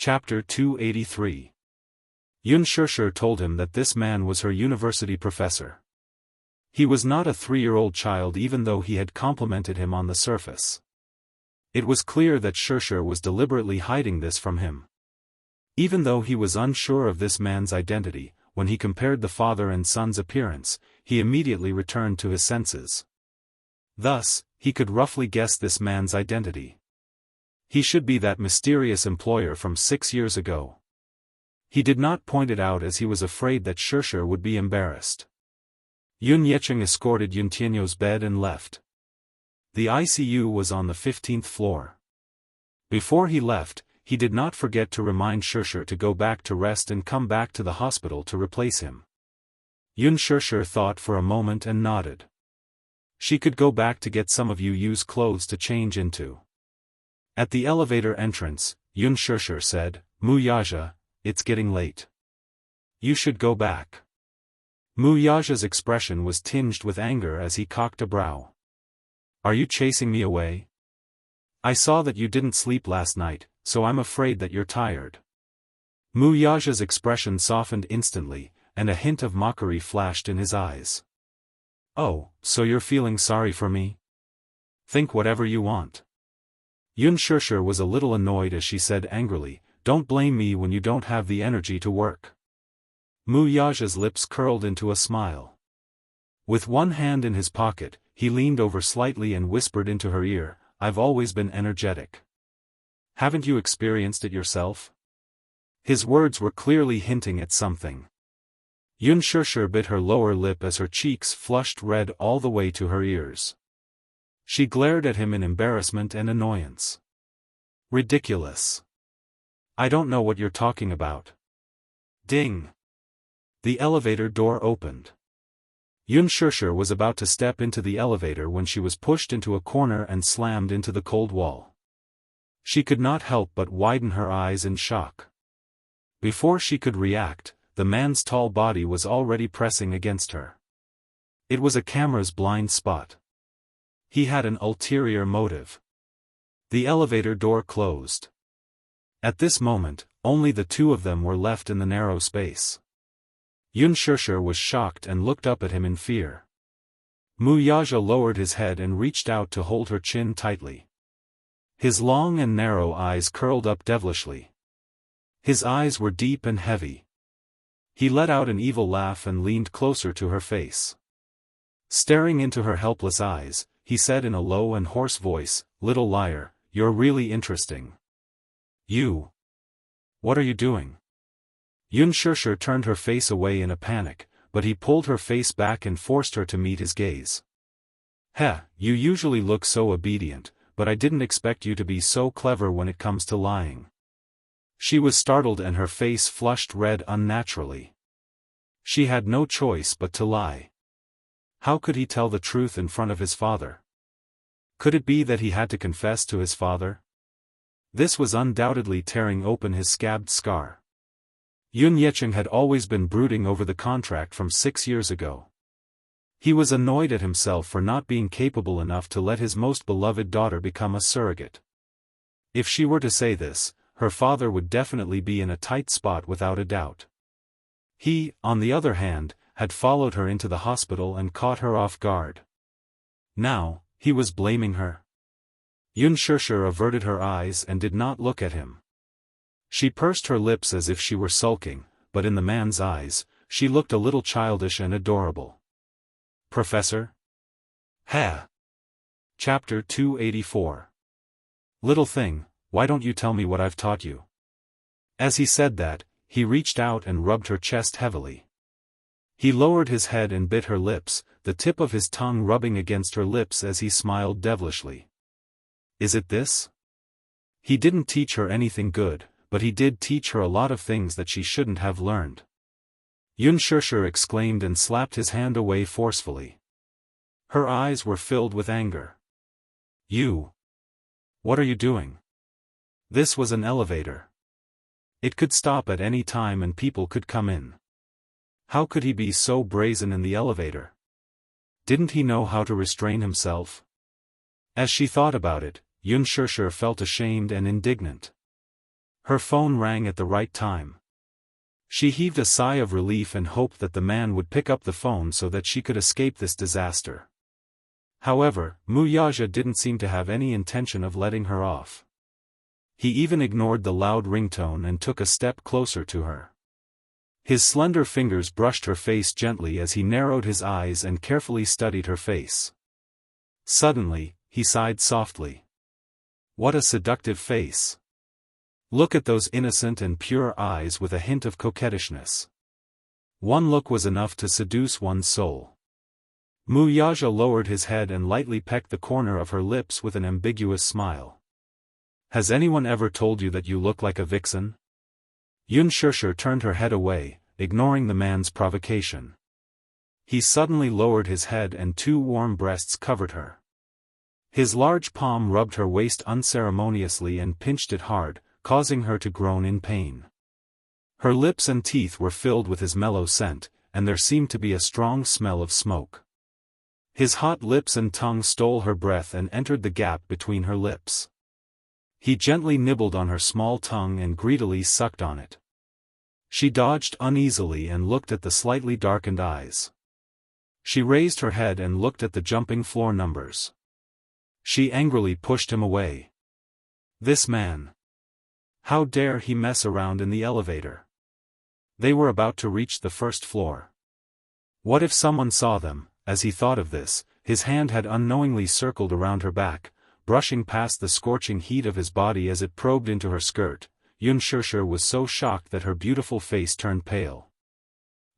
Chapter 283. Yun told him that this man was her university professor. He was not a 3-year-old child even though he had complimented him on the surface. It was clear that Shurshur was deliberately hiding this from him. Even though he was unsure of this man's identity, when he compared the father and son's appearance, he immediately returned to his senses. Thus, he could roughly guess this man's identity. He should be that mysterious employer from 6 years ago. He did not point it out as he was afraid that Shurshur would be embarrassed. Yun Yecheng escorted Yun Tianyo's bed and left. The ICU was on the 15th floor. Before he left, he did not forget to remind Shurshur to go back to rest and come back to the hospital to replace him. Yun Shurshur thought for a moment and nodded. She could go back to get some of Yu's clothes to change into. At the elevator entrance, Yun Shurshur said, "Mu Yaja, it's getting late. You should go back." Mu Yaja's expression was tinged with anger as he cocked a brow. "Are you chasing me away? I saw that you didn't sleep last night, so I'm afraid that you're tired." Mu Yaja's expression softened instantly, and a hint of mockery flashed in his eyes. "Oh, so you're feeling sorry for me? Think whatever you want." Yun Shurshur was a little annoyed as she said angrily, "Don't blame me when you don't have the energy to work." Mu Yaja's lips curled into a smile. With one hand in his pocket, he leaned over slightly and whispered into her ear, "I've always been energetic. Haven't you experienced it yourself?" His words were clearly hinting at something. Yun Shurshur bit her lower lip as her cheeks flushed red all the way to her ears. She glared at him in embarrassment and annoyance. "Ridiculous. I don't know what you're talking about." Ding! The elevator door opened. Yun Shurshur was about to step into the elevator when she was pushed into a corner and slammed into the cold wall. She could not help but widen her eyes in shock. Before she could react, the man's tall body was already pressing against her. It was a camera's blind spot. He had an ulterior motive. The elevator door closed. At this moment, only the two of them were left in the narrow space. Yun Shurshur was shocked and looked up at him in fear. Mu Yaja lowered his head and reached out to hold her chin tightly. His long and narrow eyes curled up devilishly. His eyes were deep and heavy. He let out an evil laugh and leaned closer to her face. Staring into her helpless eyes, he said in a low and hoarse voice, "Little liar, you're really interesting." "You? What are you doing?" Yun Shurshur turned her face away in a panic, but he pulled her face back and forced her to meet his gaze. "Heh, you usually look so obedient, but I didn't expect you to be so clever when it comes to lying." She was startled and her face flushed red unnaturally. She had no choice but to lie. How could he tell the truth in front of his father? Could it be that he had to confess to his father? This was undoubtedly tearing open his scabbed scar. Yun Yecheng had always been brooding over the contract from 6 years ago. He was annoyed at himself for not being capable enough to let his most beloved daughter become a surrogate. If she were to say this, her father would definitely be in a tight spot without a doubt. He, on the other hand, had followed her into the hospital and caught her off guard. Now, he was blaming her. Yun Shurshur averted her eyes and did not look at him. She pursed her lips as if she were sulking, but in the man's eyes, she looked a little childish and adorable. "Professor?" "Ha!" Chapter 284. "Little thing, why don't you tell me what I've taught you?" As he said that, he reached out and rubbed her chest heavily. He lowered his head and bit her lips, the tip of his tongue rubbing against her lips as he smiled devilishly. "Is it this?" He didn't teach her anything good, but he did teach her a lot of things that she shouldn't have learned. Yun Shurshur exclaimed and slapped his hand away forcefully. Her eyes were filled with anger. "You! What are you doing?" This was an elevator. It could stop at any time and people could come in. How could he be so brazen in the elevator? Didn't he know how to restrain himself? As she thought about it, Yun Shurshur felt ashamed and indignant. Her phone rang at the right time. She heaved a sigh of relief and hoped that the man would pick up the phone so that she could escape this disaster. However, Wuxia didn't seem to have any intention of letting her off. He even ignored the loud ringtone and took a step closer to her. His slender fingers brushed her face gently as he narrowed his eyes and carefully studied her face. Suddenly, he sighed softly. What a seductive face. Look at those innocent and pure eyes with a hint of coquettishness. One look was enough to seduce one's soul. Wuxia lowered his head and lightly pecked the corner of her lips with an ambiguous smile. Has anyone ever told you that you look like a vixen? Xianxia turned her head away, ignoring the man's provocation. He suddenly lowered his head and two warm breasts covered her. His large palm rubbed her waist unceremoniously and pinched it hard, causing her to groan in pain. Her lips and teeth were filled with his mellow scent, and there seemed to be a strong smell of smoke. His hot lips and tongue stole her breath and entered the gap between her lips. He gently nibbled on her small tongue and greedily sucked on it. She dodged uneasily and looked at the slightly darkened eyes. She raised her head and looked at the jumping floor numbers. She angrily pushed him away. This man. How dare he mess around in the elevator? They were about to reach the first floor. What if someone saw them? As he thought of this, his hand had unknowingly circled around her back, brushing past the scorching heat of his body as it probed into her skirt. Xianxia was so shocked that her beautiful face turned pale.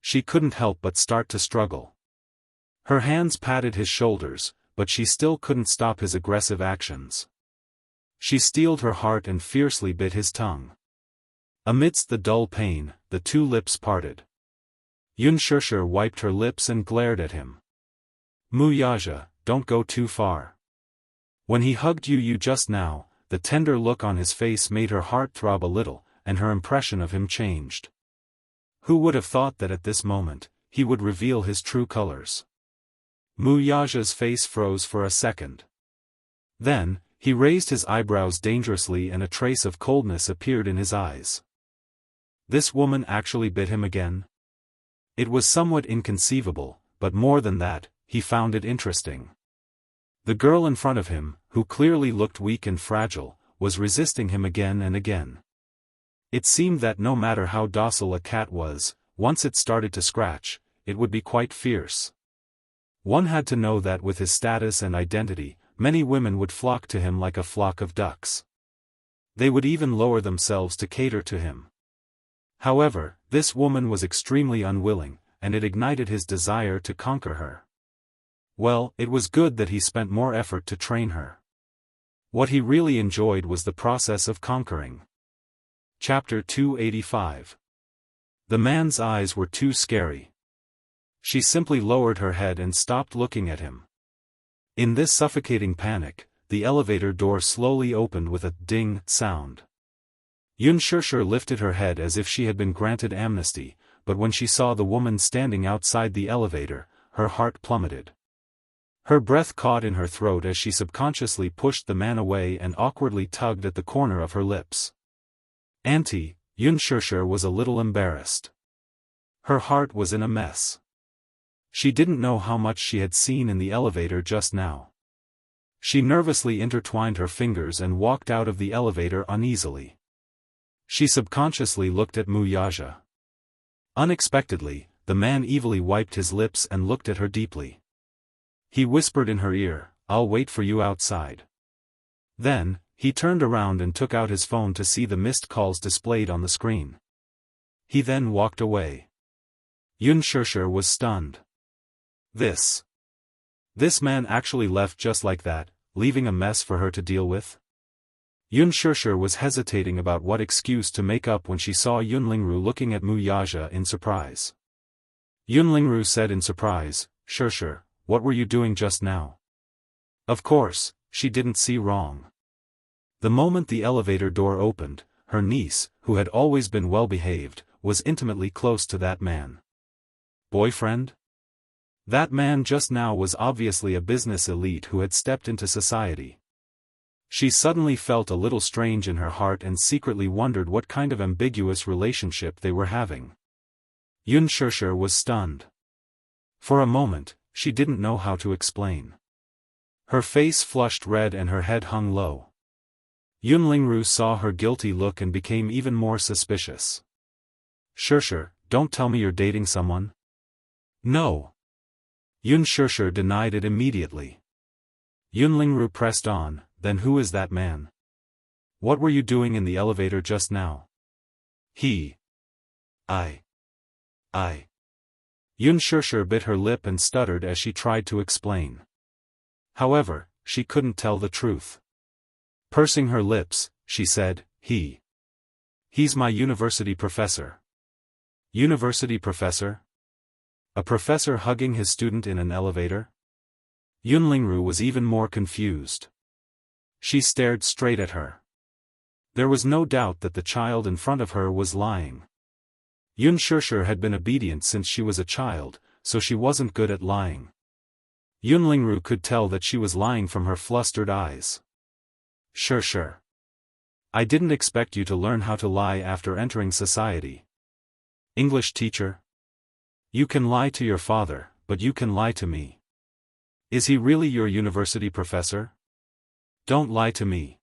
She couldn't help but start to struggle. Her hands patted his shoulders, but she still couldn't stop his aggressive actions. She steeled her heart and fiercely bit his tongue. Amidst the dull pain, the two lips parted. Xianxia wiped her lips and glared at him. Wuxia, don't go too far. When he hugged you just now, the tender look on his face made her heart throb a little, and her impression of him changed. Who would have thought that at this moment, he would reveal his true colors? Wuxia's face froze for a second. Then, he raised his eyebrows dangerously and a trace of coldness appeared in his eyes. This woman actually bit him again? It was somewhat inconceivable, but more than that, he found it interesting. The girl in front of him, who clearly looked weak and fragile, was resisting him again and again. It seemed that no matter how docile a cat was, once it started to scratch, it would be quite fierce. One had to know that with his status and identity, many women would flock to him like a flock of ducks. They would even lower themselves to cater to him. However, this woman was extremely unwilling, and it ignited his desire to conquer her. Well, it was good that he spent more effort to train her. What he really enjoyed was the process of conquering. Chapter 285. The man's eyes were too scary. She simply lowered her head and stopped looking at him. In this suffocating panic, the elevator door slowly opened with a ding sound. Xianxia lifted her head as if she had been granted amnesty, but when she saw the woman standing outside the elevator, her heart plummeted. Her breath caught in her throat as she subconsciously pushed the man away and awkwardly tugged at the corner of her lips. Auntie, Xianxia was a little embarrassed. Her heart was in a mess. She didn't know how much she had seen in the elevator just now. She nervously intertwined her fingers and walked out of the elevator uneasily. She subconsciously looked at Wuxia. Unexpectedly, the man evilly wiped his lips and looked at her deeply. He whispered in her ear, "I'll wait for you outside." Then, he turned around and took out his phone to see the missed calls displayed on the screen. He then walked away. Xianxia was stunned. This man actually left just like that, leaving a mess for her to deal with? Xianxia was hesitating about what excuse to make up when she saw Yunlingru looking at Wuxia in surprise. Yunlingru said in surprise, "Xia, what were you doing just now?" Of course, she didn't see wrong. The moment the elevator door opened, her niece, who had always been well-behaved, was intimately close to that man. Boyfriend? That man just now was obviously a business elite who had stepped into society. She suddenly felt a little strange in her heart and secretly wondered what kind of ambiguous relationship they were having. Xianxia was stunned. For a moment, she didn't know how to explain. Her face flushed red and her head hung low. Yunlingru saw her guilty look and became even more suspicious. Xianxia, don't tell me you're dating someone? No. Xianxia denied it immediately. Yunlingru pressed on, then who is that man? What were you doing in the elevator just now? I. Xianxia bit her lip and stuttered as she tried to explain. However, she couldn't tell the truth. Pursing her lips, she said, He's my university professor. University professor? A professor hugging his student in an elevator? Yunlingru was even more confused. She stared straight at her. There was no doubt that the child in front of her was lying. Xianxia had been obedient since she was a child, so she wasn't good at lying. Yunlingru could tell that she was lying from her flustered eyes. Xianxia. I didn't expect you to learn how to lie after entering society. English teacher? You can lie to your father, but you can lie to me. Is he really your university professor? Don't lie to me.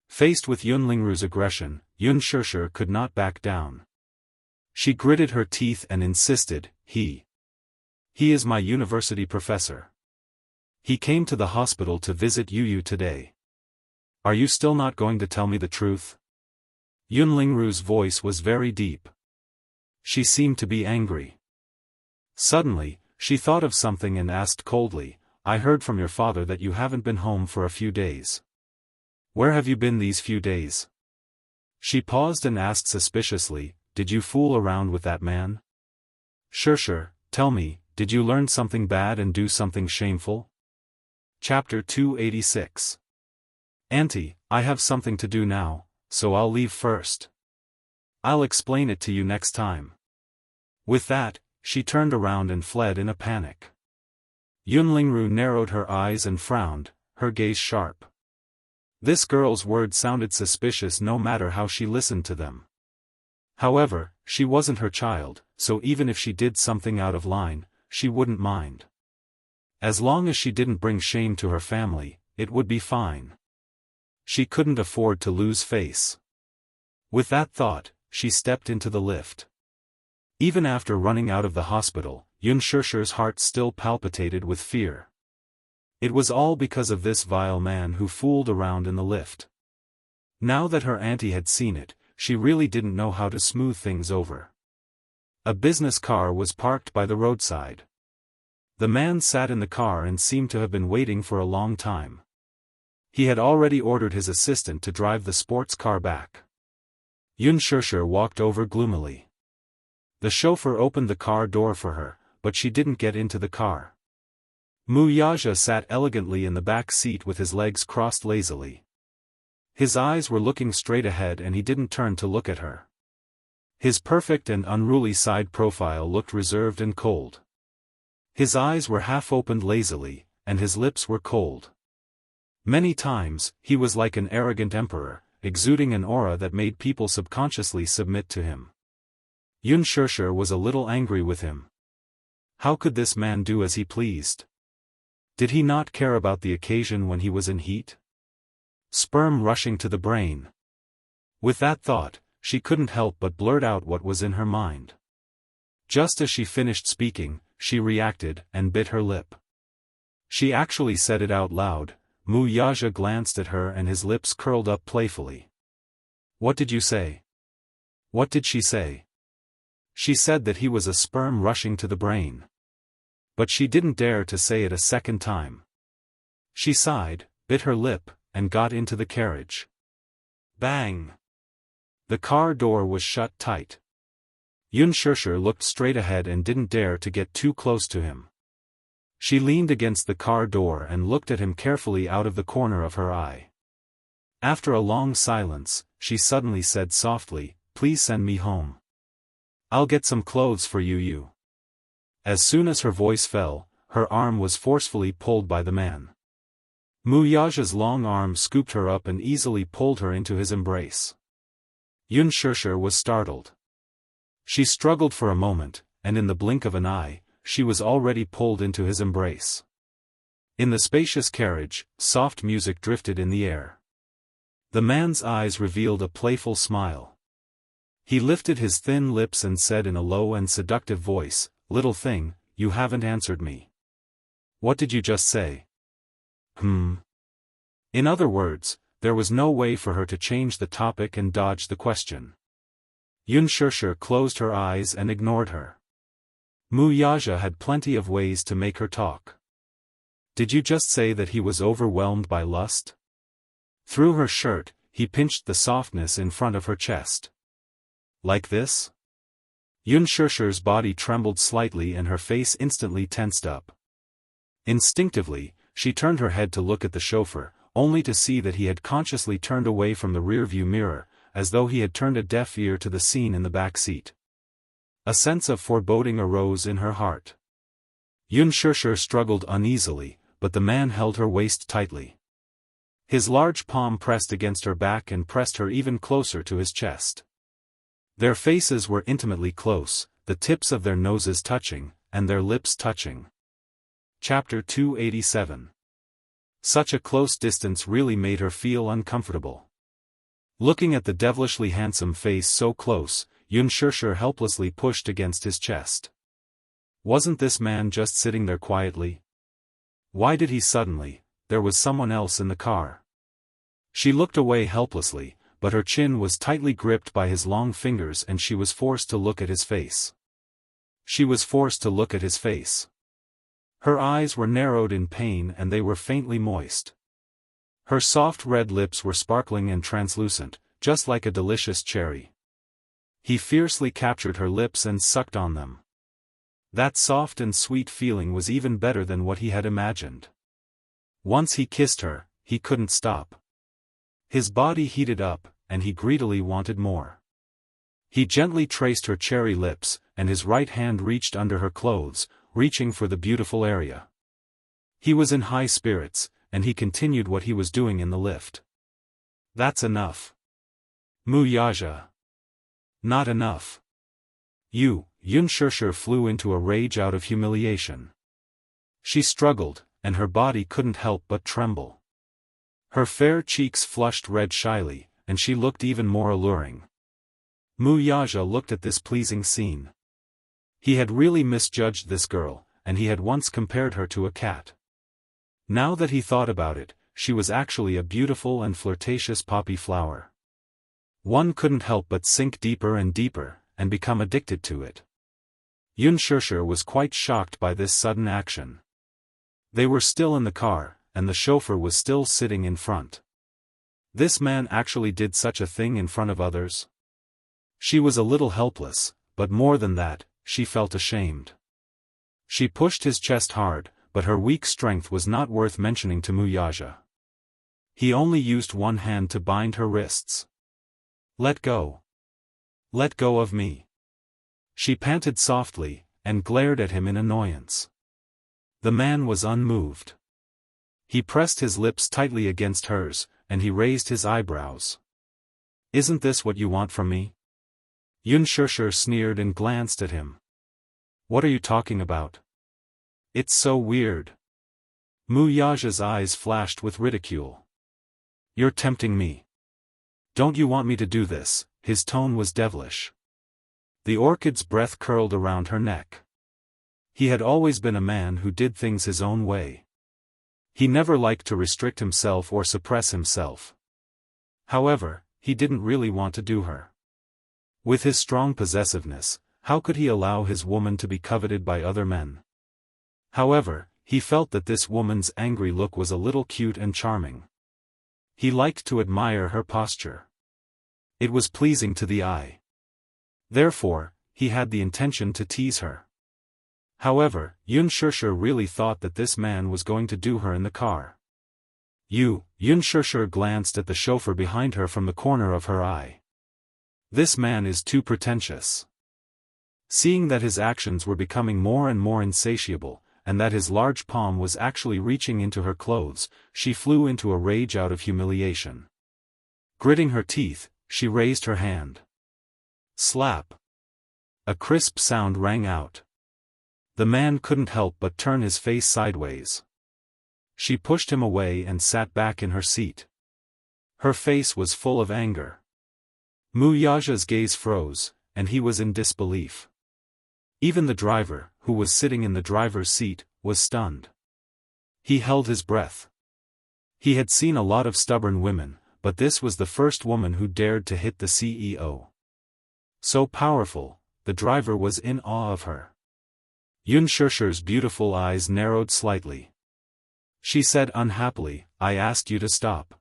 Faced with Yunlingru's aggression, Xianxia could not back down. She gritted her teeth and insisted, He is my university professor. He came to the hospital to visit Yu today. Are you still not going to tell me the truth? Yunlingru's voice was very deep. She seemed to be angry. Suddenly, she thought of something and asked coldly, I heard from your father that you haven't been home for a few days. Where have you been these few days? She paused and asked suspiciously, Did you fool around with that man? Xianxia, tell me, did you learn something bad and do something shameful? Chapter 286. Auntie, I have something to do now, so I'll leave first. I'll explain it to you next time. With that, she turned around and fled in a panic. Yunlingru narrowed her eyes and frowned, her gaze sharp. This girl's words sounded suspicious no matter how she listened to them. However, she wasn't her child, so even if she did something out of line, she wouldn't mind. As long as she didn't bring shame to her family, it would be fine. She couldn't afford to lose face. With that thought, she stepped into the lift. Even after running out of the hospital, Xianxia's heart still palpitated with fear. It was all because of this vile man who fooled around in the lift. Now that her auntie had seen it, she really didn't know how to smooth things over. A business car was parked by the roadside. The man sat in the car and seemed to have been waiting for a long time. He had already ordered his assistant to drive the sports car back. Xianxia walked over gloomily. The chauffeur opened the car door for her, but she didn't get into the car. Wuxia sat elegantly in the back seat with his legs crossed lazily. His eyes were looking straight ahead and he didn't turn to look at her. His perfect and unruly side profile looked reserved and cold. His eyes were half opened lazily, and his lips were cold. Many times, he was like an arrogant emperor, exuding an aura that made people subconsciously submit to him. Xianxia was a little angry with him. How could this man do as he pleased? Did he not care about the occasion when he was in heat? Sperm rushing to the brain. With that thought, she couldn't help but blurt out what was in her mind. Just as she finished speaking, she reacted and bit her lip. She actually said it out loud. Wuxia glanced at her and his lips curled up playfully. What did you say? What did she say? She said that he was a sperm rushing to the brain. But she didn't dare to say it a second time. She sighed, bit her lip, and got into the carriage. Bang! The car door was shut tight. Xianxia looked straight ahead and didn't dare to get too close to him. She leaned against the car door and looked at him carefully out of the corner of her eye. After a long silence, she suddenly said softly, Please send me home. I'll get some clothes for you. As soon as her voice fell, her arm was forcefully pulled by the man. Muyaja's long arm scooped her up and easily pulled her into his embrace. Unspoken was startled. She struggled for a moment, and in the blink of an eye, she was already pulled into his embrace. In the spacious carriage, soft music drifted in the air. The man's eyes revealed a playful smile. He lifted his thin lips and said in a low and seductive voice, "Little thing, you haven't answered me. What did you just say?" In other words, there was no way for her to change the topic and dodge the question. Unspoken closed her eyes and ignored her. Muyaja had plenty of ways to make her talk. "Did you just say that he was overwhelmed by lust?" Through her shirt, he pinched the softness in front of her chest. "Like this?" Unspoken's body trembled slightly and her face instantly tensed up. Instinctively, she turned her head to look at the chauffeur, only to see that he had consciously turned away from the rearview mirror, as though he had turned a deaf ear to the scene in the back seat. A sense of foreboding arose in her heart. Unspoken struggled uneasily, but the man held her waist tightly. His large palm pressed against her back and pressed her even closer to his chest. Their faces were intimately close, the tips of their noses touching, and their lips touching. Chapter 287. Such a close distance really made her feel uncomfortable. Looking at the devilishly handsome face so close, Unspoken helplessly pushed against his chest. Wasn't this man just sitting there quietly? Why did he suddenly? There was someone else in the car. She looked away helplessly, but her chin was tightly gripped by his long fingers and she was forced to look at his face. Her eyes were narrowed in pain and they were faintly moist. Her soft red lips were sparkling and translucent, just like a delicious cherry. He fiercely captured her lips and sucked on them. That soft and sweet feeling was even better than what he had imagined. Once he kissed her, he couldn't stop. His body heated up, and he greedily wanted more. He gently traced her cherry lips, and his right hand reached under her clothes, reaching for the beautiful area. He was in high spirits, and he continued what he was doing in the lift. "That's enough. Muyaja. Not enough. You." Unspoken flew into a rage out of humiliation. She struggled, and her body couldn't help but tremble. Her fair cheeks flushed red shyly, and she looked even more alluring. Muyaja looked at this pleasing scene. He had really misjudged this girl, and he had once compared her to a cat. Now that he thought about it, she was actually a beautiful and flirtatious poppy flower. One couldn't help but sink deeper and deeper, and become addicted to it. Unspoken was quite shocked by this sudden action. They were still in the car, and the chauffeur was still sitting in front. This man actually did such a thing in front of others? She was a little helpless, but more than that, she felt ashamed. She pushed his chest hard, but her weak strength was not worth mentioning to Muyaja. He only used one hand to bind her wrists. "Let go. Let go of me." She panted softly, and glared at him in annoyance. The man was unmoved. He pressed his lips tightly against hers, and he raised his eyebrows. "Isn't this what you want from me?" Unspoken sneered and glanced at him. "What are you talking about? It's so weird." Muyaja's eyes flashed with ridicule. "You're tempting me. Don't you want me to do this?" His tone was devilish. The orchid's breath curled around her neck. He had always been a man who did things his own way. He never liked to restrict himself or suppress himself. However, he didn't really want to do her. With his strong possessiveness, how could he allow his woman to be coveted by other men? However, he felt that this woman's angry look was a little cute and charming. He liked to admire her posture. It was pleasing to the eye. Therefore, he had the intention to tease her. However, Unspoken really thought that this man was going to do her in the car. Unspoken glanced at the chauffeur behind her from the corner of her eye. This man is too pretentious. Seeing that his actions were becoming more and more insatiable, and that his large palm was actually reaching into her clothes, she flew into a rage out of humiliation. Gritting her teeth, she raised her hand. Slap! A crisp sound rang out. The man couldn't help but turn his face sideways. She pushed him away and sat back in her seat. Her face was full of anger. Mu Yaja's gaze froze, and he was in disbelief. Even the driver, who was sitting in the driver's seat, was stunned. He held his breath. He had seen a lot of stubborn women, but this was the first woman who dared to hit the CEO. So powerful, the driver was in awe of her. Yunshirshi's beautiful eyes narrowed slightly. She said unhappily, "I asked you to stop.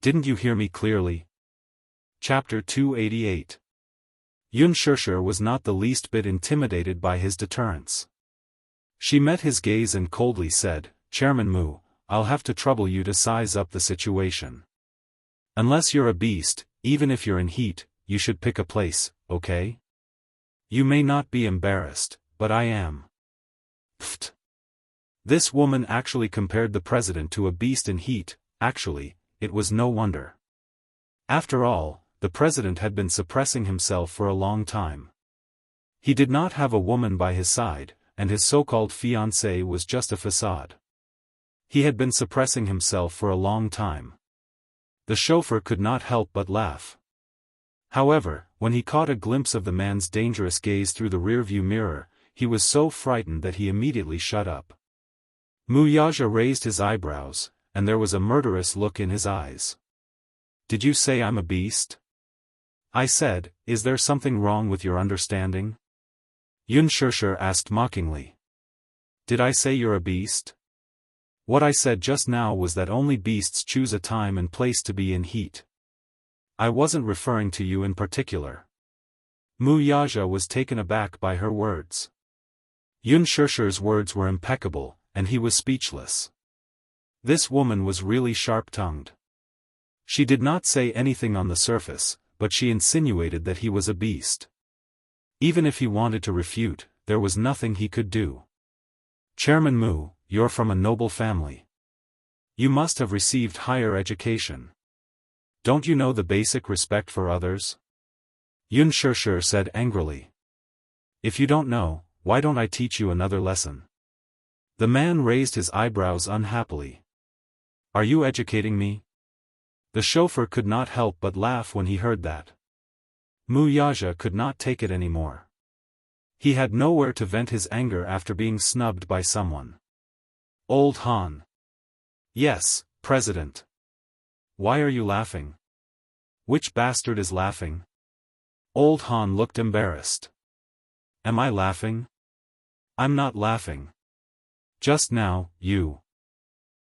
Didn't you hear me clearly?" Chapter 288. Yunshirshir was not the least bit intimidated by his deterrence. She met his gaze and coldly said, "Chairman Mu, I'll have to trouble you to size up the situation. Unless you're a beast, even if you're in heat, you should pick a place, okay? You may not be embarrassed, but I am." Pfft. This woman actually compared the president to a beast in heat. Actually, it was no wonder. After all, the president had been suppressing himself for a long time. He did not have a woman by his side, and his so-called fiancée was just a facade. He had been suppressing himself for a long time. The chauffeur could not help but laugh. However, when he caught a glimpse of the man's dangerous gaze through the rearview mirror, he was so frightened that he immediately shut up. Mu Yaja raised his eyebrows, and there was a murderous look in his eyes. "Did you say I'm a beast?" I said, "Is there something wrong with your understanding?" Yunshirshir asked mockingly. "Did I say you're a beast? What I said just now was that only beasts choose a time and place to be in heat. I wasn't referring to you in particular." Mu Yaja was taken aback by her words. Yunshirshir's words were impeccable, and he was speechless. This woman was really sharp-tongued. She did not say anything on the surface, but she insinuated that he was a beast. Even if he wanted to refute, there was nothing he could do. "Chairman Mu, you're from a noble family. You must have received higher education. Don't you know the basic respect for others?" Yunshirshir said angrily. "If you don't know, why don't I teach you another lesson?" The man raised his eyebrows unhappily. "Are you educating me?" The chauffeur could not help but laugh when he heard that. Mu Yaja could not take it anymore. He had nowhere to vent his anger after being snubbed by someone. "Old Han." "Yes, President." "Why are you laughing?" "Which bastard is laughing?" Old Han looked embarrassed. "Am I laughing?" "I'm not laughing. Just now, you."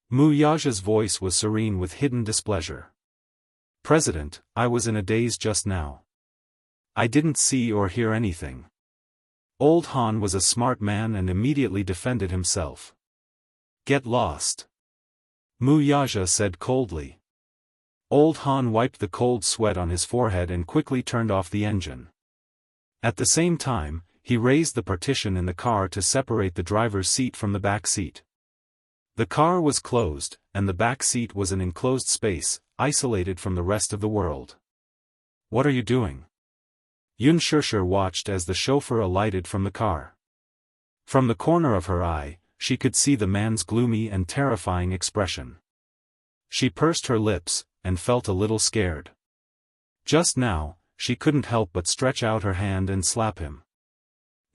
Mu Yaja's voice was serene with hidden displeasure. "President, I was in a daze just now. I didn't see or hear anything." Old Han was a smart man and immediately defended himself. "Get lost," Mu Yaja said coldly. Old Han wiped the cold sweat on his forehead and quickly turned off the engine. At the same time, he raised the partition in the car to separate the driver's seat from the back seat. The car was closed, and the back seat was an enclosed space, isolated from the rest of the world. "What are you doing?" Yunshirshir watched as the chauffeur alighted from the car. From the corner of her eye, she could see the man's gloomy and terrifying expression. She pursed her lips, and felt a little scared. Just now, she couldn't help but stretch out her hand and slap him.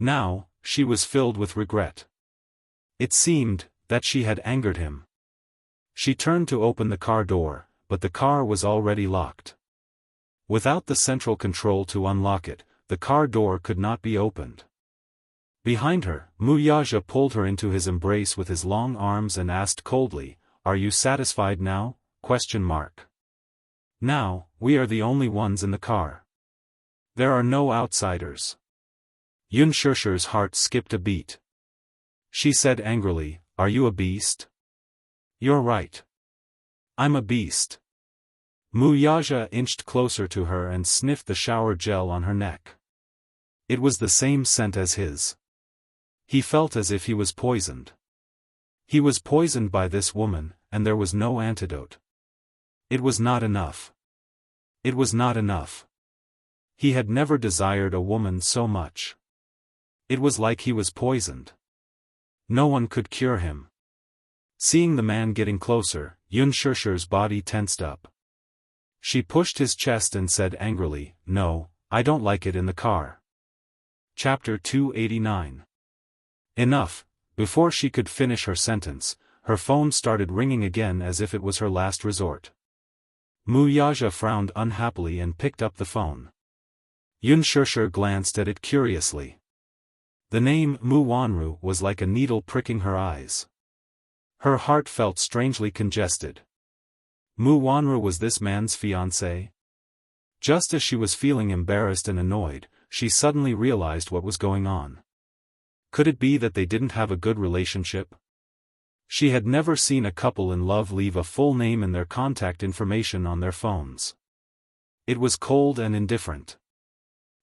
Now, she was filled with regret. It seemed that she had angered him. She turned to open the car door, but the car was already locked. Without the central control to unlock it, the car door could not be opened. Behind her, Mu Yaja pulled her into his embrace with his long arms and asked coldly, "Are you satisfied now?" Now, we are the only ones in the car. There are no outsiders. Yunshirshir's heart skipped a beat. She said angrily, "Are you a beast?" "You're right. I'm a beast." Mu Yaja inched closer to her and sniffed the shower gel on her neck. It was the same scent as his. He felt as if he was poisoned. He was poisoned by this woman, and there was no antidote. It was not enough. It was not enough. He had never desired a woman so much. It was like he was poisoned. No one could cure him. Seeing the man getting closer, Yunshirshi's body tensed up. She pushed his chest and said angrily, "No, I don't like it in the car." Chapter 289. Enough. Before she could finish her sentence, her phone started ringing again as if it was her last resort. Mu Yaja frowned unhappily and picked up the phone. Yunshirshir glanced at it curiously. The name Mu Wanru was like a needle pricking her eyes. Her heart felt strangely congested. Mu Wanru was this man's fiancé? Just as she was feeling embarrassed and annoyed, she suddenly realized what was going on. Could it be that they didn't have a good relationship? She had never seen a couple in love leave a full name and their contact information on their phones. It was cold and indifferent.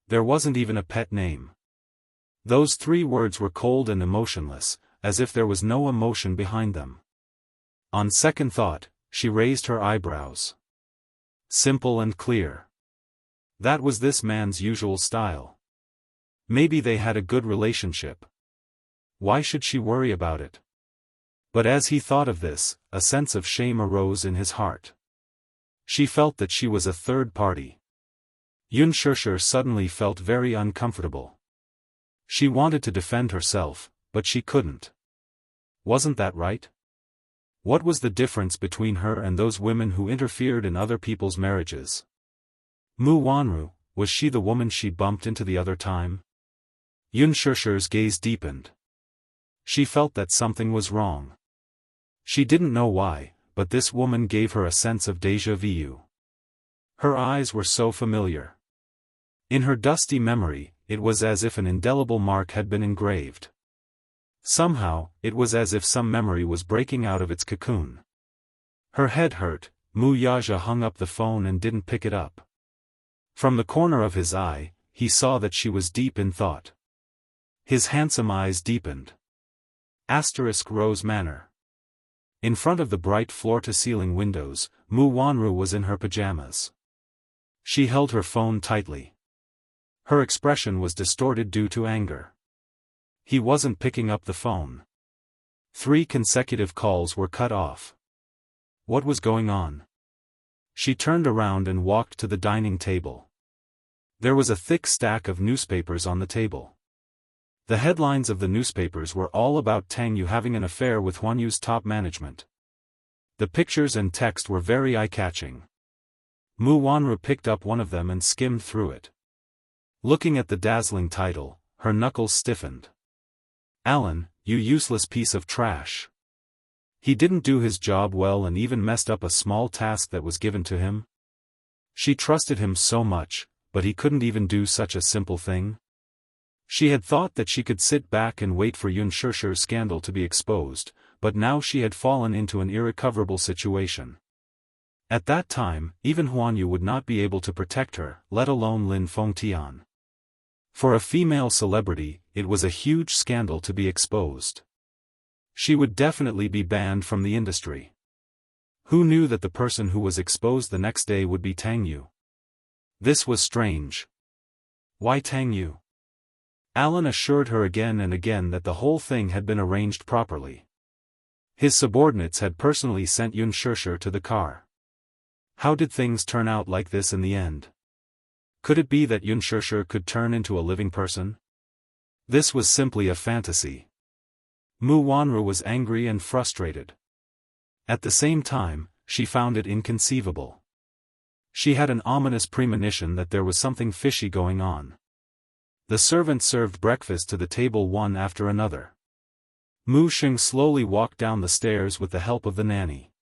There wasn't even a pet name. Those 3 words were cold and emotionless, as if there was no emotion behind them. On second thought, she raised her eyebrows. Simple and clear. That was this man's usual style. Maybe they had a good relationship. Why should she worry about it? But as he thought of this, a sense of shame arose in his heart. She felt that she was a third party. Yunshirshir suddenly felt very uncomfortable. She wanted to defend herself, but she couldn't. Wasn't that right? What was the difference between her and those women who interfered in other people's marriages? Mu Wanru, was she the woman she bumped into the other time? Yunshirshir's gaze deepened. She felt that something was wrong. She didn't know why, but this woman gave her a sense of déjà vu. Her eyes were so familiar. In her dusty memory, it was as if an indelible mark had been engraved. Somehow, it was as if some memory was breaking out of its cocoon. Her head hurt. Mu Yaja hung up the phone and didn't pick it up. From the corner of his eye, he saw that she was deep in thought. His handsome eyes deepened. Rose Manor. In front of the bright floor-to-ceiling windows, Mu Wanru was in her pajamas. She held her phone tightly. Her expression was distorted due to anger. He wasn't picking up the phone. 3 consecutive calls were cut off. What was going on? She turned around and walked to the dining table. There was a thick stack of newspapers on the table. The headlines of the newspapers were all about Tang Yu having an affair with Huan Yu's top management. The pictures and text were very eye-catching. Mu Wanru picked up one of them and skimmed through it. Looking at the dazzling title, her knuckles stiffened. "Alan, you useless piece of trash. He didn't do his job well and even messed up a small task that was given to him. She trusted him so much, but he couldn't even do such a simple thing." She had thought that she could sit back and wait for Yunshirshir's scandal to be exposed, but now she had fallen into an irrecoverable situation. At that time, even Huan Yu would not be able to protect her, let alone Lin Fengtian. For a female celebrity, it was a huge scandal to be exposed. She would definitely be banned from the industry. Who knew that the person who was exposed the next day would be Tang Yu? This was strange. Why Tang Yu? Alan assured her again and again that the whole thing had been arranged properly. His subordinates had personally sent Yunshirshir to the car. How did things turn out like this in the end? Could it be that Yunshirshir could turn into a living person? This was simply a fantasy. Mu Wanru was angry and frustrated. At the same time, she found it inconceivable. She had an ominous premonition that there was something fishy going on. The servant served breakfast to the table one after another. Mu Xing slowly walked down the stairs with the help of the nanny.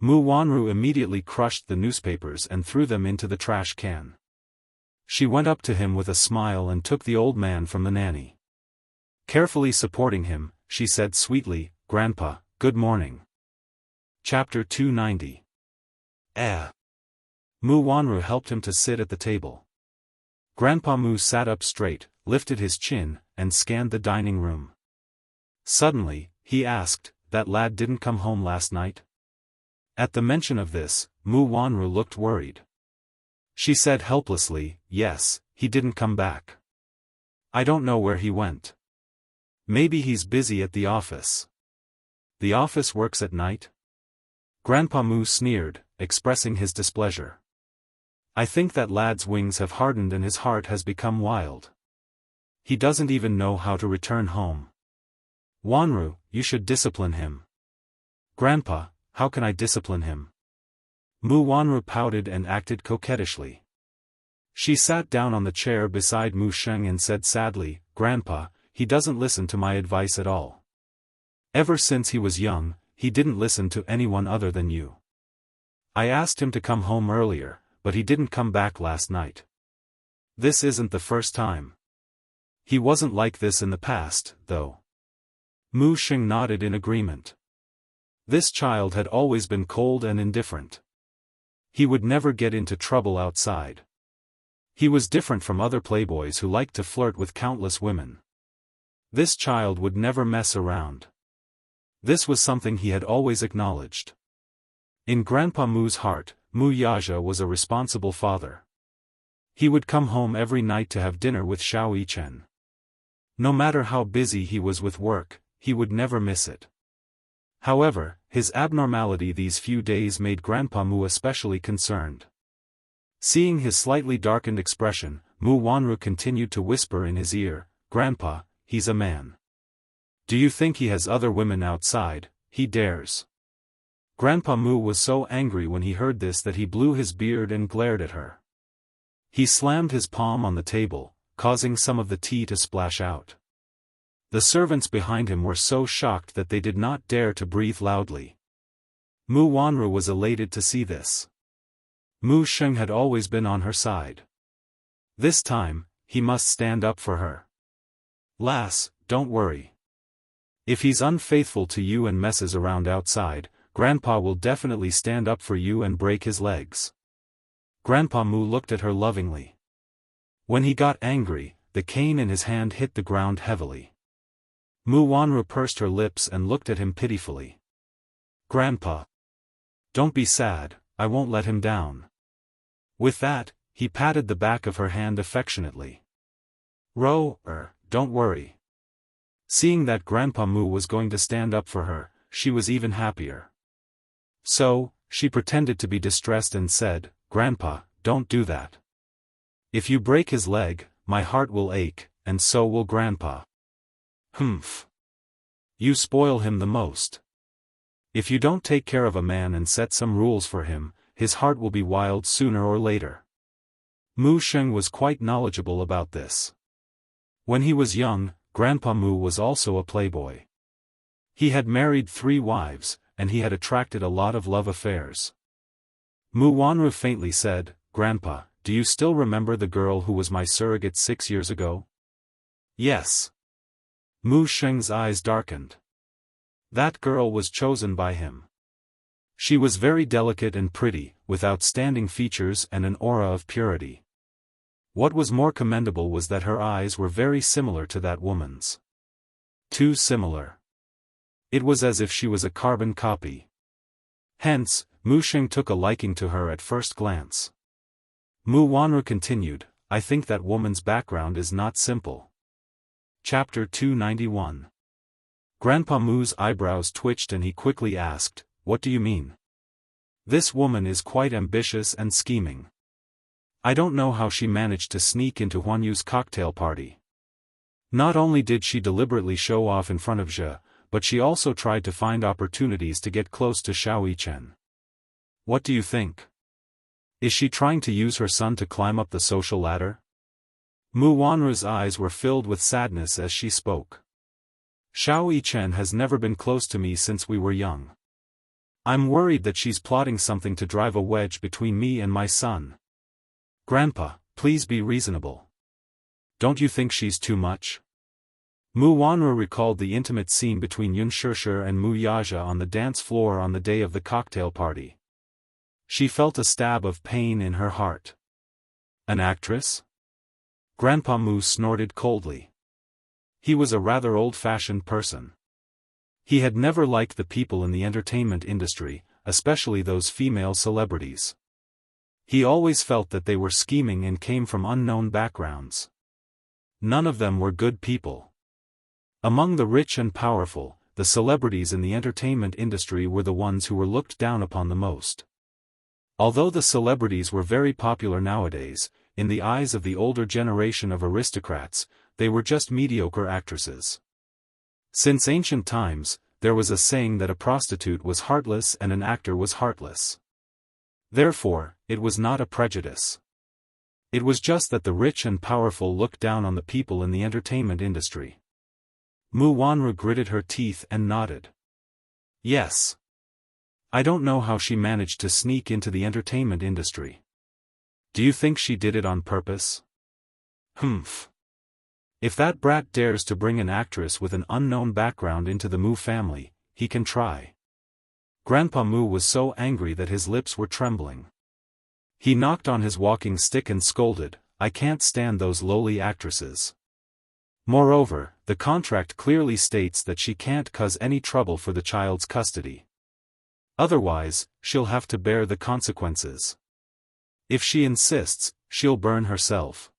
Mu Wanru immediately crushed the newspapers and threw them into the trash can. She went up to him with a smile and took the old man from the nanny. Carefully supporting him, she said sweetly, "Grandpa, good morning." Chapter 290. Mu Wanru helped him to sit at the table. Grandpa Mu sat up straight, lifted his chin, and scanned the dining room. Suddenly, he asked, "That lad didn't come home last night?" At the mention of this, Mu Wanru looked worried. She said helplessly, "Yes, he didn't come back. I don't know where he went. Maybe he's busy at the office." "The office works at night?" Grandpa Mu sneered, expressing his displeasure. "I think that lad's wings have hardened and his heart has become wild. He doesn't even know how to return home. Wanru, you should discipline him." "Grandpa, how can I discipline him?" Mu Wanru pouted and acted coquettishly. She sat down on the chair beside Mu Sheng and said sadly, "Grandpa, he doesn't listen to my advice at all. Ever since he was young, he didn't listen to anyone other than you. I asked him to come home earlier, but he didn't come back last night. This isn't the first time. He wasn't like this in the past, though." Mu Sheng nodded in agreement. This child had always been cold and indifferent. He would never get into trouble outside. He was different from other playboys who liked to flirt with countless women. This child would never mess around. This was something he had always acknowledged. In Grandpa Mu's heart, Mu Yaja was a responsible father. He would come home every night to have dinner with Xiao Yichen. No matter how busy he was with work, he would never miss it. However, his abnormality these few days made Grandpa Mu especially concerned. Seeing his slightly darkened expression, Mu Wanru continued to whisper in his ear, "Grandpa, he's a man. Do you think he has other women outside? He dares." Grandpa Mu was so angry when he heard this that he blew his beard and glared at her. He slammed his palm on the table, causing some of the tea to splash out. The servants behind him were so shocked that they did not dare to breathe loudly. Mu Wanru was elated to see this. Mu Sheng had always been on her side. This time, he must stand up for her. "Lass, don't worry. If he's unfaithful to you and messes around outside, Grandpa will definitely stand up for you and break his legs." Grandpa Mu looked at her lovingly. When he got angry, the cane in his hand hit the ground heavily. Mu Wanru pursed her lips and looked at him pitifully. "Grandpa, don't be sad, I won't let him down." With that, he patted the back of her hand affectionately. Don't worry." Seeing that Grandpa Mu was going to stand up for her, she was even happier. So, she pretended to be distressed and said, "Grandpa, don't do that. If you break his leg, my heart will ache, and so will Grandpa." "Humph. You spoil him the most. If you don't take care of a man and set some rules for him, his heart will be wild sooner or later." Mu Sheng was quite knowledgeable about this. When he was young, Grandpa Mu was also a playboy. He had married 3 wives, and he had attracted a lot of love affairs. Mu Wanru faintly said, "Grandpa, do you still remember the girl who was my surrogate 6 years ago?" "Yes." Mu Sheng's eyes darkened. That girl was chosen by him. She was very delicate and pretty, with outstanding features and an aura of purity. What was more commendable was that her eyes were very similar to that woman's. Too similar. It was as if she was a carbon copy. Hence, Mu Sheng took a liking to her at first glance. Mu Wanru continued, "I think that woman's background is not simple." Chapter 291. Grandpa Mu's eyebrows twitched and he quickly asked, "What do you mean?" "This woman is quite ambitious and scheming. I don't know how she managed to sneak into Huan Yu's cocktail party. Not only did she deliberately show off in front of Zhe, but she also tried to find opportunities to get close to Xiao Yichen. What do you think? Is she trying to use her son to climb up the social ladder?" Mu Wanru's eyes were filled with sadness as she spoke. "Xiao Yichen has never been close to me since we were young. I'm worried that she's plotting something to drive a wedge between me and my son." "Grandpa, please be reasonable. Don't you think she's too much?" Mu Wanru recalled the intimate scene between Yun Shishir and Mu Yaja on the dance floor on the day of the cocktail party. She felt a stab of pain in her heart. An actress? Grandpa Mu snorted coldly. He was a rather old-fashioned person. He had never liked the people in the entertainment industry, especially those female celebrities. He always felt that they were scheming and came from unknown backgrounds. None of them were good people. Among the rich and powerful, the celebrities in the entertainment industry were the ones who were looked down upon the most. Although the celebrities were very popular nowadays, in the eyes of the older generation of aristocrats, they were just mediocre actresses. Since ancient times, there was a saying that a prostitute was heartless and an actor was heartless. Therefore, it was not a prejudice. It was just that the rich and powerful looked down on the people in the entertainment industry. Mu Wanru gritted her teeth and nodded. Yes. I don't know how she managed to sneak into the entertainment industry. Do you think she did it on purpose? Humph. If that brat dares to bring an actress with an unknown background into the Mu family, he can try. Grandpa Mu was so angry that his lips were trembling. He knocked on his walking stick and scolded, "I can't stand those lowly actresses. Moreover, the contract clearly states that she can't cause any trouble for the child's custody. Otherwise, she'll have to bear the consequences. If she insists, she'll burn herself."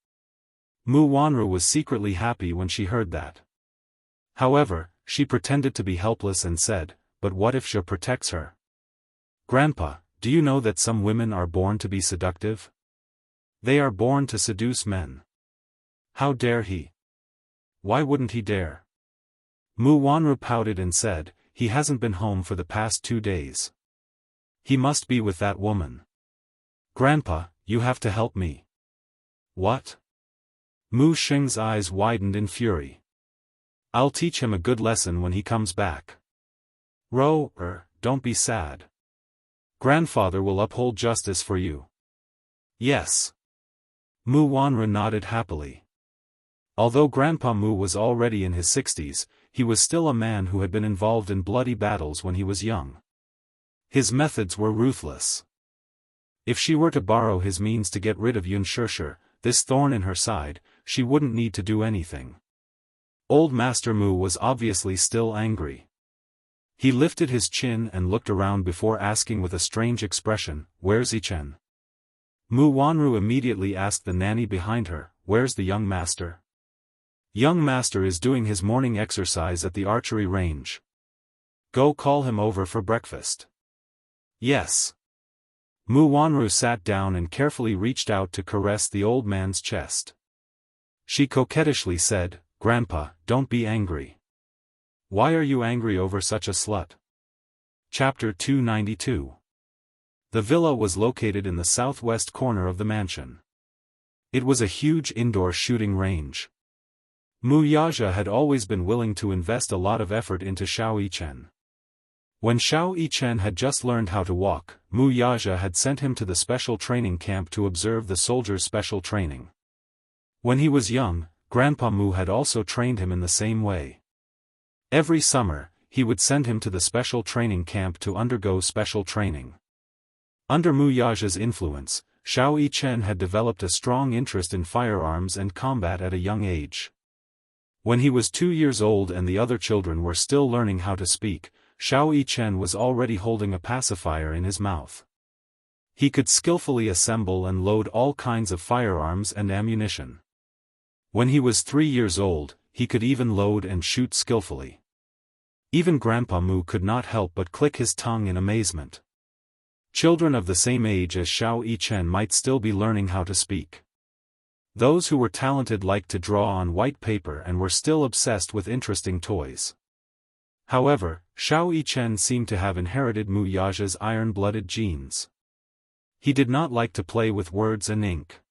Mu Wanru was secretly happy when she heard that. However, she pretended to be helpless and said, "But what if she protects her? Grandpa, do you know that some women are born to be seductive? They are born to seduce men. How dare he? Why wouldn't he dare?" Mu Wanru pouted and said, "He hasn't been home for the past 2 days. He must be with that woman. Grandpa, you have to help me." "What?" Mu Xing's eyes widened in fury. "I'll teach him a good lesson when he comes back. Don't be sad. Grandfather will uphold justice for you." "Yes." Mu Wanru nodded happily. Although Grandpa Mu was already in his 60s, he was still a man who had been involved in bloody battles when he was young. His methods were ruthless. If she were to borrow his means to get rid of Yunshursher, this thorn in her side, she wouldn't need to do anything. Old Master Mu was obviously still angry. He lifted his chin and looked around before asking with a strange expression, "Where's Ichen?" Mu Wanru immediately asked the nanny behind her, "Where's the young master?" "Young master is doing his morning exercise at the archery range. Go call him over for breakfast." "Yes." Mu Wanru sat down and carefully reached out to caress the old man's chest. She coquettishly said, "Grandpa, don't be angry." "Why are you angry over such a slut?" Chapter 292. The villa was located in the southwest corner of the mansion. It was a huge indoor shooting range. Mu Yaja had always been willing to invest a lot of effort into Xiao Yichen. When Xiao Yichen had just learned how to walk, Mu Yaja had sent him to the special training camp to observe the soldiers' special training. When he was young, Grandpa Mu had also trained him in the same way. Every summer, he would send him to the special training camp to undergo special training. Under Mu Yaja's influence, Xiao Yichen had developed a strong interest in firearms and combat at a young age. When he was 2 years old and the other children were still learning how to speak, Xiao Yichen was already holding a pacifier in his mouth. He could skillfully assemble and load all kinds of firearms and ammunition. When he was 3 years old, he could even load and shoot skillfully. Even Grandpa Mu could not help but click his tongue in amazement. Children of the same age as Xiao Yichen might still be learning how to speak. Those who were talented liked to draw on white paper and were still obsessed with interesting toys. However, Xiao Yichen seemed to have inherited Mu Yaja's iron-blooded genes. He did not like to play with words and ink.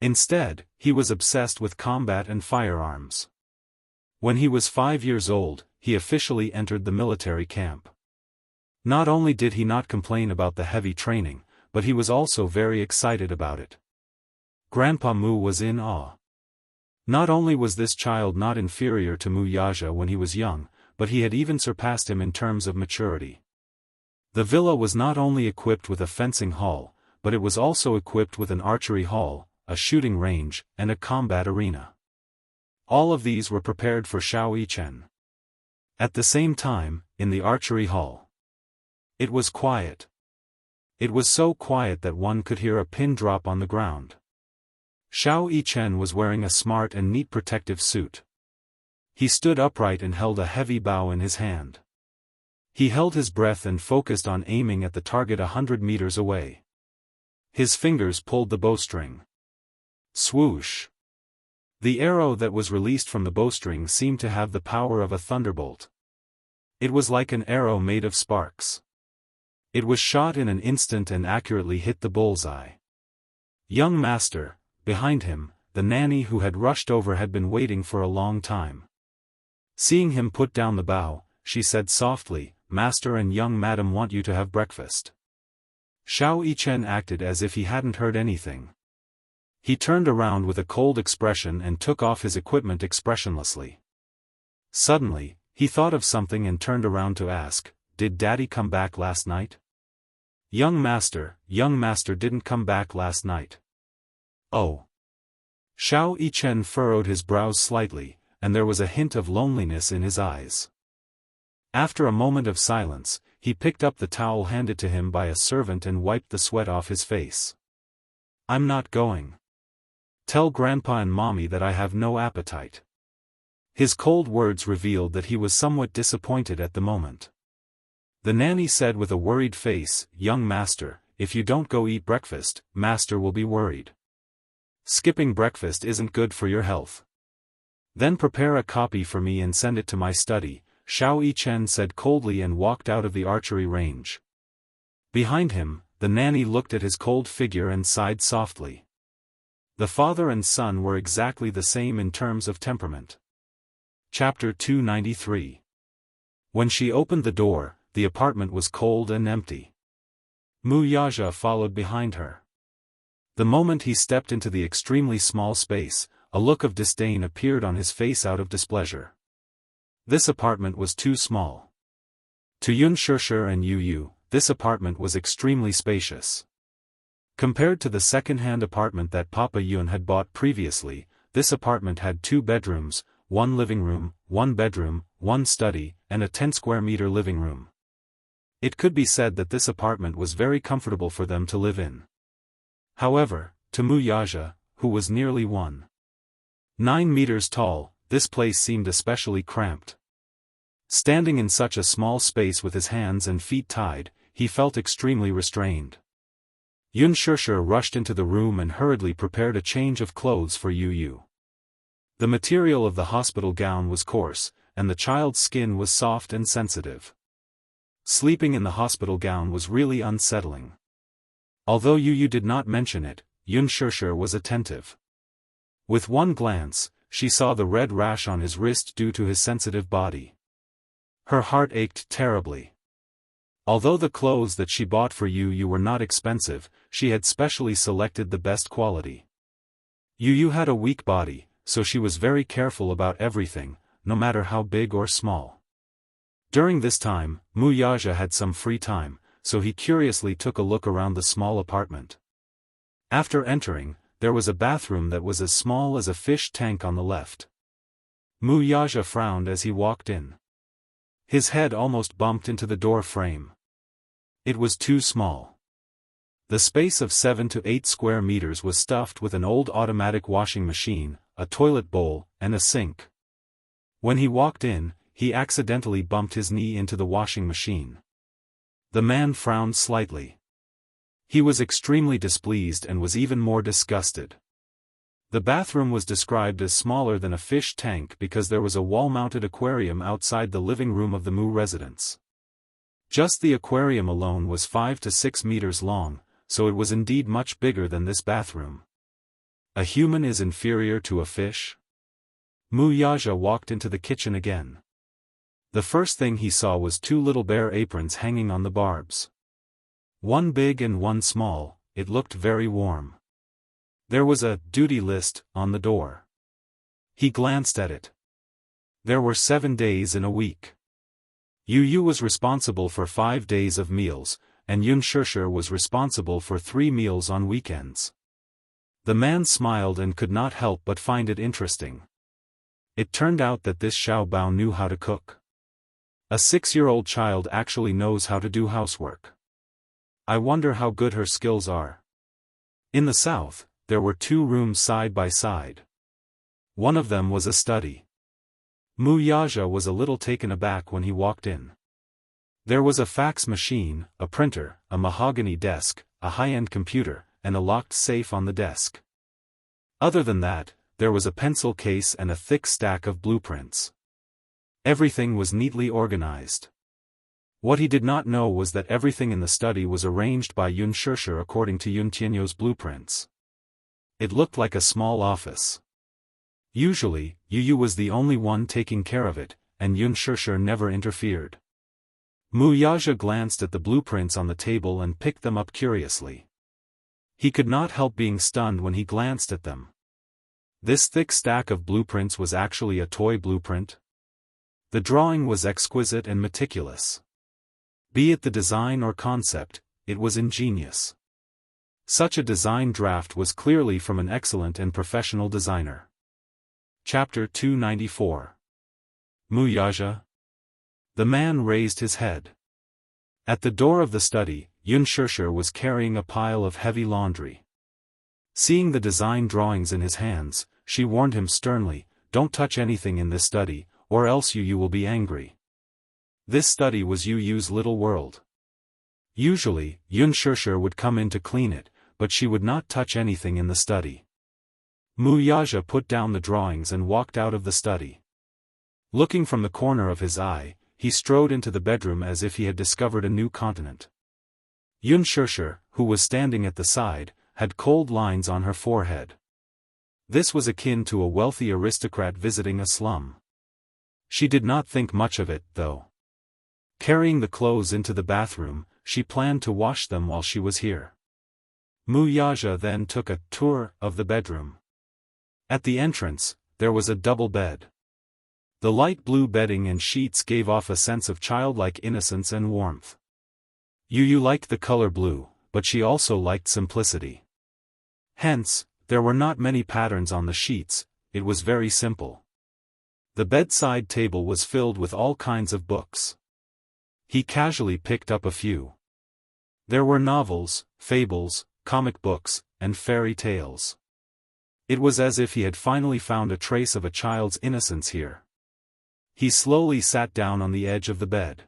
Instead, he was obsessed with combat and firearms. When he was 5 years old, he officially entered the military camp. Not only did he not complain about the heavy training, but he was also very excited about it. Grandpa Mu was in awe. Not only was this child not inferior to Mu Yaja when he was young, but he had even surpassed him in terms of maturity. The villa was not only equipped with a fencing hall, but it was also equipped with an archery hall, a shooting range, and a combat arena. All of these were prepared for Xiao Yichen. At the same time, in the archery hall, it was quiet. It was so quiet that one could hear a pin drop on the ground. Xiao Yichen was wearing a smart and neat protective suit. He stood upright and held a heavy bow in his hand. He held his breath and focused on aiming at the target 100 meters away. His fingers pulled the bowstring. Swoosh! The arrow that was released from the bowstring seemed to have the power of a thunderbolt. It was like an arrow made of sparks. It was shot in an instant and accurately hit the bullseye. Young master, behind him, the nanny who had rushed over had been waiting for a long time. Seeing him put down the bow, she said softly, "Master and young madam want you to have breakfast." Xiao Yichen acted as if he hadn't heard anything. He turned around with a cold expression and took off his equipment expressionlessly. Suddenly, he thought of something and turned around to ask, "Did Daddy come back last night?" Young master didn't come back last night." "Oh." Xiao Yichen furrowed his brows slightly, and there was a hint of loneliness in his eyes. After a moment of silence, he picked up the towel handed to him by a servant and wiped the sweat off his face. "I'm not going. Tell Grandpa and Mommy that I have no appetite." His cold words revealed that he was somewhat disappointed at the moment. The nanny said with a worried face, "Young master, if you don't go eat breakfast, master will be worried. Skipping breakfast isn't good for your health." "Then prepare a copy for me and send it to my study," Xiao Yichen said coldly and walked out of the archery range. Behind him, the nanny looked at his cold figure and sighed softly. The father and son were exactly the same in terms of temperament. Chapter 293. When she opened the door, the apartment was cold and empty. Mu Yaja followed behind her. The moment he stepped into the extremely small space, a look of disdain appeared on his face out of displeasure. This apartment was too small. To Yunshursher and Yu, this apartment was extremely spacious. Compared to the second-hand apartment that Papa Yun had bought previously, this apartment had 2 bedrooms, 1 living room, 1 bedroom, 1 study, and a 10-square-meter living room. It could be said that this apartment was very comfortable for them to live in. However, to Mu Yaja, who was nearly 1.9 meters tall, this place seemed especially cramped. Standing in such a small space with his hands and feet tied, he felt extremely restrained. Yunshursher rushed into the room and hurriedly prepared a change of clothes for Yu. The material of the hospital gown was coarse, and the child's skin was soft and sensitive. Sleeping in the hospital gown was really unsettling. Although Yu did not mention it, Yunshursher was attentive. With one glance, she saw the red rash on his wrist due to his sensitive body. Her heart ached terribly. Although the clothes that she bought for Yu were not expensive, she had specially selected the best quality. Yu had a weak body, so she was very careful about everything, no matter how big or small. During this time, Mu Yaja had some free time, so he curiously took a look around the small apartment. After entering, there was a bathroom that was as small as a fish tank on the left. Mu Yaja frowned as he walked in. His head almost bumped into the door frame. It was too small. The space of 7 to 8 square meters was stuffed with an old automatic washing machine, a toilet bowl, and a sink. When he walked in, he accidentally bumped his knee into the washing machine. The man frowned slightly. He was extremely displeased and was even more disgusted. The bathroom was described as smaller than a fish tank because there was a wall-mounted aquarium outside the living room of the Mu residence. Just the aquarium alone was 5 to 6 meters long, so it was indeed much bigger than this bathroom. A human is inferior to a fish? Mu Yaja walked into the kitchen again. The first thing he saw was 2 little bare aprons hanging on the barbs. One big and one small, it looked very warm. There was a duty list on the door. He glanced at it. There were 7 days in a week. Yu was responsible for 5 days of meals, and Yunshursher was responsible for 3 meals on weekends. The man smiled and could not help but find it interesting. It turned out that this Xiao Bao knew how to cook. A 6-year-old child actually knows how to do housework. I wonder how good her skills are. In the south, there were 2 rooms side by side. One of them was a study. Wuxia was a little taken aback when he walked in. There was a fax machine, a printer, a mahogany desk, a high-end computer, and a locked safe on the desk. Other than that, there was a pencil case and a thick stack of blueprints. Everything was neatly organized. What he did not know was that everything in the study was arranged by Yunshishi according to Yuntianyo's blueprints. It looked like a small office. Usually, Yu was the only one taking care of it, and Yunshishi never interfered. Wuxia glanced at the blueprints on the table and picked them up curiously. He could not help being stunned when he glanced at them. This thick stack of blueprints was actually a toy blueprint. The drawing was exquisite and meticulous. Be it the design or concept, it was ingenious. Such a design draft was clearly from an excellent and professional designer. Chapter 294. Wuxia. The man raised his head. At the door of the study, Yunshishi was carrying a pile of heavy laundry. Seeing the design drawings in his hands, she warned him sternly, "Don't touch anything in this study, or else you will be angry." This study was Yu's little world. Usually, Yunshishi would come in to clean it, but she would not touch anything in the study. Wuxia put down the drawings and walked out of the study. Looking from the corner of his eye, he strode into the bedroom as if he had discovered a new continent. Yunshishi, who was standing at the side, had cold lines on her forehead. This was akin to a wealthy aristocrat visiting a slum. She did not think much of it, though. Carrying the clothes into the bathroom, she planned to wash them while she was here. Wuxia then took a tour of the bedroom. At the entrance, there was a double bed. The light blue bedding and sheets gave off a sense of childlike innocence and warmth. Yu liked the color blue, but she also liked simplicity. Hence, there were not many patterns on the sheets, it was very simple. The bedside table was filled with all kinds of books. He casually picked up a few. There were novels, fables, comic books, and fairy tales. It was as if he had finally found a trace of a child's innocence here. He slowly sat down on the edge of the bed.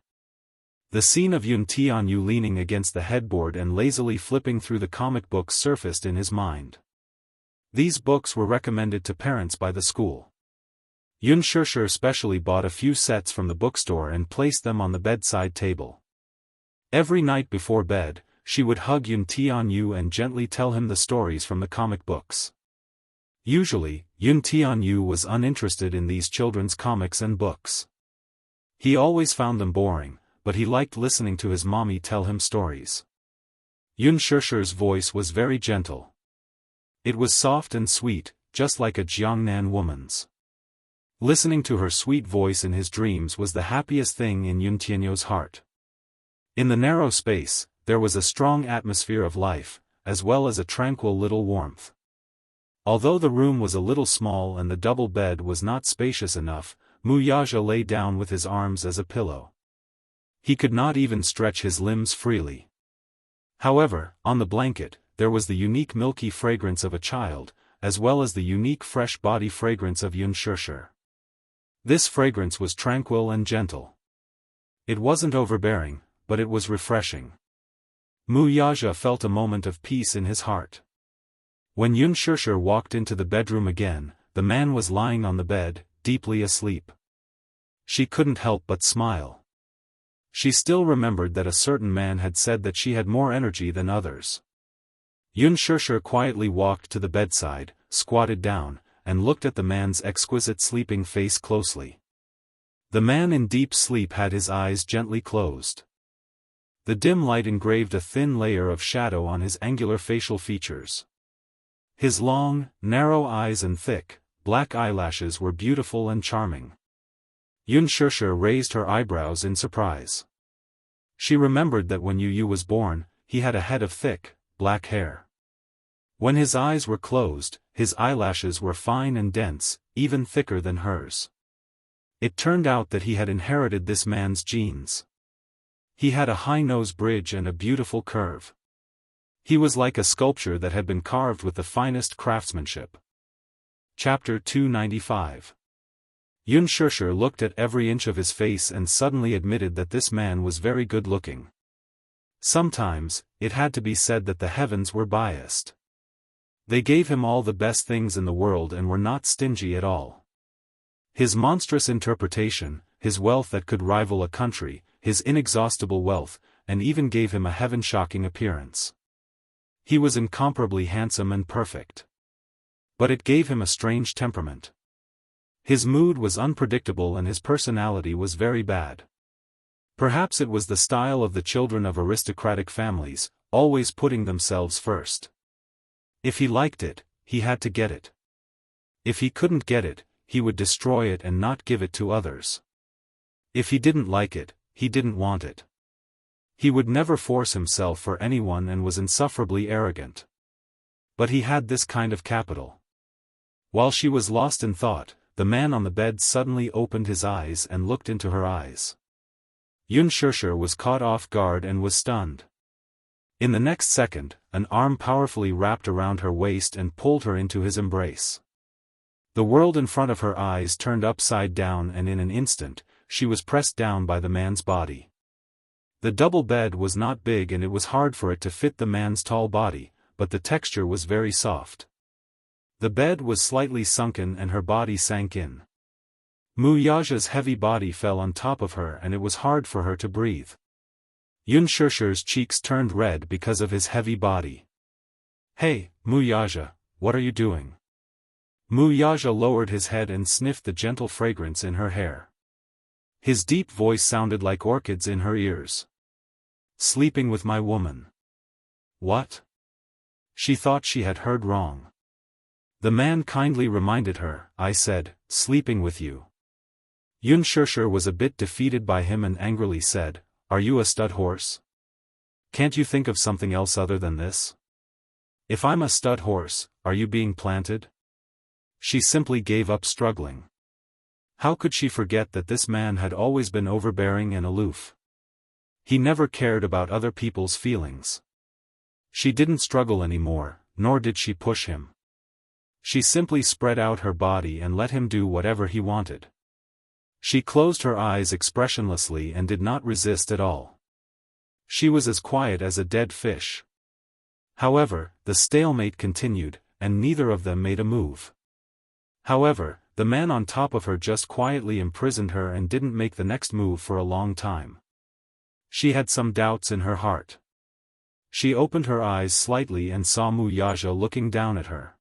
The scene of Yuntianyu leaning against the headboard and lazily flipping through the comic books surfaced in his mind. These books were recommended to parents by the school. Yunshishi specially bought a few sets from the bookstore and placed them on the bedside table. Every night before bed, she would hug Yuntianyu and gently tell him the stories from the comic books. Usually, Yuntianyu was uninterested in these children's comics and books. He always found them boring, but he liked listening to his mommy tell him stories. Yunshishi's voice was very gentle. It was soft and sweet, just like a Jiangnan woman's. Listening to her sweet voice in his dreams was the happiest thing in Yuntianyo's heart. In the narrow space, there was a strong atmosphere of life, as well as a tranquil little warmth. Although the room was a little small and the double bed was not spacious enough, Wuxia lay down with his arms as a pillow. He could not even stretch his limbs freely. However, on the blanket, there was the unique milky fragrance of a child, as well as the unique fresh body fragrance of Yunshishi. This fragrance was tranquil and gentle. It wasn't overbearing, but it was refreshing. Wuxia felt a moment of peace in his heart. When Yunshishi walked into the bedroom again, the man was lying on the bed, deeply asleep. She couldn't help but smile. She still remembered that a certain man had said that she had more energy than others. Yunshishi quietly walked to the bedside, squatted down, and looked at the man's exquisite sleeping face closely. The man in deep sleep had his eyes gently closed. The dim light engraved a thin layer of shadow on his angular facial features. His long, narrow eyes and thick, black eyelashes were beautiful and charming. Yunshishi raised her eyebrows in surprise. She remembered that when Yu was born, he had a head of thick, black hair. When his eyes were closed, his eyelashes were fine and dense, even thicker than hers. It turned out that he had inherited this man's genes. He had a high nose bridge and a beautiful curve. He was like a sculpture that had been carved with the finest craftsmanship. Chapter 295. Yunshushi looked at every inch of his face and suddenly admitted that this man was very good-looking. Sometimes, it had to be said that the heavens were biased. They gave him all the best things in the world and were not stingy at all. His monstrous interpretation, his wealth that could rival a country, his inexhaustible wealth, and even gave him a heaven-shocking appearance. He was incomparably handsome and perfect. But it gave him a strange temperament. His mood was unpredictable and his personality was very bad. Perhaps it was the style of the children of aristocratic families, always putting themselves first. If he liked it, he had to get it. If he couldn't get it, he would destroy it and not give it to others. If he didn't like it, he didn't want it. He would never force himself for anyone and was insufferably arrogant. But he had this kind of capital. While she was lost in thought, the man on the bed suddenly opened his eyes and looked into her eyes. Yunshushi was caught off guard and was stunned. In the next second, an arm powerfully wrapped around her waist and pulled her into his embrace. The world in front of her eyes turned upside down and in an instant, she was pressed down by the man's body. The double bed was not big and it was hard for it to fit the man's tall body, but the texture was very soft. The bed was slightly sunken and her body sank in. Muyasha's heavy body fell on top of her and it was hard for her to breathe. Yunshushi's cheeks turned red because of his heavy body. "Hey, Muyasha, what are you doing?" Muyasha lowered his head and sniffed the gentle fragrance in her hair. His deep voice sounded like orchids in her ears. "Sleeping with my woman." "What?" She thought she had heard wrong. The man kindly reminded her, "I said, sleeping with you." Yunshushi was a bit defeated by him and angrily said, "Are you a stud horse? Can't you think of something else other than this? If I'm a stud horse, are you being planted?" She simply gave up struggling. How could she forget that this man had always been overbearing and aloof? He never cared about other people's feelings. She didn't struggle anymore, nor did she push him. She simply spread out her body and let him do whatever he wanted. She closed her eyes expressionlessly and did not resist at all. She was as quiet as a dead fish. However, the stalemate continued, and neither of them made a move. However, the man on top of her just quietly imprisoned her and didn't make the next move for a long time. She had some doubts in her heart. She opened her eyes slightly and saw Muyasha looking down at her.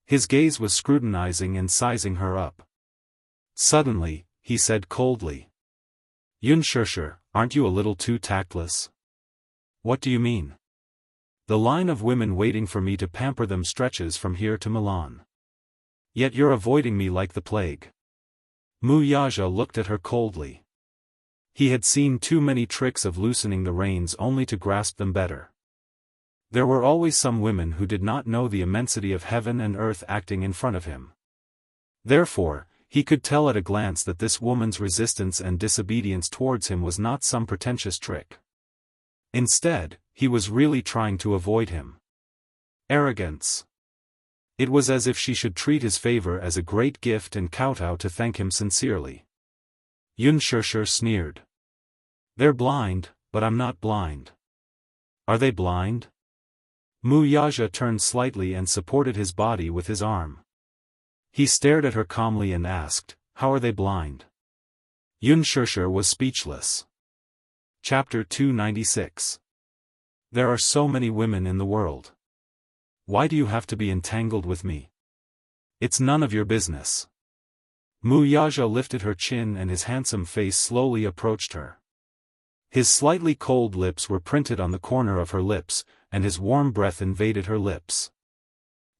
His gaze was scrutinizing and sizing her up. Suddenly, he said coldly, "Yunshushi, aren't you a little too tactless?" "What do you mean?" "The line of women waiting for me to pamper them stretches from here to Milan. Yet you're avoiding me like the plague." Muyasha looked at her coldly. He had seen too many tricks of loosening the reins only to grasp them better. There were always some women who did not know the immensity of heaven and earth acting in front of him. Therefore, he could tell at a glance that this woman's resistance and disobedience towards him was not some pretentious trick. Instead, he was really trying to avoid him. Arrogance. It was as if she should treat his favor as a great gift and kowtow to thank him sincerely. Yunshushi sneered. "They're blind, but I'm not blind." "Are they blind?" Muyasha turned slightly and supported his body with his arm. He stared at her calmly and asked, "How are they blind?" Yunshushi was speechless. Chapter 296. There are so many women in the world. Why do you have to be entangled with me? It's none of your business. Muyasha lifted her chin and his handsome face slowly approached her. His slightly cold lips were printed on the corner of her lips, and his warm breath invaded her lips.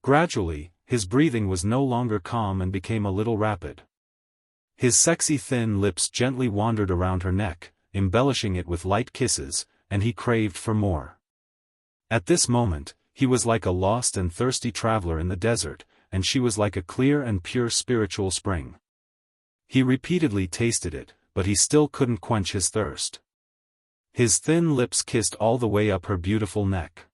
Gradually, his breathing was no longer calm and became a little rapid. His sexy thin lips gently wandered around her neck, embellishing it with light kisses, and he craved for more. At this moment, he was like a lost and thirsty traveler in the desert, and she was like a clear and pure spiritual spring. He repeatedly tasted it, but he still couldn't quench his thirst. His thin lips kissed all the way up her beautiful neck.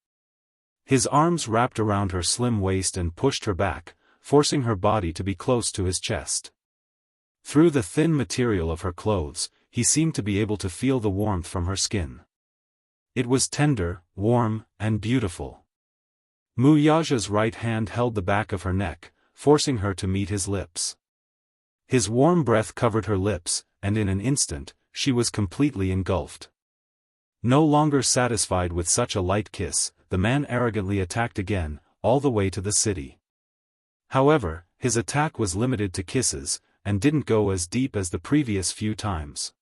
His arms wrapped around her slim waist and pushed her back, forcing her body to be close to his chest. Through the thin material of her clothes, he seemed to be able to feel the warmth from her skin. It was tender, warm, and beautiful. Muyaja's right hand held the back of her neck, forcing her to meet his lips. His warm breath covered her lips, and in an instant, she was completely engulfed. No longer satisfied with such a light kiss, the man arrogantly attacked again, all the way to the city. However, his attack was limited to kisses, and didn't go as deep as the previous few times.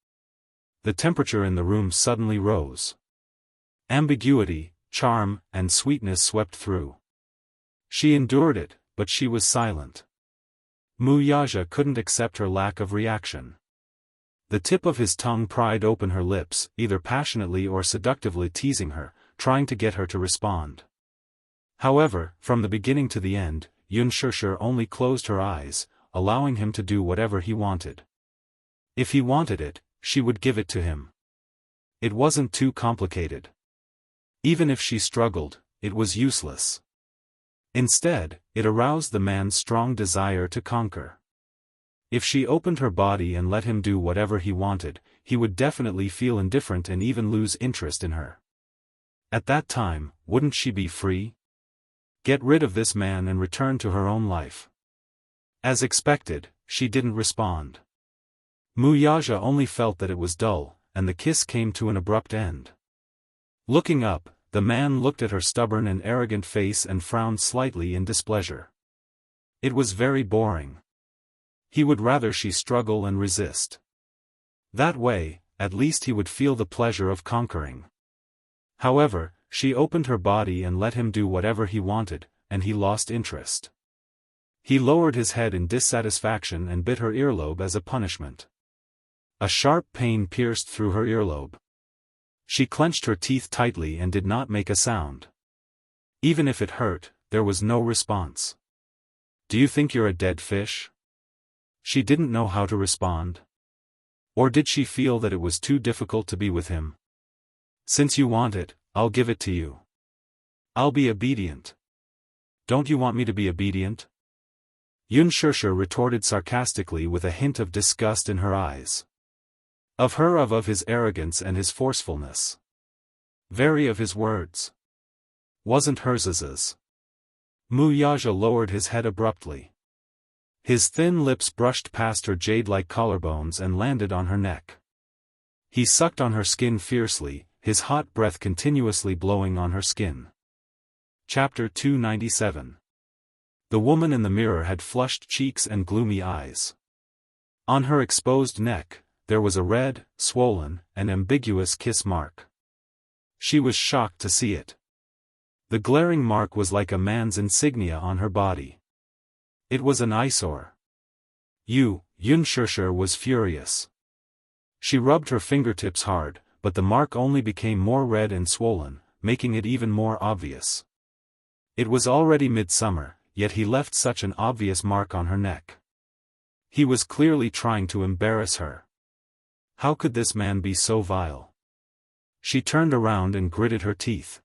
The temperature in the room suddenly rose. Ambiguity, charm, and sweetness swept through. She endured it, but she was silent. Muyaja couldn't accept her lack of reaction. The tip of his tongue pried open her lips, either passionately or seductively teasing her, trying to get her to respond. However, from the beginning to the end, Xianxia only closed her eyes, allowing him to do whatever he wanted. If he wanted it, she would give it to him. It wasn't too complicated. Even if she struggled, it was useless. Instead, it aroused the man's strong desire to conquer. If she opened her body and let him do whatever he wanted, he would definitely feel indifferent and even lose interest in her. At that time, wouldn't she be free? Get rid of this man and return to her own life. As expected, she didn't respond. Muyaja only felt that it was dull, and the kiss came to an abrupt end. Looking up, the man looked at her stubborn and arrogant face and frowned slightly in displeasure. It was very boring. He would rather she struggle and resist. That way, at least he would feel the pleasure of conquering. However, she opened her body and let him do whatever he wanted, and he lost interest. He lowered his head in dissatisfaction and bit her earlobe as a punishment. A sharp pain pierced through her earlobe. She clenched her teeth tightly and did not make a sound. Even if it hurt, there was no response. "Do you think you're a dead fish?" She didn't know how to respond. Or did she feel that it was too difficult to be with him? "Since you want it, I'll give it to you. I'll be obedient." "Don't you want me to be obedient?" Xianxia retorted sarcastically with a hint of disgust in her eyes. Of his arrogance and his forcefulness. Very of his words. Wasn't hers. Muyaja lowered his head abruptly. His thin lips brushed past her jade-like collarbones and landed on her neck. He sucked on her skin fiercely, his hot breath continuously blowing on her skin. Chapter 297. The woman in the mirror had flushed cheeks and gloomy eyes. On her exposed neck, there was a red, swollen, and ambiguous kiss mark. She was shocked to see it. The glaring mark was like a man's insignia on her body. It was an eyesore. Xianxia was furious. She rubbed her fingertips hard, but the mark only became more red and swollen, making it even more obvious. It was already midsummer, yet he left such an obvious mark on her neck. He was clearly trying to embarrass her. How could this man be so vile? She turned around and gritted her teeth.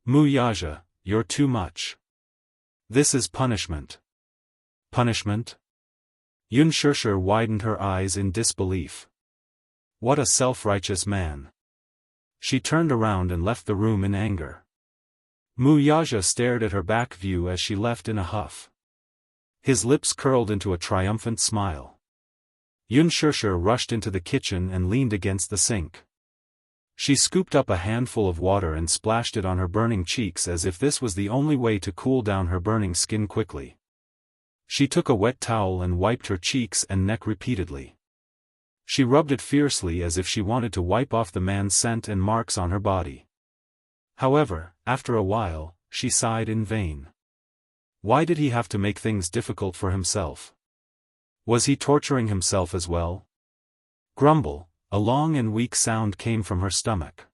"Muyaja, you're too much. This is punishment." "Punishment?" Xianxia widened her eyes in disbelief. What a self-righteous man. She turned around and left the room in anger. Muyaja stared at her back view as she left in a huff. His lips curled into a triumphant smile. Xianxia rushed into the kitchen and leaned against the sink. She scooped up a handful of water and splashed it on her burning cheeks as if this was the only way to cool down her burning skin quickly. She took a wet towel and wiped her cheeks and neck repeatedly. She rubbed it fiercely as if she wanted to wipe off the man's scent and marks on her body. However, after a while, she sighed in vain. Why did he have to make things difficult for himself? Was he torturing himself as well? Grumble, a long and weak sound came from her stomach.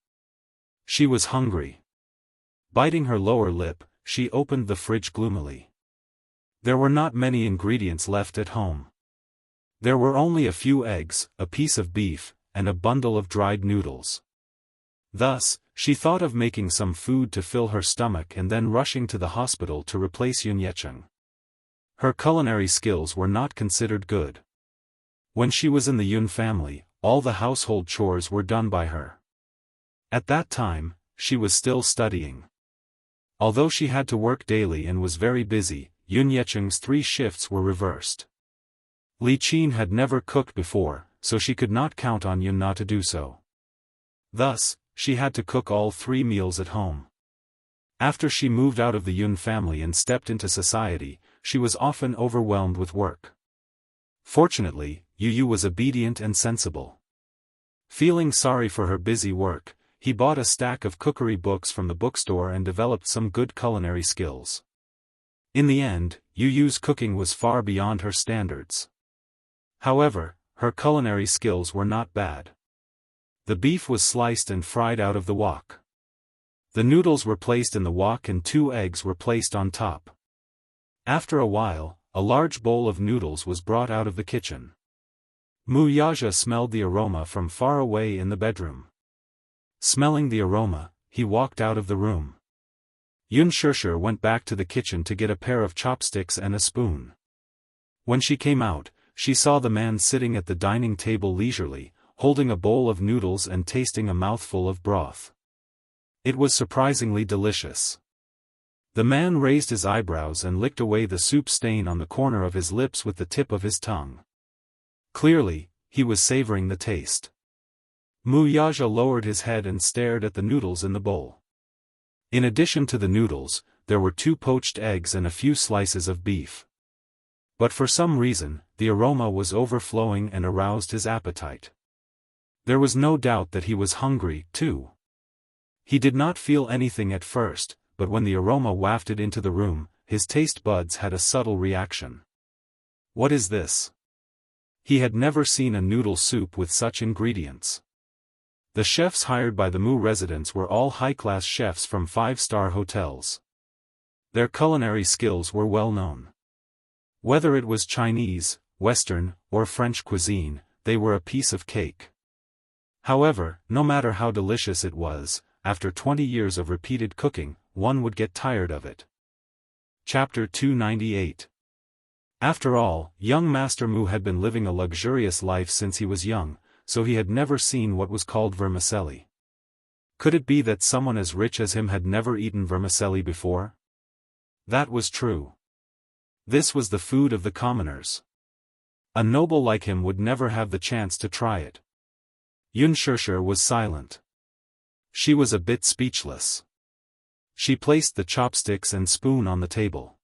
She was hungry. Biting her lower lip, she opened the fridge gloomily. There were not many ingredients left at home. There were only a few eggs, a piece of beef, and a bundle of dried noodles. Thus, she thought of making some food to fill her stomach and then rushing to the hospital to replace Yunyecheng. Her culinary skills were not considered good. When she was in the Yun family, all the household chores were done by her. At that time, she was still studying. Although she had to work daily and was very busy, Yunyecheng's 3 shifts were reversed. Li Qin had never cooked before, so she could not count on Yun Na to do so. Thus, she had to cook all 3 meals at home. After she moved out of the Yun family and stepped into society, she was often overwhelmed with work. Fortunately, Yu was obedient and sensible. Feeling sorry for her busy work, he bought a stack of cookery books from the bookstore and developed some good culinary skills. In the end, Yu's cooking was far beyond her standards. However, her culinary skills were not bad. The beef was sliced and fried out of the wok. The noodles were placed in the wok and 2 eggs were placed on top. After a while, a large bowl of noodles was brought out of the kitchen. Mu Yaja smelled the aroma from far away in the bedroom. Smelling the aroma, he walked out of the room. Yun Shishir went back to the kitchen to get a pair of chopsticks and a spoon. When she came out, she saw the man sitting at the dining table leisurely, holding a bowl of noodles and tasting a mouthful of broth. It was surprisingly delicious. The man raised his eyebrows and licked away the soup stain on the corner of his lips with the tip of his tongue. Clearly, he was savoring the taste. Mu Yaja lowered his head and stared at the noodles in the bowl. In addition to the noodles, there were 2 poached eggs and a few slices of beef. But for some reason, the aroma was overflowing and aroused his appetite. There was no doubt that he was hungry, too. He did not feel anything at first, but when the aroma wafted into the room, his taste buds had a subtle reaction. What is this? He had never seen a noodle soup with such ingredients. The chefs hired by the Mu residents were all high-class chefs from 5-star hotels. Their culinary skills were well known. Whether it was Chinese, Western, or French cuisine, they were a piece of cake. However, no matter how delicious it was, after 20 years of repeated cooking, one would get tired of it. Chapter 298. After all, young Master Mu had been living a luxurious life since he was young, so he had never seen what was called vermicelli. Could it be that someone as rich as him had never eaten vermicelli before? That was true. This was the food of the commoners. A noble like him would never have the chance to try it. Yun Shishir was silent. She was a bit speechless. She placed the chopsticks and spoon on the table.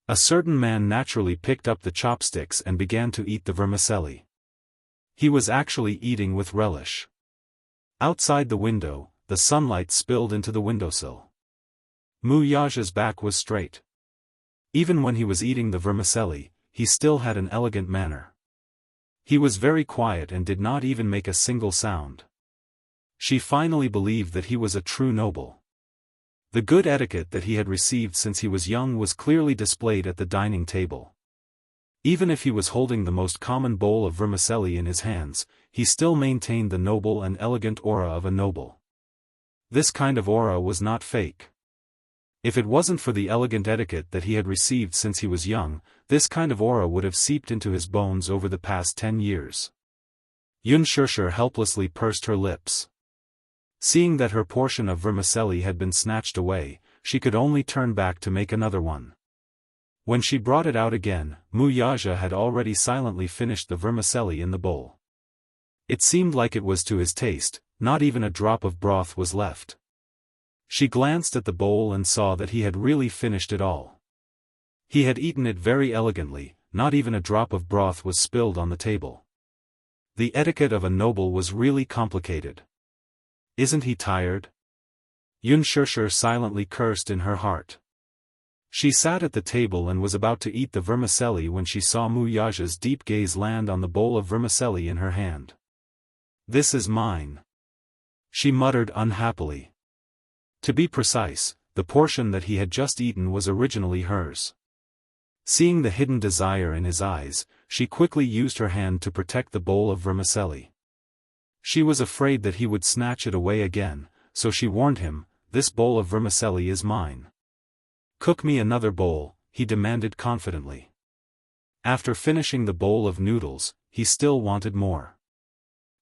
A certain man naturally picked up the chopsticks and began to eat the vermicelli. He was actually eating with relish. Outside the window, the sunlight spilled into the windowsill. Mu Yaja's back was straight. Even when he was eating the vermicelli, he still had an elegant manner. He was very quiet and did not even make a single sound. She finally believed that he was a true noble. The good etiquette that he had received since he was young was clearly displayed at the dining table. Even if he was holding the most common bowl of vermicelli in his hands, he still maintained the noble and elegant aura of a noble. This kind of aura was not fake. If it wasn't for the elegant etiquette that he had received since he was young, this kind of aura would have seeped into his bones over the past 10 years. Yun Shishir helplessly pursed her lips. Seeing that her portion of vermicelli had been snatched away, she could only turn back to make another one. When she brought it out again, Mu Yaja had already silently finished the vermicelli in the bowl. It seemed like it was to his taste, not even a drop of broth was left. She glanced at the bowl and saw that he had really finished it all. He had eaten it very elegantly, not even a drop of broth was spilled on the table. The etiquette of a noble was really complicated. Isn't he tired? Yun Shishir silently cursed in her heart. She sat at the table and was about to eat the vermicelli when she saw Mu Yaja's deep gaze land on the bowl of vermicelli in her hand. This is mine. She muttered unhappily. To be precise, the portion that he had just eaten was originally hers. Seeing the hidden desire in his eyes, she quickly used her hand to protect the bowl of vermicelli. She was afraid that he would snatch it away again, so she warned him, "This bowl of vermicelli is mine." "Cook me another bowl," he demanded confidently. After finishing the bowl of noodles, he still wanted more.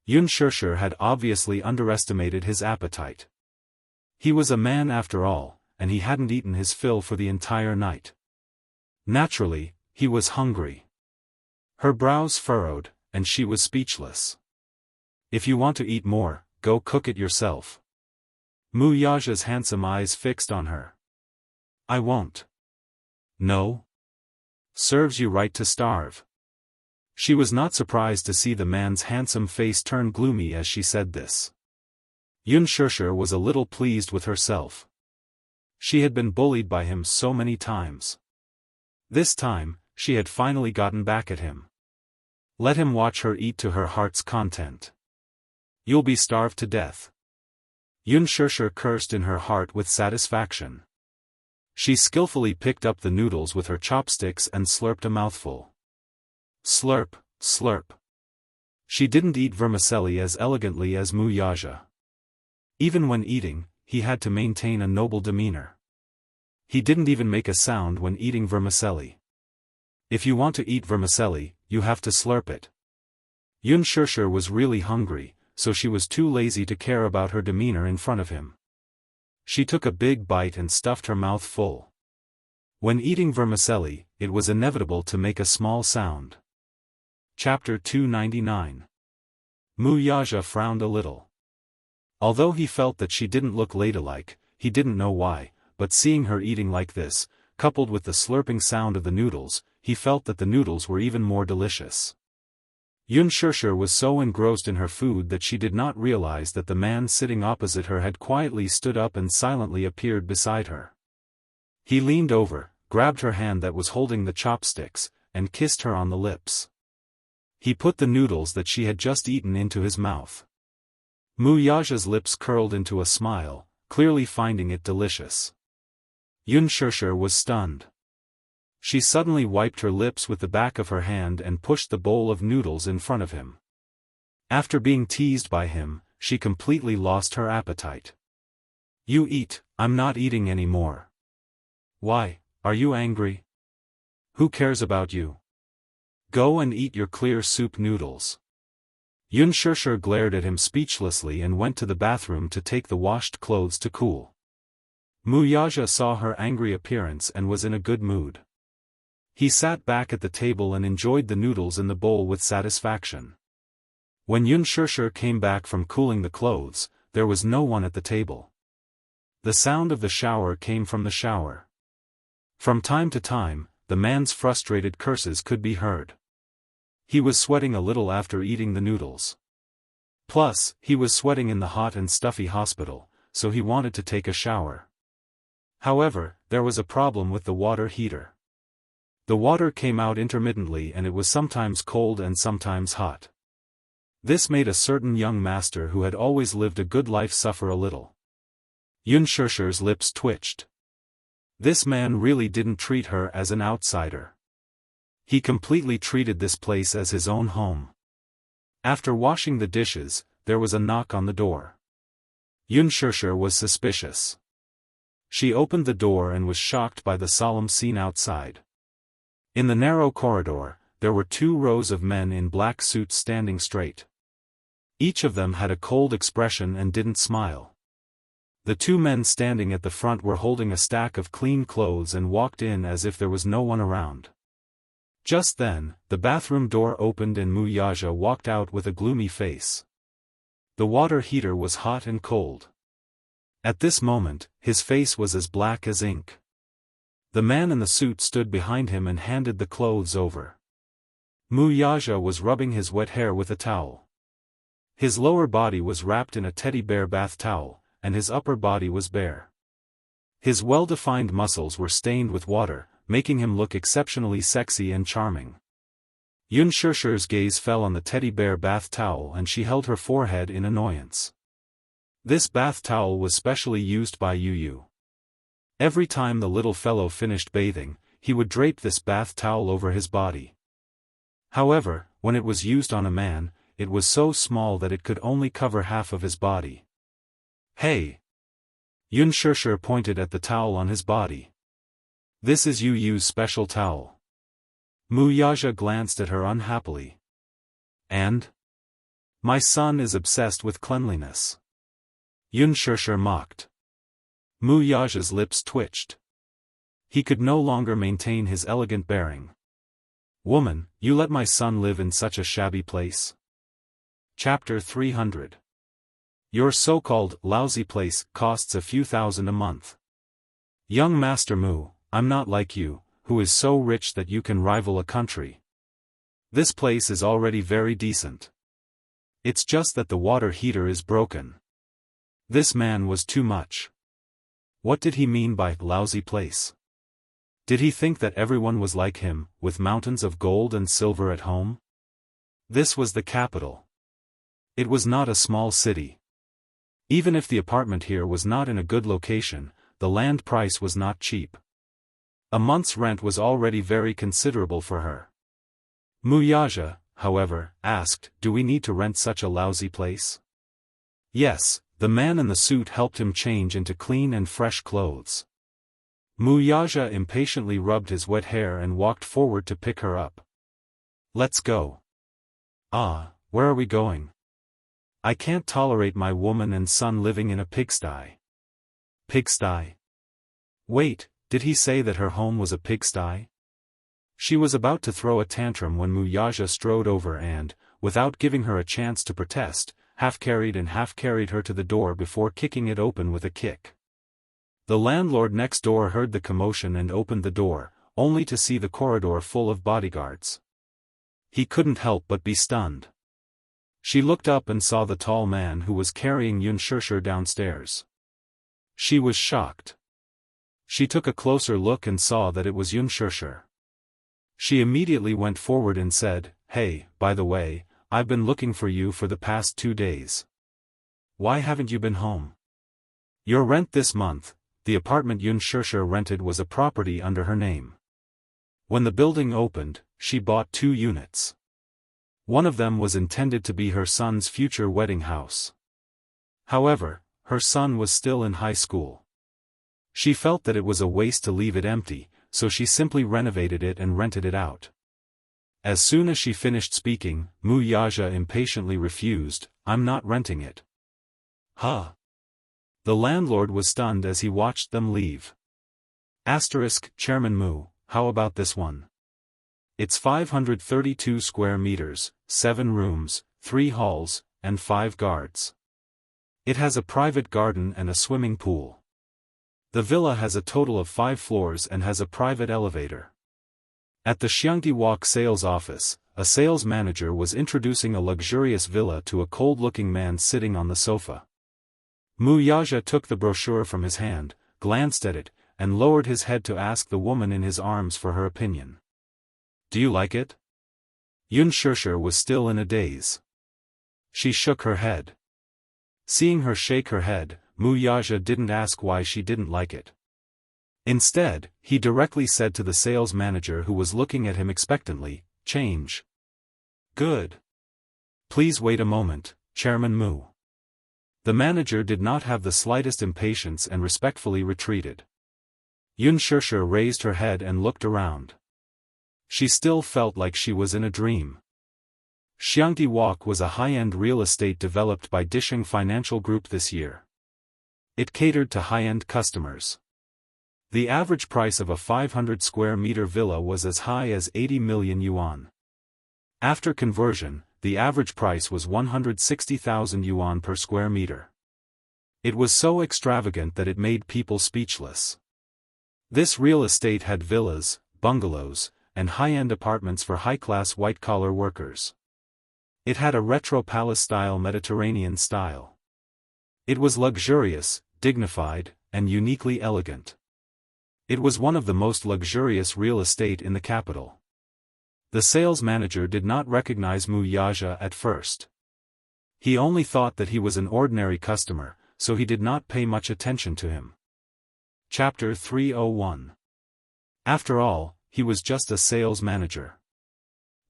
Unspoken had obviously underestimated his appetite. He was a man after all, and he hadn't eaten his fill for the entire night. Naturally, he was hungry. Her brows furrowed, and she was speechless. "If you want to eat more, go cook it yourself." Wuxia's handsome eyes fixed on her. "I won't." "No? Serves you right to starve." She was not surprised to see the man's handsome face turn gloomy as she said this. Unspoken was a little pleased with herself. She had been bullied by him so many times. This time, she had finally gotten back at him. Let him watch her eat to her heart's content. "You'll be starved to death." Unspoken cursed in her heart with satisfaction. She skillfully picked up the noodles with her chopsticks and slurped a mouthful. Slurp, slurp. She didn't eat vermicelli as elegantly as Wuxia. Even when eating, he had to maintain a noble demeanor. He didn't even make a sound when eating vermicelli. If you want to eat vermicelli, you have to slurp it. Unspoken was really hungry, so she was too lazy to care about her demeanor in front of him. She took a big bite and stuffed her mouth full. When eating vermicelli, it was inevitable to make a small sound. Chapter 299. Wuxia frowned a little. Although he felt that she didn't look ladylike, he didn't know why, but seeing her eating like this, coupled with the slurping sound of the noodles, he felt that the noodles were even more delicious. Unspoken was so engrossed in her food that she did not realize that the man sitting opposite her had quietly stood up and silently appeared beside her. He leaned over, grabbed her hand that was holding the chopsticks, and kissed her on the lips. He put the noodles that she had just eaten into his mouth. Wuxia's lips curled into a smile, clearly finding it delicious. Unspoken was stunned. She suddenly wiped her lips with the back of her hand and pushed the bowl of noodles in front of him. After being teased by him, she completely lost her appetite. "You eat, I'm not eating anymore." "Why, are you angry?" "Who cares about you? Go and eat your clear soup noodles." Unspoken glared at him speechlessly and went to the bathroom to take the washed clothes to cool. Wuxia saw her angry appearance and was in a good mood. He sat back at the table and enjoyed the noodles in the bowl with satisfaction. When Unspoken came back from cooling the clothes, there was no one at the table. The sound of the shower came from the shower. From time to time, the man's frustrated curses could be heard. He was sweating a little after eating the noodles. Plus, he was sweating in the hot and stuffy hospital, so he wanted to take a shower. However, there was a problem with the water heater. The water came out intermittently and it was sometimes cold and sometimes hot. This made a certain young master who had always lived a good life suffer a little. Unspoken's lips twitched. This man really didn't treat her as an outsider. He completely treated this place as his own home. After washing the dishes, there was a knock on the door. Unspoken was suspicious. She opened the door and was shocked by the solemn scene outside. In the narrow corridor, there were 2 rows of men in black suits standing straight. Each of them had a cold expression and didn't smile. The 2 men standing at the front were holding a stack of clean clothes and walked in as if there was no one around. Just then, the bathroom door opened and Wuxia walked out with a gloomy face. The water heater was hot and cold. At this moment, his face was as black as ink. The man in the suit stood behind him and handed the clothes over. Wuxia was rubbing his wet hair with a towel. His lower body was wrapped in a teddy bear bath towel, and his upper body was bare. His well-defined muscles were stained with water, making him look exceptionally sexy and charming. Unspoken's gaze fell on the teddy bear bath towel and she held her forehead in annoyance. This bath towel was specially used by Yu. Every time the little fellow finished bathing, he would drape this bath towel over his body. However, when it was used on a man, it was so small that it could only cover half of his body. Hey! Xianxia pointed at the towel on his body. This is Yu's special towel. Wuxia glanced at her unhappily. And? My son is obsessed with cleanliness. Xianxia mocked. Wuxia's lips twitched. He could no longer maintain his elegant bearing. Woman, you let my son live in such a shabby place? Chapter 300. Your so-called lousy place costs a few thousand a month. Young Master Mu, I'm not like you, who is so rich that you can rival a country. This place is already very decent. It's just that the water heater is broken. This man was too much. What did he mean by lousy place? Did he think that everyone was like him, with mountains of gold and silver at home? This was the capital. It was not a small city. Even if the apartment here was not in a good location, the land price was not cheap. A month's rent was already very considerable for her. Wuxia, however, asked, do we need to rent such a lousy place? Yes, the man in the suit helped him change into clean and fresh clothes. Wuxia impatiently rubbed his wet hair and walked forward to pick her up. Let's go. Ah, where are we going? I can't tolerate my woman and son living in a pigsty. Pigsty? Wait, did he say that her home was a pigsty? She was about to throw a tantrum when Wuxia strode over and, without giving her a chance to protest, half-carried her to the door before kicking it open with a kick. The landlord next door heard the commotion and opened the door, only to see the corridor full of bodyguards. He couldn't help but be stunned. She looked up and saw the tall man who was carrying Xianxia downstairs. She was shocked. She took a closer look and saw that it was Xianxia. She immediately went forward and said, Hey, by the way, I've been looking for you for the past 2 days. Why haven't you been home? Your rent this month. The apartment Xianxia rented was a property under her name. When the building opened, she bought 2 units. One of them was intended to be her son's future wedding house. However, her son was still in high school. She felt that it was a waste to leave it empty, so she simply renovated it and rented it out. As soon as she finished speaking, Wuxia impatiently refused, I'm not renting it. Huh? The landlord was stunned as he watched them leave. Chairman Mu, how about this one? It's 532 square meters, 7 rooms, 3 halls, and 5 guards. It has a private garden and a swimming pool. The villa has a total of 5 floors and has a private elevator. At the Xiangdi Walk sales office, a sales manager was introducing a luxurious villa to a cold-looking man sitting on the sofa. Wuxia took the brochure from his hand, glanced at it, and lowered his head to ask the woman in his arms for her opinion. Do you like it? Xianxia was still in a daze. She shook her head. Seeing her shake her head, Wuxia didn't ask why she didn't like it. Instead, he directly said to the sales manager who was looking at him expectantly, Change. Good. Please wait a moment, Chairman Mu. The manager did not have the slightest impatience and respectfully retreated. Xianxia raised her head and looked around. She still felt like she was in a dream. Xiangdi Walk was a high-end real estate developed by Disheng Financial Group this year. It catered to high-end customers. The average price of a 500 square meter villa was as high as 80 million yuan. After conversion, the average price was 160,000 yuan per square meter. It was so extravagant that it made people speechless. This real estate had villas, bungalows, and high-end apartments for high-class white-collar workers. It had a retro palace-style Mediterranean style. It was luxurious, dignified, and uniquely elegant. It was one of the most luxurious real estate in the capital. The sales manager did not recognize Wuxia at first. He only thought that he was an ordinary customer, so he did not pay much attention to him. Chapter 301. After all, he was just a sales manager.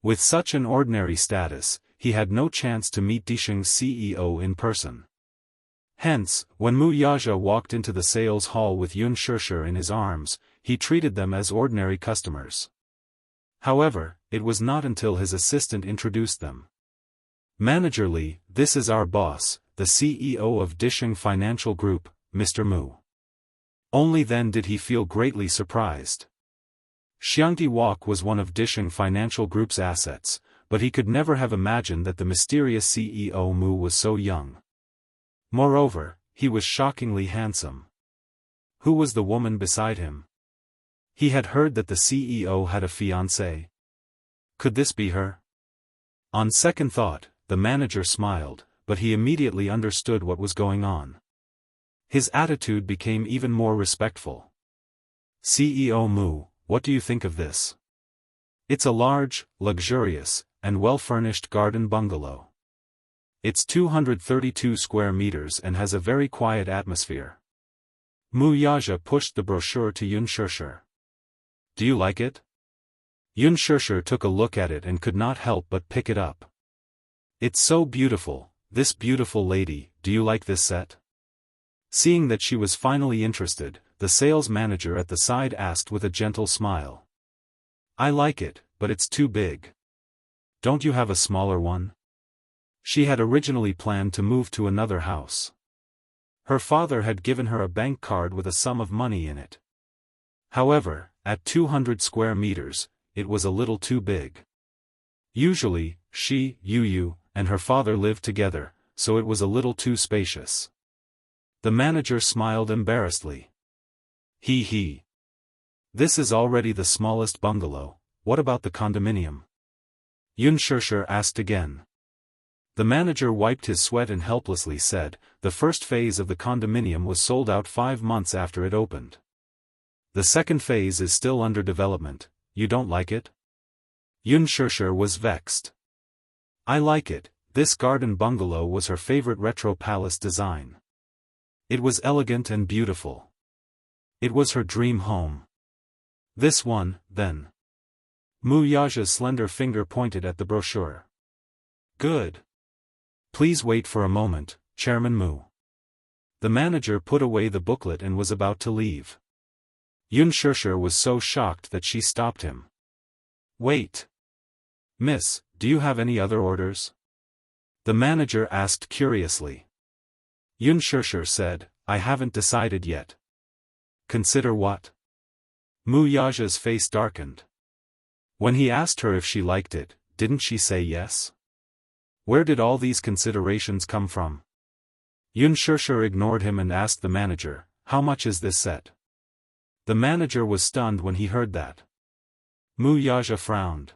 With such an ordinary status, he had no chance to meet Disheng's CEO in person. Hence, when Mu Yaja walked into the sales hall with Yun Shishir in his arms, he treated them as ordinary customers. However, it was not until his assistant introduced them. "Manager Li, this is our boss, the CEO of Disheng Financial Group, Mr. Mu." Only then did he feel greatly surprised. Xiangdi Wok was one of Disheng Financial Group's assets, but he could never have imagined that the mysterious CEO Mu was so young. Moreover, he was shockingly handsome. Who was the woman beside him? He had heard that the CEO had a fiancée. Could this be her? On second thought, the manager smiled, but he immediately understood what was going on. His attitude became even more respectful. "CEO Mu, what do you think of this? It's a large, luxurious, and well-furnished garden bungalow. It's 232 square meters and has a very quiet atmosphere." Mu Yaja pushed the brochure to Yun Shishir. "Do you like it?" Yun Shishir took a look at it and could not help but pick it up. "It's so beautiful, this beautiful lady, do you like this set?" Seeing that she was finally interested, the sales manager at the side asked with a gentle smile. "I like it, but it's too big. Don't you have a smaller one?" She had originally planned to move to another house. Her father had given her a bank card with a sum of money in it. However, at 200 square meters, it was a little too big. Usually, she, Yu, and her father lived together, so it was a little too spacious. The manager smiled embarrassedly. He. This is already the smallest bungalow, what about the condominium?" Yun Shishir asked again. The manager wiped his sweat and helplessly said, "The first phase of the condominium was sold out 5 months after it opened. The second phase is still under development. You don't like it?" Yun Shishir was vexed. "I like it, this garden bungalow was her favorite retro palace design. It was elegant and beautiful. It was her dream home. This one, then." Mu Yaja's slender finger pointed at the brochure. "Good. Please wait for a moment, Chairman Mu." The manager put away the booklet and was about to leave. Yun Shishir was so shocked that she stopped him. "Wait. Miss, do you have any other orders?" The manager asked curiously. Yun Shishir said, "I haven't decided yet." "Consider what?" Mu Yaja's face darkened. When he asked her if she liked it, didn't she say yes? Where did all these considerations come from? Yun Shishir ignored him and asked the manager, "How much is this set?" The manager was stunned when he heard that. Mu Yaja frowned.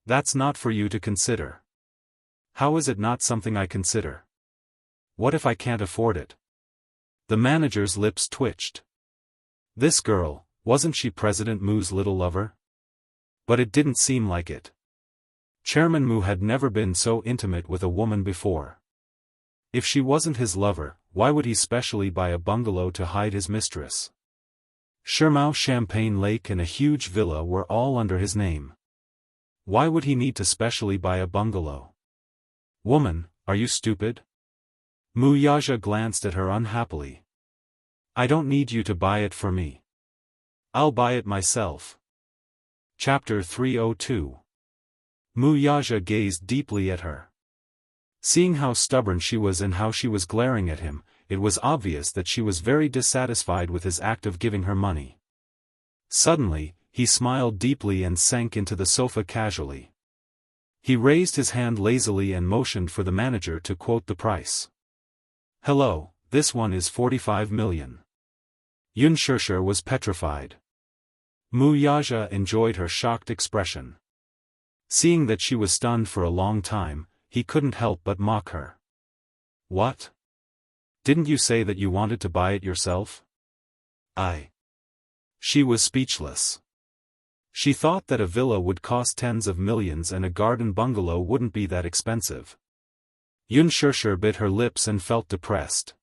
"That's not for you to consider." "How is it not something I consider? What if I can't afford it?" The manager's lips twitched. This girl, wasn't she President Mu's little lover? But it didn't seem like it. Chairman Mu had never been so intimate with a woman before. If she wasn't his lover, why would he specially buy a bungalow to hide his mistress? Shermao Champagne Lake and a huge villa were all under his name. Why would he need to specially buy a bungalow? "Woman, are you stupid?" Mu Yaja glanced at her unhappily. "I don't need you to buy it for me. I'll buy it myself." Chapter 302. Mu Yaja gazed deeply at her. Seeing how stubborn she was and how she was glaring at him, it was obvious that she was very dissatisfied with his act of giving her money. Suddenly, he smiled deeply and sank into the sofa casually. He raised his hand lazily and motioned for the manager to quote the price. "Hello, this one is 45 million. Yun Shishir was petrified. Mu Yaja enjoyed her shocked expression. Seeing that she was stunned for a long time, he couldn't help but mock her. "What? Didn't you say that you wanted to buy it yourself?" She was speechless. She thought that a villa would cost tens of millions and a garden bungalow wouldn't be that expensive. Yun Shishir bit her lips and felt depressed.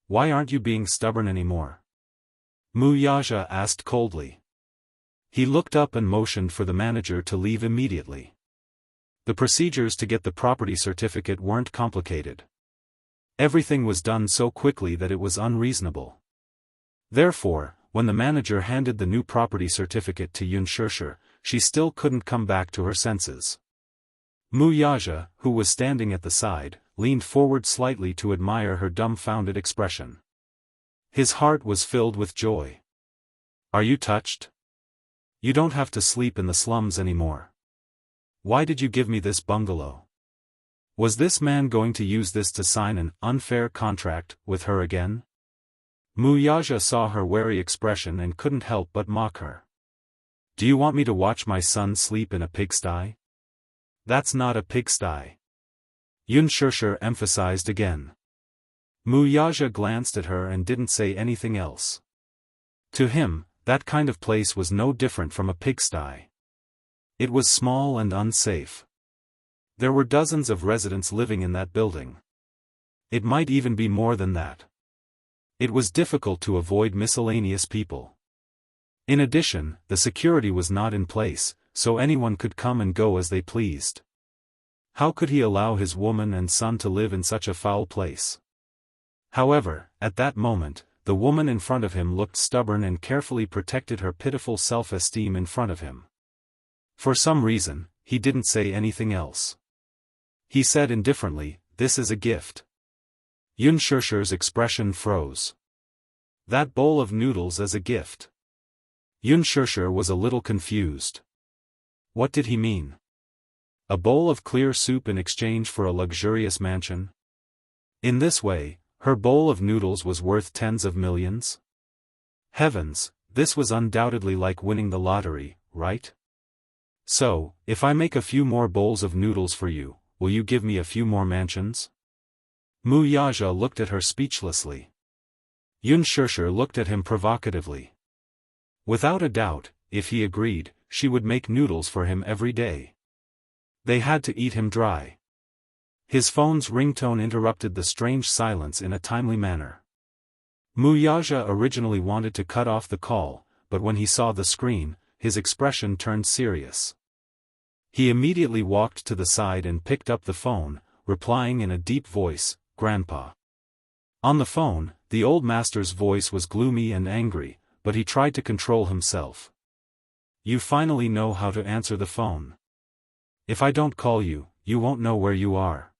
"Why aren't you being stubborn anymore?" Mu Yaja asked coldly. He looked up and motioned for the manager to leave immediately. The procedures to get the property certificate weren't complicated. Everything was done so quickly that it was unreasonable. Therefore, when the manager handed the new property certificate to Xianxia, she still couldn't come back to her senses. Wuxia, who was standing at the side, leaned forward slightly to admire her dumbfounded expression. His heart was filled with joy. "Are you touched? You don't have to sleep in the slums anymore. Why did you give me this bungalow? Was this man going to use this to sign an unfair contract with her again?" Wuxia saw her wary expression and couldn't help but mock her. "Do you want me to watch my son sleep in a pigsty? That's not a pigsty." Xianxia emphasized again. Wuxia glanced at her and didn't say anything else. To him, that kind of place was no different from a pigsty. It was small and unsafe. There were dozens of residents living in that building. It might even be more than that. It was difficult to avoid miscellaneous people. In addition, the security was not in place, so anyone could come and go as they pleased. How could he allow his woman and son to live in such a foul place? However, at that moment, the woman in front of him looked stubborn and carefully protected her pitiful self-esteem in front of him. For some reason, he didn't say anything else. He said indifferently, "This is a gift." Xianxia's expression froze. That bowl of noodles as a gift. Xianxia was a little confused. What did he mean? A bowl of clear soup in exchange for a luxurious mansion? In this way, her bowl of noodles was worth tens of millions? Heavens, this was undoubtedly like winning the lottery, right? "So, if I make a few more bowls of noodles for you, will you give me a few more mansions?" Wuxia looked at her speechlessly. Xianxia looked at him provocatively. Without a doubt, if he agreed, she would make noodles for him every day. They had to eat him dry. His phone's ringtone interrupted the strange silence in a timely manner. Wuxia originally wanted to cut off the call, but when he saw the screen, his expression turned serious. He immediately walked to the side and picked up the phone, replying in a deep voice, "Grandpa." On the phone, the old master's voice was gloomy and angry, but he tried to control himself. "You finally know how to answer the phone. If I don't call you, you won't know where you are."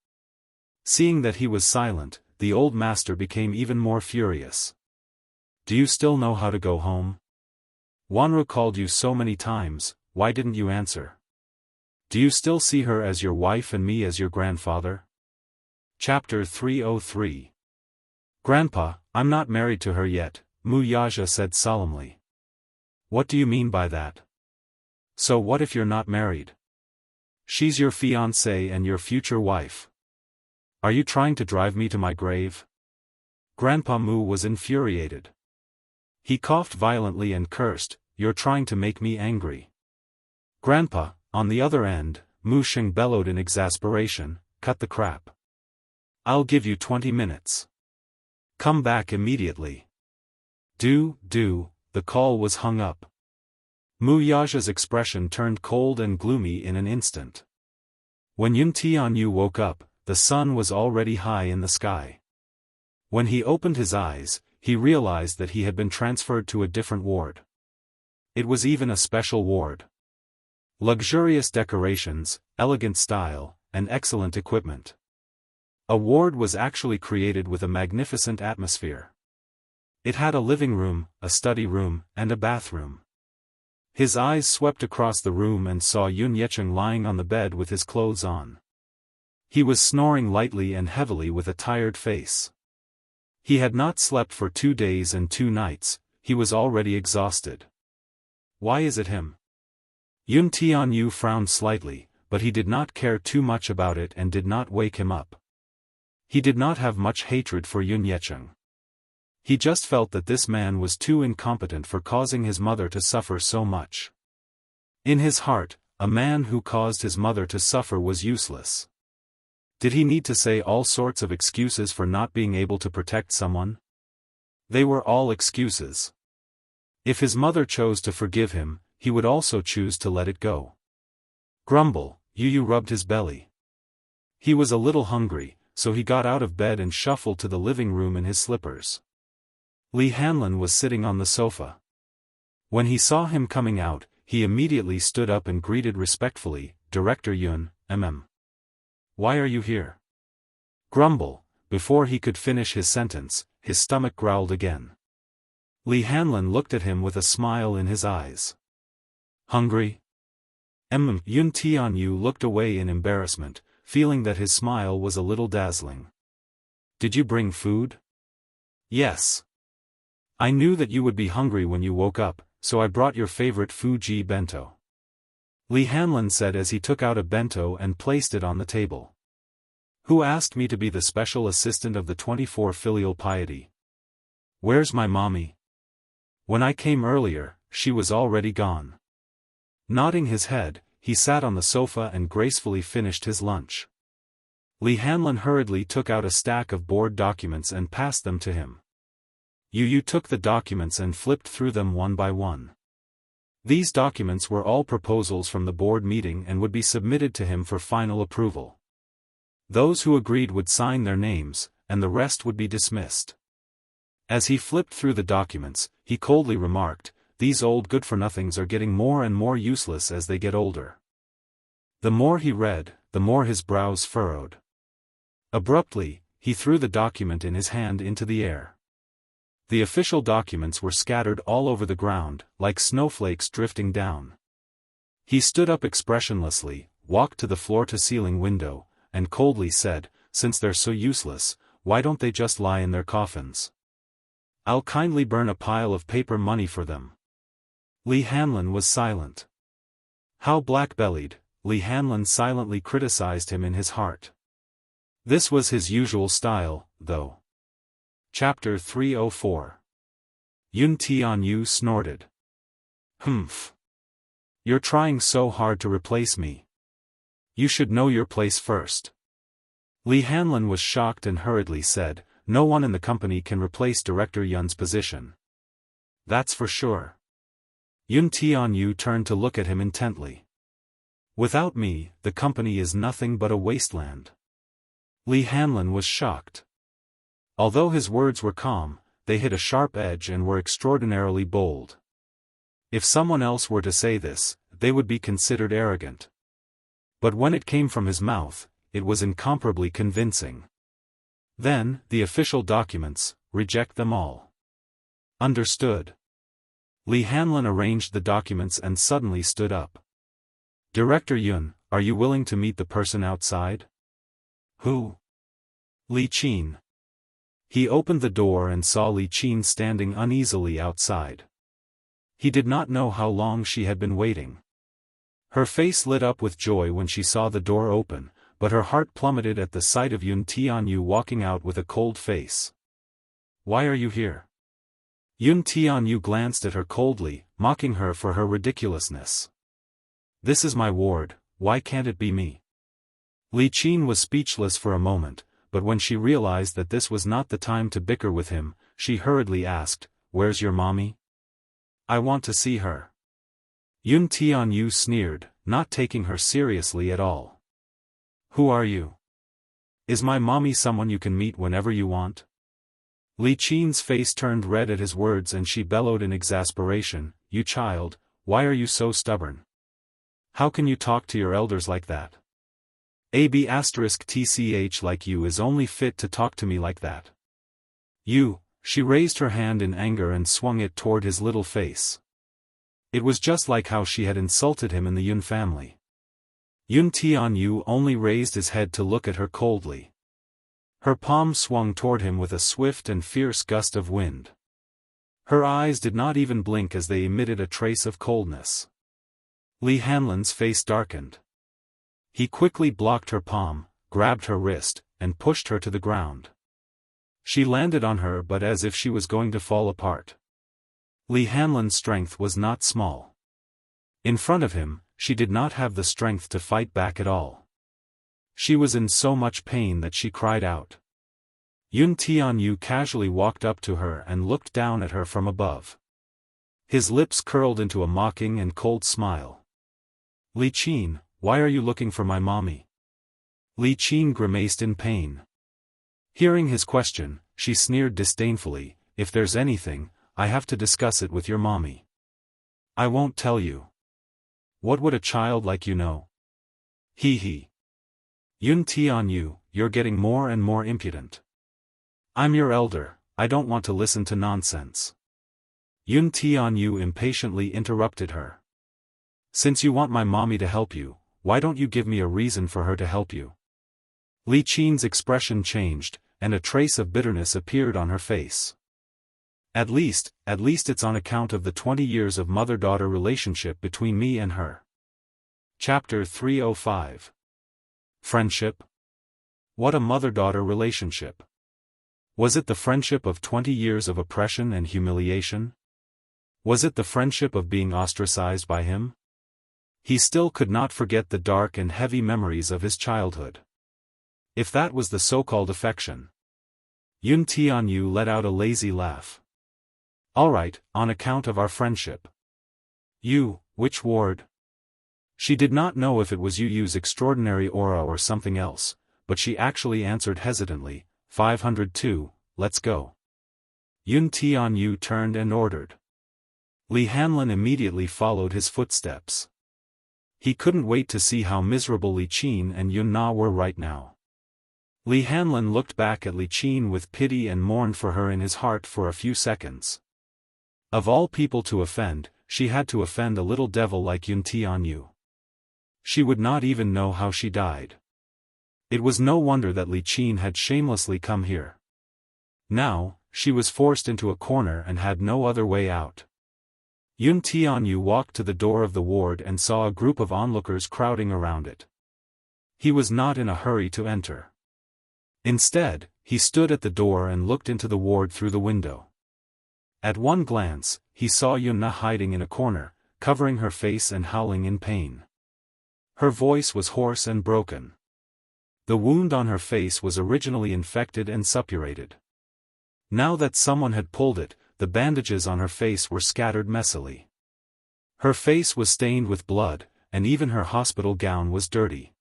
Seeing that he was silent, the old master became even more furious. "Do you still know how to go home? Wanru called you so many times, why didn't you answer? Do you still see her as your wife and me as your grandfather?" Chapter 303. "Grandpa, I'm not married to her yet," Wuxia said solemnly. "What do you mean by that? So what if you're not married? She's your fiancée and your future wife. Are you trying to drive me to my grave?" Grandpa Mu was infuriated. He coughed violently and cursed, "You're trying to make me angry." Grandpa, on the other end, Mu Sheng bellowed in exasperation, "Cut the crap. I'll give you 20 minutes. Come back immediately." The call was hung up. Wuxia's expression turned cold and gloomy in an instant. When Yun Tianyu woke up, the sun was already high in the sky. When he opened his eyes, he realized that he had been transferred to a different ward. It was even a special ward. Luxurious decorations, elegant style, and excellent equipment. A ward was actually created with a magnificent atmosphere. It had a living room, a study room, and a bathroom. His eyes swept across the room and saw Yun Yecheng lying on the bed with his clothes on. He was snoring lightly and heavily with a tired face. He had not slept for 2 days and 2 nights, he was already exhausted. Why is it him? Yun Tianyu frowned slightly, but he did not care too much about it and did not wake him up. He did not have much hatred for Yun Yecheng. He just felt that this man was too incompetent for causing his mother to suffer so much. In his heart, a man who caused his mother to suffer was useless. Did he need to say all sorts of excuses for not being able to protect someone? They were all excuses. If his mother chose to forgive him, he would also choose to let it go. Grumble, Yu rubbed his belly. He was a little hungry, so he got out of bed and shuffled to the living room in his slippers. Li Hanlin was sitting on the sofa. When he saw him coming out, he immediately stood up and greeted respectfully, Director Yun, Why are you here? Grumble, before he could finish his sentence, his stomach growled again. Li Hanlin looked at him with a smile in his eyes. Hungry? Yun Tianyu looked away in embarrassment, feeling that his smile was a little dazzling. Did you bring food? Yes. I knew that you would be hungry when you woke up, so I brought your favorite Fuji bento. Li Hanlin said as he took out a bento and placed it on the table. Who asked me to be the special assistant of the 24 filial piety? Where's my mommy? When I came earlier, she was already gone. Nodding his head, he sat on the sofa and gracefully finished his lunch. Li Hanlin hurriedly took out a stack of board documents and passed them to him. Yu took the documents and flipped through them one by one. These documents were all proposals from the board meeting and would be submitted to him for final approval. Those who agreed would sign their names, and the rest would be dismissed. As he flipped through the documents, he coldly remarked, "These old good-for-nothings are getting more and more useless as they get older." The more he read, the more his brows furrowed. Abruptly, he threw the document in his hand into the air. The official documents were scattered all over the ground, like snowflakes drifting down. He stood up expressionlessly, walked to the floor-to-ceiling window, and coldly said, "Since they're so useless, why don't they just lie in their coffins? I'll kindly burn a pile of paper money for them." Li Hanlin was silent. How black-bellied, Li Hanlin silently criticized him in his heart. This was his usual style, though. Chapter 304. Yun Tianyu snorted. Humph. You're trying so hard to replace me. You should know your place first. Li Hanlin was shocked and hurriedly said, "No one in the company can replace Director Yun's position. That's for sure." Yun Tianyu turned to look at him intently. "Without me, the company is nothing but a wasteland." Li Hanlin was shocked. Although his words were calm, they hit a sharp edge and were extraordinarily bold. If someone else were to say this, they would be considered arrogant. But when it came from his mouth, it was incomparably convincing. Then, the official documents, reject them all. Understood. Li Hanlin arranged the documents and suddenly stood up. Director Yun, are you willing to meet the person outside? Who? Li Qin. He opened the door and saw Li Qin standing uneasily outside. He did not know how long she had been waiting. Her face lit up with joy when she saw the door open, but her heart plummeted at the sight of Yun Tianyu walking out with a cold face. Why are you here? Yun Tianyu glanced at her coldly, mocking her for her ridiculousness. This is my ward, why can't it be me? Li Qin was speechless for a moment, but when she realized that this was not the time to bicker with him, she hurriedly asked, "Where's your mommy? I want to see her." Yun Tianyu sneered, not taking her seriously at all. Who are you? Is my mommy someone you can meet whenever you want? Li Qin's face turned red at his words and she bellowed in exasperation, "You child, why are you so stubborn? How can you talk to your elders like that? *TCH like you is only fit to talk to me like that. You," she raised her hand in anger and swung it toward his little face. It was just like how she had insulted him in the Yun family. Yun Tianyu only raised his head to look at her coldly. Her palm swung toward him with a swift and fierce gust of wind. Her eyes did not even blink as they emitted a trace of coldness. Li Hanlin's face darkened. He quickly blocked her palm, grabbed her wrist, and pushed her to the ground. She landed on her but as if she was going to fall apart. Li Hanlin's strength was not small. In front of him, she did not have the strength to fight back at all. She was in so much pain that she cried out. Yun Tianyu casually walked up to her and looked down at her from above. His lips curled into a mocking and cold smile. Li Qin, why are you looking for my mommy? Li Qin grimaced in pain. Hearing his question, she sneered disdainfully, if there's anything, I have to discuss it with your mommy. I won't tell you. What would a child like you know? Hee hee. Yun Tianyu, you're getting more and more impudent. I'm your elder, I don't want to listen to nonsense. Yun Tianyu impatiently interrupted her. Since you want my mommy to help you, why don't you give me a reason for her to help you? Li Qin's expression changed, and a trace of bitterness appeared on her face. At least it's on account of the 20 years of mother-daughter relationship between me and her. Chapter 305. Friendship? What a mother-daughter relationship. Was it the friendship of 20 years of oppression and humiliation? Was it the friendship of being ostracized by him? He still could not forget the dark and heavy memories of his childhood. If that was the so-called affection. Yun Tianyu let out a lazy laugh. All right, on account of our friendship. You, which ward? She did not know if it was Yu's extraordinary aura or something else, but she actually answered hesitantly, 502, let's go. Yun Tianyu turned and ordered. Li Hanlin immediately followed his footsteps. He couldn't wait to see how miserable Li Qin and Yun Na were right now. Li Hanlin looked back at Li Qin with pity and mourned for her in his heart for a few seconds. Of all people to offend, she had to offend a little devil like Yun Tianyu. She would not even know how she died. It was no wonder that Li Qin had shamelessly come here. Now, she was forced into a corner and had no other way out. Yun Tianyu walked to the door of the ward and saw a group of onlookers crowding around it. He was not in a hurry to enter. Instead, he stood at the door and looked into the ward through the window. At one glance, he saw Yun Na hiding in a corner, covering her face and howling in pain. Her voice was hoarse and broken. The wound on her face was originally infected and suppurated. Now that someone had pulled it, the bandages on her face were scattered messily. Her face was stained with blood, and even her hospital gown was dirty.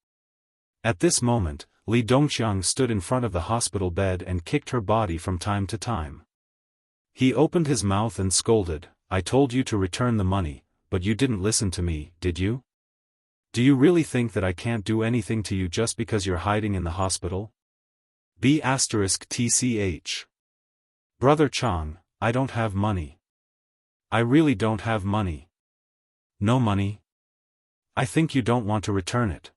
At this moment, Li Dongqiang stood in front of the hospital bed and kicked her body from time to time. He opened his mouth and scolded, I told you to return the money, but you didn't listen to me, did you? Do you really think that I can't do anything to you just because you're hiding in the hospital? B*TCH. Brother Chang, I don't have money. I really don't have money. No money? I think you don't want to return it.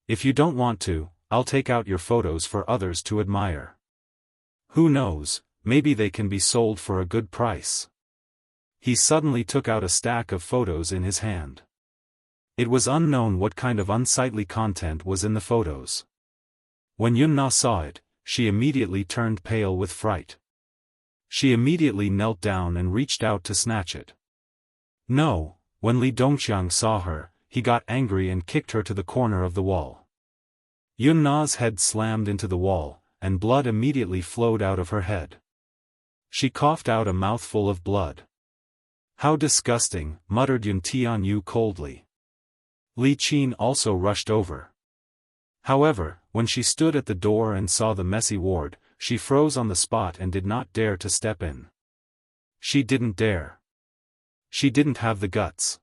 If you don't want to, I'll take out your photos for others to admire. Who knows, maybe they can be sold for a good price. He suddenly took out a stack of photos in his hand. It was unknown what kind of unsightly content was in the photos. When Yun Na saw it, she immediately turned pale with fright. She immediately knelt down and reached out to snatch it. No, when Li Dongqiang saw her, he got angry and kicked her to the corner of the wall. Yun Na's head slammed into the wall, and blood immediately flowed out of her head. She coughed out a mouthful of blood. How disgusting, muttered Yun Tianyu coldly. Li Qin also rushed over. However, when she stood at the door and saw the messy ward, she froze on the spot and did not dare to step in. She didn't dare. She didn't have the guts.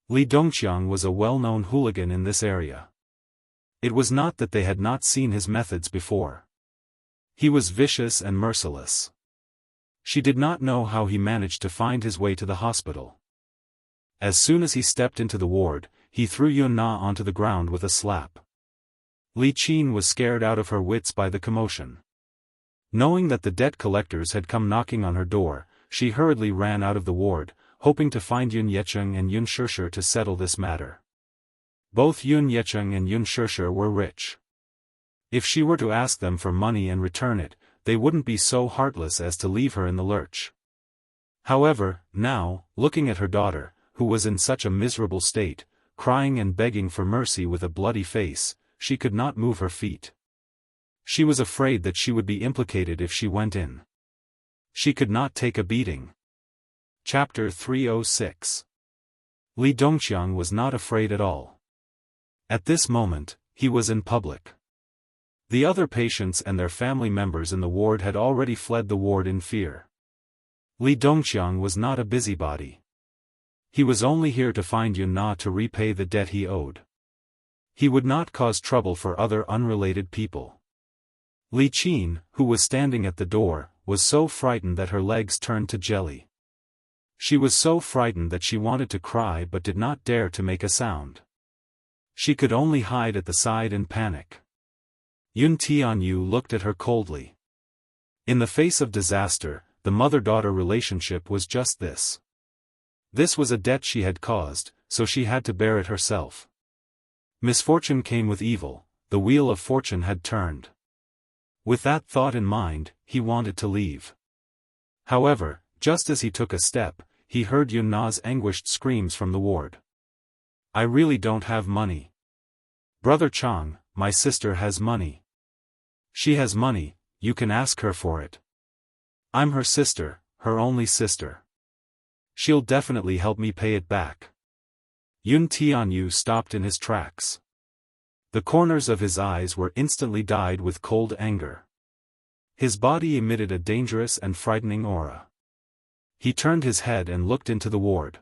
Li Dongqiang was a well-known hooligan in this area. It was not that they had not seen his methods before. He was vicious and merciless. She did not know how he managed to find his way to the hospital. As soon as he stepped into the ward, he threw Yun Na onto the ground with a slap. Li Qin was scared out of her wits by the commotion. Knowing that the debt collectors had come knocking on her door, she hurriedly ran out of the ward, hoping to find Yun Yecheng and Yun Shishir to settle this matter. Both Yun Yecheng and Yun Shishir were rich. If she were to ask them for money and return it, they wouldn't be so heartless as to leave her in the lurch. However, now, looking at her daughter, who was in such a miserable state, crying and begging for mercy with a bloody face, she could not move her feet. She was afraid that she would be implicated if she went in. She could not take a beating. Chapter 306. Li Dongqiang was not afraid at all. At this moment, he was in public. The other patients and their family members in the ward had already fled the ward in fear. Li Dongqiang was not a busybody. He was only here to find Yun Na to repay the debt he owed. He would not cause trouble for other unrelated people. Li Qin, who was standing at the door, was so frightened that her legs turned to jelly. She was so frightened that she wanted to cry but did not dare to make a sound. She could only hide at the side in panic. Yun Tianyu looked at her coldly. In the face of disaster, the mother-daughter relationship was just this. This was a debt she had caused, so she had to bear it herself. Misfortune came with evil, the wheel of fortune had turned. With that thought in mind, he wanted to leave. However, just as he took a step, he heard Yun Na's anguished screams from the ward. I really don't have money. Brother Chang, my sister has money. She has money, you can ask her for it. I'm her sister, her only sister. She'll definitely help me pay it back. Yun Tianyu stopped in his tracks. The corners of his eyes were instantly dyed with cold anger. His body emitted a dangerous and frightening aura. He turned his head and looked into the ward.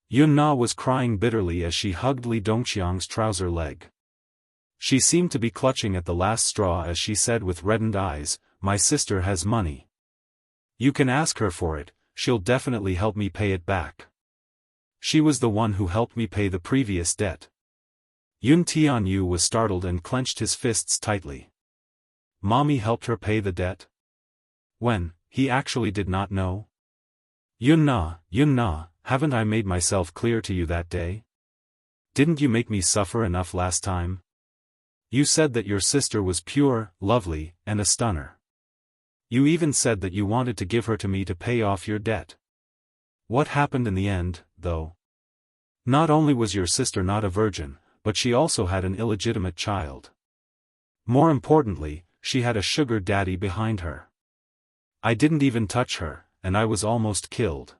Yun Na was crying bitterly as she hugged Li Dongqiang's trouser leg. She seemed to be clutching at the last straw as she said with reddened eyes, my sister has money. You can ask her for it, she'll definitely help me pay it back. She was the one who helped me pay the previous debt. Yun Tianyu was startled and clenched his fists tightly. Mommy helped her pay the debt? When, he actually did not know? Yun Na, haven't I made myself clear to you that day? Didn't you make me suffer enough last time? You said that your sister was pure, lovely, and a stunner. You even said that you wanted to give her to me to pay off your debt. What happened in the end, though? Not only was your sister not a virgin, but she also had an illegitimate child. More importantly, she had a sugar daddy behind her. I didn't even touch her, and I was almost killed.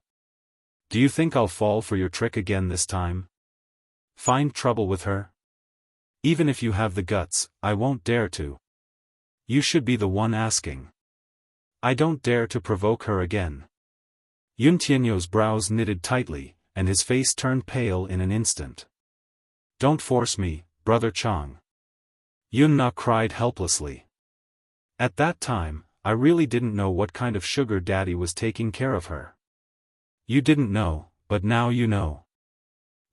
Do you think I'll fall for your trick again this time? Find trouble with her? Even if you have the guts, I won't dare to. You should be the one asking. I don't dare to provoke her again. Yun Tianyu's brows knitted tightly, and his face turned pale in an instant. Don't force me, Brother Chang. Yun Na cried helplessly. At that time, I really didn't know what kind of sugar daddy was taking care of her. You didn't know, but now you know.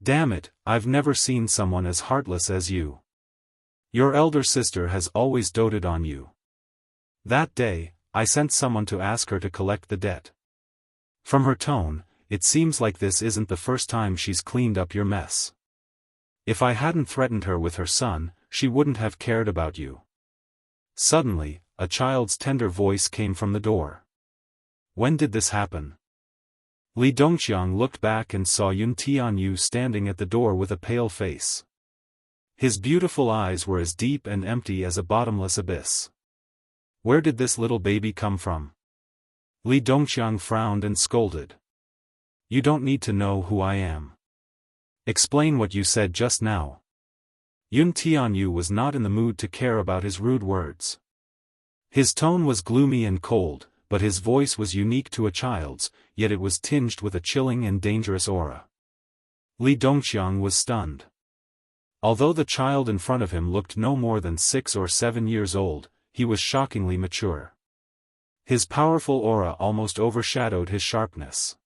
Damn it, I've never seen someone as heartless as you. Your elder sister has always doted on you. That day, I sent someone to ask her to collect the debt. From her tone, it seems like this isn't the first time she's cleaned up your mess. If I hadn't threatened her with her son, she wouldn't have cared about you. Suddenly, a child's tender voice came from the door. When did this happen? Li Dongqiang looked back and saw Yun Tianyu standing at the door with a pale face. His beautiful eyes were as deep and empty as a bottomless abyss. Where did this little baby come from? Li Dongqiang frowned and scolded. You don't need to know who I am. Explain what you said just now. Yun Tianyu was not in the mood to care about his rude words. His tone was gloomy and cold, but his voice was unique to a child's, yet it was tinged with a chilling and dangerous aura. Li Dongqiang was stunned. Although the child in front of him looked no more than 6 or 7 years old, he was shockingly mature. His powerful aura almost overshadowed his sharpness.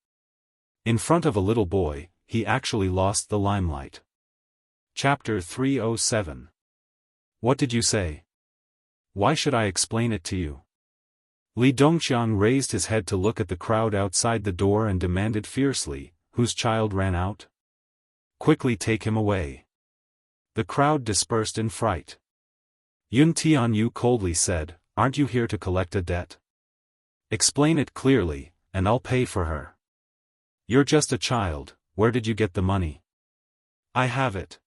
In front of a little boy, he actually lost the limelight. Chapter 307. What did you say? Why should I explain it to you? Li Dongqiang raised his head to look at the crowd outside the door and demanded fiercely, whose child ran out? Quickly take him away. The crowd dispersed in fright. Yun Tianyu coldly said, aren't you here to collect a debt? Explain it clearly, and I'll pay for her. You're just a child, where did you get the money? I have it.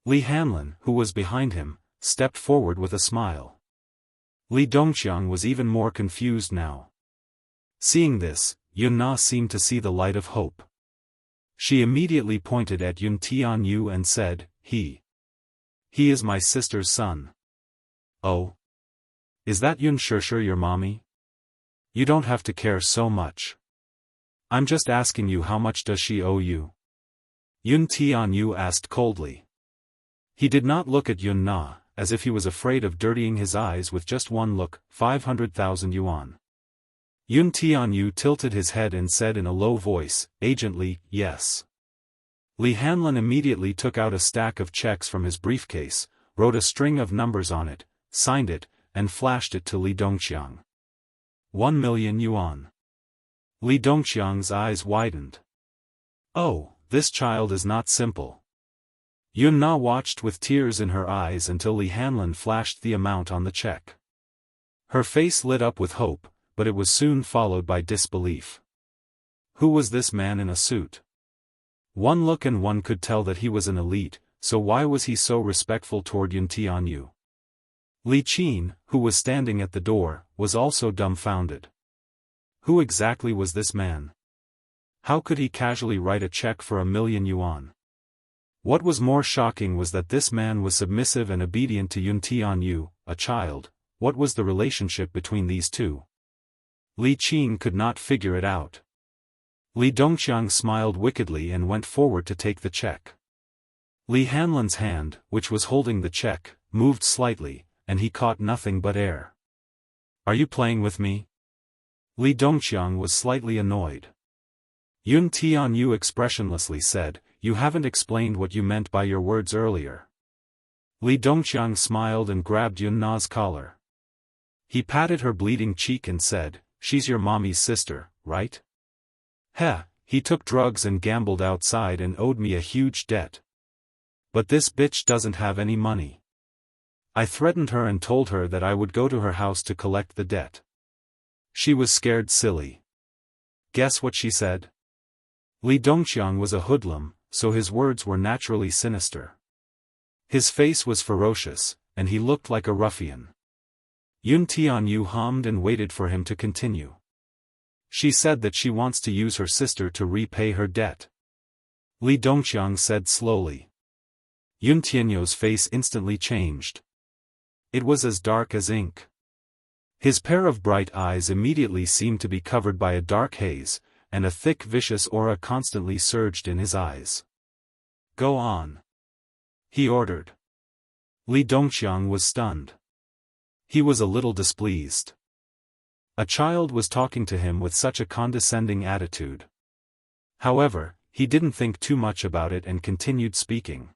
Li Hanlin, who was behind him, stepped forward with a smile. Li Dongqiang was even more confused now. Seeing this, Yun-na seemed to see the light of hope. She immediately pointed at Yun Tianyu and said, He is my sister's son. Oh. Is that Yun Shishir your mommy? You don't have to care so much. I'm just asking you, how much does she owe you? Yun Tianyu asked coldly. He did not look at Yun-na, as if he was afraid of dirtying his eyes with just one look. 500,000 yuan. Yun Tianyu tilted his head and said in a low voice, agently, yes. Li Hanlin immediately took out a stack of checks from his briefcase, wrote a string of numbers on it, signed it, and flashed it to Li Dongxiang. 1 million yuan. Li Dongxiang's eyes widened. Oh, this child is not simple. Yun-na watched with tears in her eyes until Li Hanlin flashed the amount on the check. Her face lit up with hope, but it was soon followed by disbelief. Who was this man in a suit? One look and one could tell that he was an elite, so why was he so respectful toward Yun Tianyu? Li Qin, who was standing at the door, was also dumbfounded. Who exactly was this man? How could he casually write a check for 1 million yuan? What was more shocking was that this man was submissive and obedient to Yun Tianyu, a child. What was the relationship between these two? Li Qin could not figure it out. Li Dongxiang smiled wickedly and went forward to take the check. Li Hanlin's hand, which was holding the check, moved slightly, and he caught nothing but air. Are you playing with me? Li Dongxiang was slightly annoyed. Yun Tianyu expressionlessly said, You haven't explained what you meant by your words earlier. Li Dongxiang smiled and grabbed Yun-na's collar. He patted her bleeding cheek and said, She's your mommy's sister, right? Heh, he took drugs and gambled outside and owed me a huge debt. But this bitch doesn't have any money. I threatened her and told her that I would go to her house to collect the debt. She was scared silly. Guess what she said? Li Dongxiang was a hoodlum, so his words were naturally sinister. His face was ferocious, and he looked like a ruffian. Yun Tianyu hummed and waited for him to continue. She said that she wants to use her sister to repay her debt. Li Dongxiang said slowly. Yun Tianyu's face instantly changed. It was as dark as ink. His pair of bright eyes immediately seemed to be covered by a dark haze, and a thick vicious aura constantly surged in his eyes. Go on. He ordered. Li Dongxiang was stunned. He was a little displeased. A child was talking to him with such a condescending attitude. However, he didn't think too much about it and continued speaking.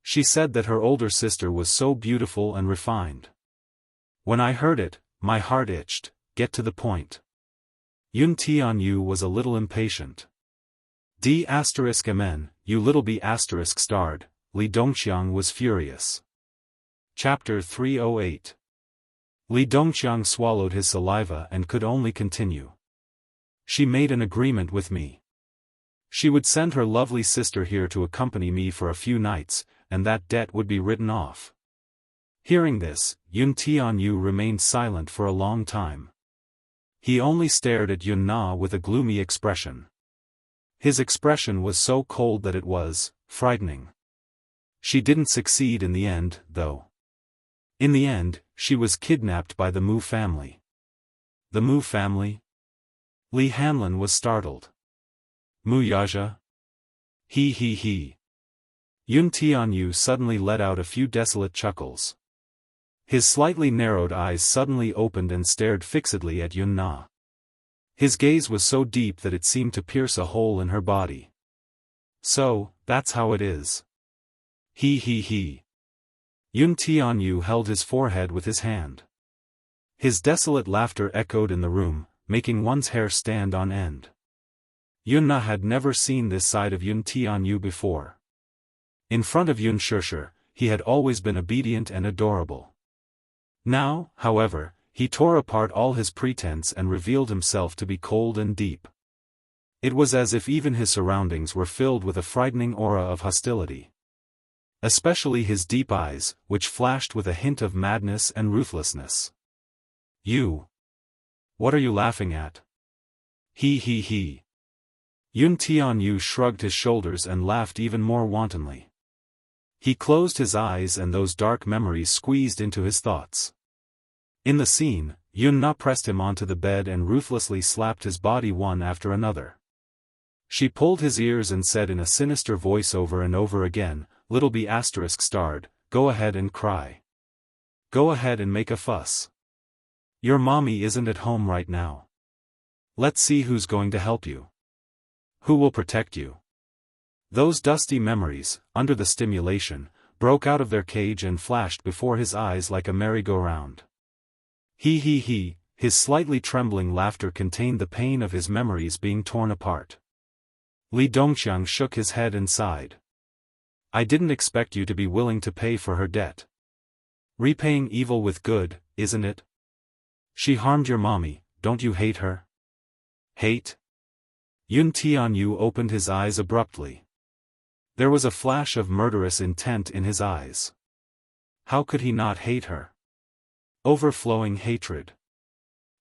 She said that her older sister was so beautiful and refined. When I heard it, my heart itched. Get to the point. Yun Tianyu was a little impatient. D*mn, you little b** starred, Li Dongxiang was furious. Chapter 308. Li Dongxiang swallowed his saliva and could only continue. She made an agreement with me. She would send her lovely sister here to accompany me for a few nights, and that debt would be written off. Hearing this, Yun Tianyu remained silent for a long time. He only stared at Yun-na with a gloomy expression. His expression was so cold that it was frightening. She didn't succeed in the end, though. In the end, she was kidnapped by the Mu family. The Mu family? Li Hanlin was startled. Mu Yaja? He. Yun Tianyu suddenly let out a few desolate chuckles. His slightly narrowed eyes suddenly opened and stared fixedly at Yun-na. His gaze was so deep that it seemed to pierce a hole in her body. So, that's how it is. He. Yun Tianyu held his forehead with his hand. His desolate laughter echoed in the room, making one's hair stand on end. Yun-na had never seen this side of Yun Tianyu before. In front of Yun Shishir, he had always been obedient and adorable. Now, however, he tore apart all his pretense and revealed himself to be cold and deep. It was as if even his surroundings were filled with a frightening aura of hostility. Especially his deep eyes, which flashed with a hint of madness and ruthlessness. You. What are you laughing at? He he he. Yun Tianyu shrugged his shoulders and laughed even more wantonly. He closed his eyes and those dark memories squeezed into his thoughts. In the scene, Yun Na pressed him onto the bed and ruthlessly slapped his body one after another. She pulled his ears and said in a sinister voice over and over again, "Little B****, go ahead and cry. Go ahead and make a fuss. Your mommy isn't at home right now. Let's see who's going to help you. Who will protect you?" Those dusty memories, under the stimulation, broke out of their cage and flashed before his eyes like a merry-go-round. He, his slightly trembling laughter contained the pain of his memories being torn apart. Li Dongqiang shook his head and sighed. "I didn't expect you to be willing to pay for her debt. Repaying evil with good, isn't it? She harmed your mommy, don't you hate her?" "Hate?" Yun Tianyu opened his eyes abruptly. There was a flash of murderous intent in his eyes. How could he not hate her? Overflowing hatred.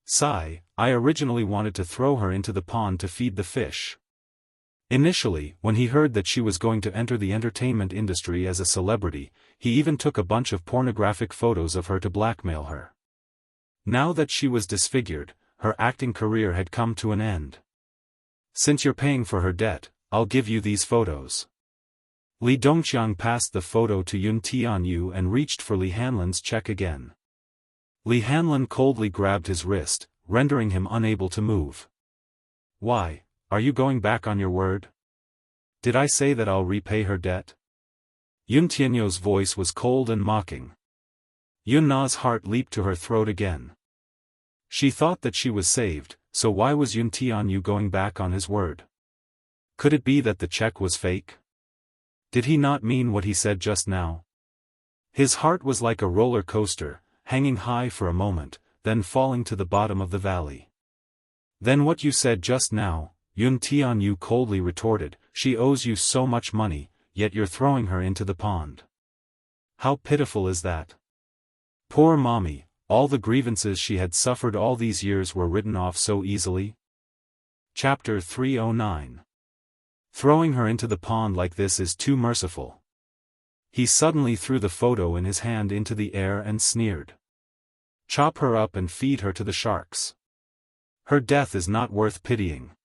Sigh, I originally wanted to throw her into the pond to feed the fish. Initially, when he heard that she was going to enter the entertainment industry as a celebrity, he even took a bunch of pornographic photos of her to blackmail her. Now that she was disfigured, her acting career had come to an end. "Since you're paying for her debt, I'll give you these photos." Li Dongqiang passed the photo to Yun Tianyu and reached for Li Hanlan's check again. Li Hanlan coldly grabbed his wrist, rendering him unable to move. "Why, are you going back on your word? Did I say that I'll repay her debt?" Yun Tianyu's voice was cold and mocking. Yun Na's heart leaped to her throat again. She thought that she was saved, so why was Yun Tianyu going back on his word? Could it be that the check was fake? Did he not mean what he said just now? His heart was like a roller coaster, hanging high for a moment, then falling to the bottom of the valley. "Then what you said just now," Yun Tianyu coldly retorted, "she owes you so much money, yet you're throwing her into the pond. How pitiful is that? Poor mommy, all the grievances she had suffered all these years were written off so easily." Chapter 309. Throwing her into the pond like this is too merciful. He suddenly threw the photo in his hand into the air and sneered. "Chop her up and feed her to the sharks. Her death is not worth pitying."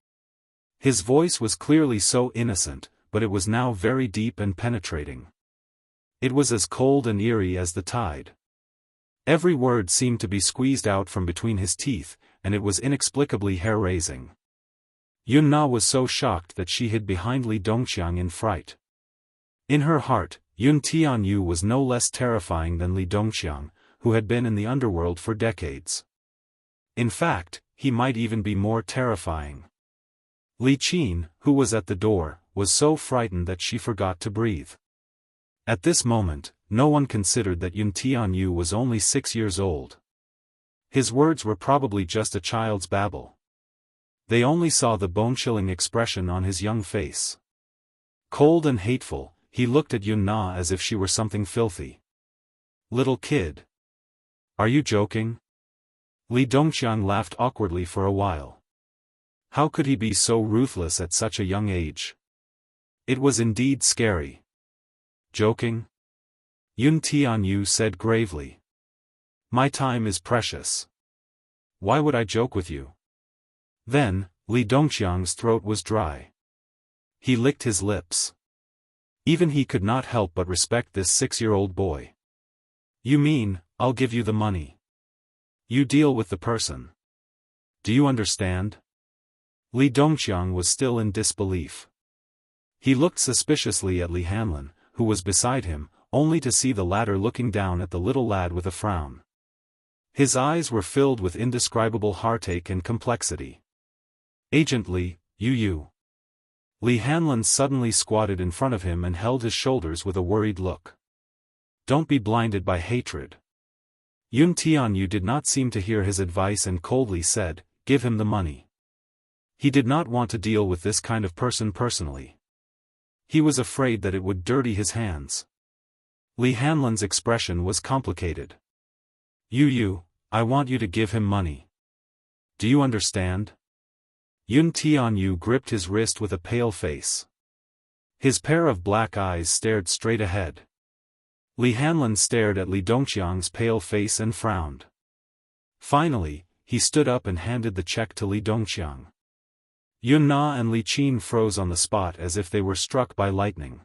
His voice was clearly so innocent, but it was now very deep and penetrating. It was as cold and eerie as the tide. Every word seemed to be squeezed out from between his teeth, and it was inexplicably hair-raising. Yun Na was so shocked that she hid behind Li Dongqiang in fright. In her heart, Yun Tianyu was no less terrifying than Li Dongqiang, who had been in the underworld for decades. In fact, he might even be more terrifying. Li Qin, who was at the door, was so frightened that she forgot to breathe. At this moment, no one considered that Yun Tianyu was only 6 years old. His words were probably just a child's babble. They only saw the bone-chilling expression on his young face. Cold and hateful, he looked at Yun Na as if she were something filthy. "Little kid. Are you joking?" Li Dongqiang laughed awkwardly for a while. How could he be so ruthless at such a young age? It was indeed scary. "Joking?" Yun Tianyu said gravely. "My time is precious. Why would I joke with you?" Then, Li Dongqiang's throat was dry. He licked his lips. Even he could not help but respect this 6-year-old boy. "You mean, I'll give you the money. You deal with the person. Do you understand?" Li Dongqiang was still in disbelief. He looked suspiciously at Li Hanlan, who was beside him, only to see the latter looking down at the little lad with a frown. His eyes were filled with indescribable heartache and complexity. "Agent Li, you. Li Hanlan suddenly squatted in front of him and held his shoulders with a worried look. "Don't be blinded by hatred." Yun Tianyu did not seem to hear his advice and coldly said, "Give him the money." He did not want to deal with this kind of person personally. He was afraid that it would dirty his hands. Li Hanlan's expression was complicated. I want you to give him money. Do you understand?" Yun Tianyu gripped his wrist with a pale face. His pair of black eyes stared straight ahead. Li Hanlin stared at Li Dongqiang's pale face and frowned. Finally, he stood up and handed the check to Li Dongqiang. Yun Na and Li Qin froze on the spot as if they were struck by lightning.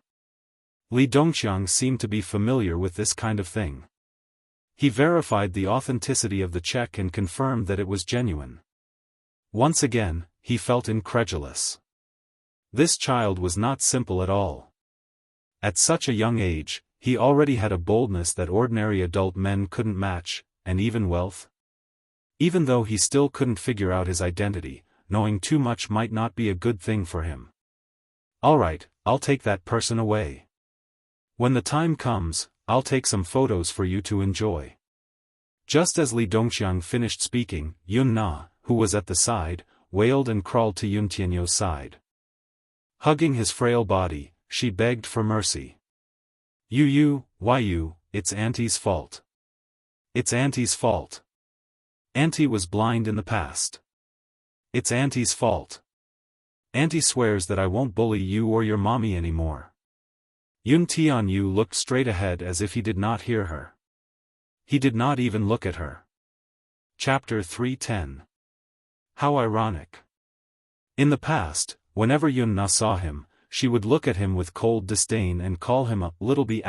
Li Dongqiang seemed to be familiar with this kind of thing. He verified the authenticity of the check and confirmed that it was genuine. Once again, he felt incredulous. This child was not simple at all. At such a young age, he already had a boldness that ordinary adult men couldn't match, and even wealth. Even though he still couldn't figure out his identity, knowing too much might not be a good thing for him. Alright, I'll take that person away. When the time comes, I'll take some photos for you to enjoy. Just as Li Dongqiang finished speaking, Yun Na, who was at the side, wailed and crawled to Yun Tianyu's side. Hugging his frail body, she begged for mercy. Why you, it's Auntie's fault. It's Auntie's fault. Auntie was blind in the past. It's Auntie's fault. Auntie swears that I won't bully you or your mommy anymore. Yun Tianyu looked straight ahead as if he did not hear her. He did not even look at her. Chapter 310. How ironic. In the past, whenever Yun Na saw him, she would look at him with cold disdain and call him a little b*****.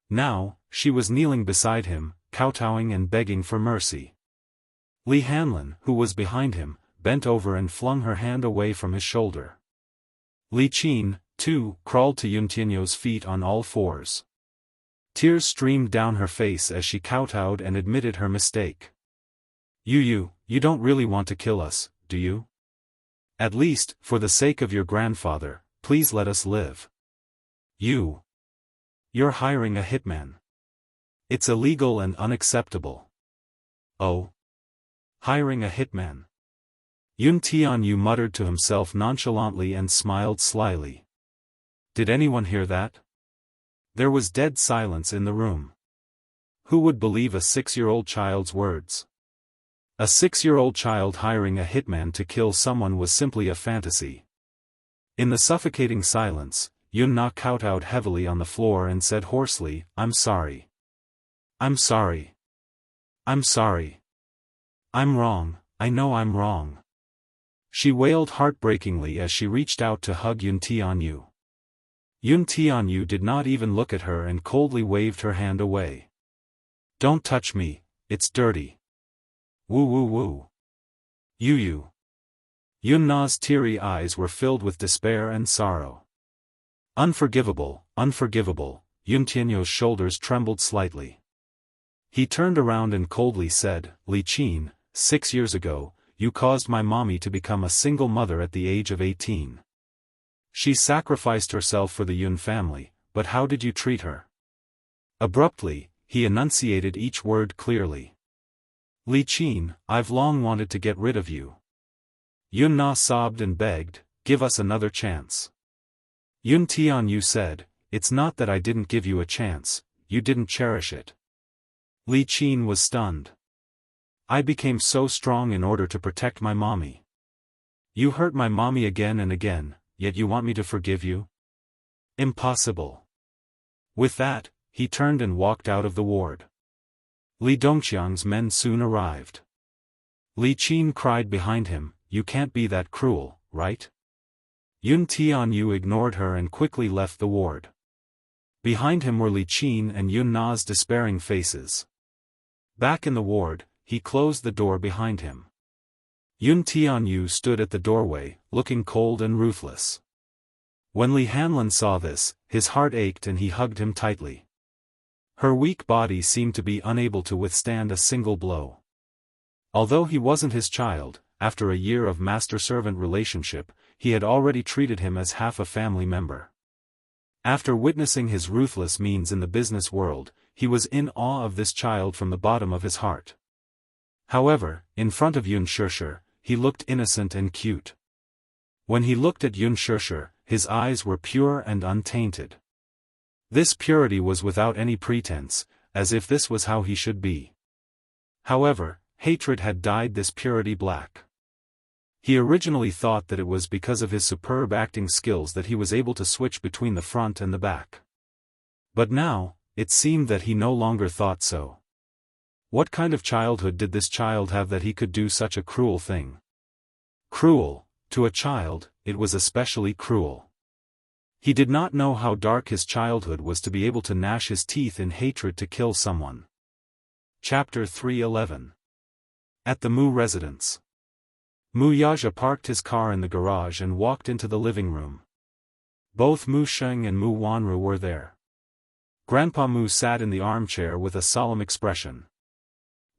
Now, she was kneeling beside him, kowtowing and begging for mercy. Li Hanlin, who was behind him, bent over and flung her hand away from his shoulder. Li Qin, too, crawled to Yun Tianyu's feet on all fours. Tears streamed down her face as she kowtowed and admitted her mistake. You don't really want to kill us, do you? At least, for the sake of your grandfather, please let us live. You're hiring a hitman. It's illegal and unacceptable. Oh? Hiring a hitman. Yun Tianyu muttered to himself nonchalantly and smiled slyly. Did anyone hear that? There was dead silence in the room. Who would believe a 6-year-old child's words? A 6-year-old child hiring a hitman to kill someone was simply a fantasy. In the suffocating silence, Yun Na kowtowed heavily on the floor and said hoarsely, I'm sorry. I'm sorry. I'm sorry. I'm wrong, I know I'm wrong. She wailed heartbreakingly as she reached out to hug Yun Tianyu. Yun Tianyu did not even look at her and coldly waved her hand away. Don't touch me, it's dirty. Woo. Yun Na's teary eyes were filled with despair and sorrow. Unforgivable, Yun Tianyu's shoulders trembled slightly. He turned around and coldly said, Li Qin, 6 years ago, you caused my mommy to become a single mother at the age of 18. She sacrificed herself for the Yun family, but how did you treat her? Abruptly, he enunciated each word clearly. Li Qin, I've long wanted to get rid of you. Yun Na sobbed and begged, give us another chance. Yun Tianyu said, it's not that I didn't give you a chance, you didn't cherish it. Li Qin was stunned. I became so strong in order to protect my mommy. You hurt my mommy again and again, yet you want me to forgive you? Impossible. With that, he turned and walked out of the ward. Li Dongqiang's men soon arrived. Li Qin cried behind him, you can't be that cruel, right? Yun Tianyu ignored her and quickly left the ward. Behind him were Li Qin and Yun Na's despairing faces. Back in the ward, he closed the door behind him. Yun Tianyu stood at the doorway, looking cold and ruthless. When Li Hanlin saw this, his heart ached and he hugged him tightly. Her weak body seemed to be unable to withstand a single blow. Although he wasn't his child, after a year of master-servant relationship, he had already treated him as half a family member. After witnessing his ruthless means in the business world, he was in awe of this child from the bottom of his heart. However, in front of Yun Shishir, he looked innocent and cute. When he looked at Yun Shishir, his eyes were pure and untainted. This purity was without any pretense, as if this was how he should be. However, hatred had dyed this purity black. He originally thought that it was because of his superb acting skills that he was able to switch between the front and the back. But now, it seemed that he no longer thought so. What kind of childhood did this child have that he could do such a cruel thing? Cruel, to a child, it was especially cruel. He did not know how dark his childhood was to be able to gnash his teeth in hatred to kill someone. Chapter 3:11. At the Mu residence. Mu Yaja parked his car in the garage and walked into the living room. Both Mu Sheng and Mu Wanru were there. Grandpa Mu sat in the armchair with a solemn expression.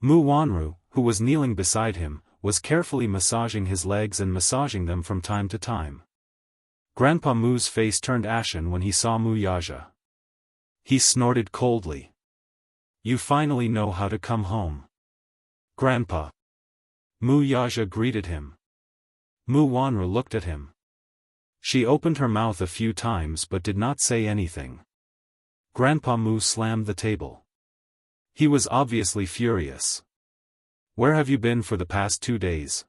Mu Wanru, who was kneeling beside him, was carefully massaging his legs and massaging them from time to time. Grandpa Mu's face turned ashen when he saw Mu Yaja. He snorted coldly. "You finally know how to come home, Grandpa." Mu Yaja greeted him. Mu Wanru looked at him. She opened her mouth a few times but did not say anything. Grandpa Mu slammed the table. He was obviously furious. "Where have you been for the past 2 days?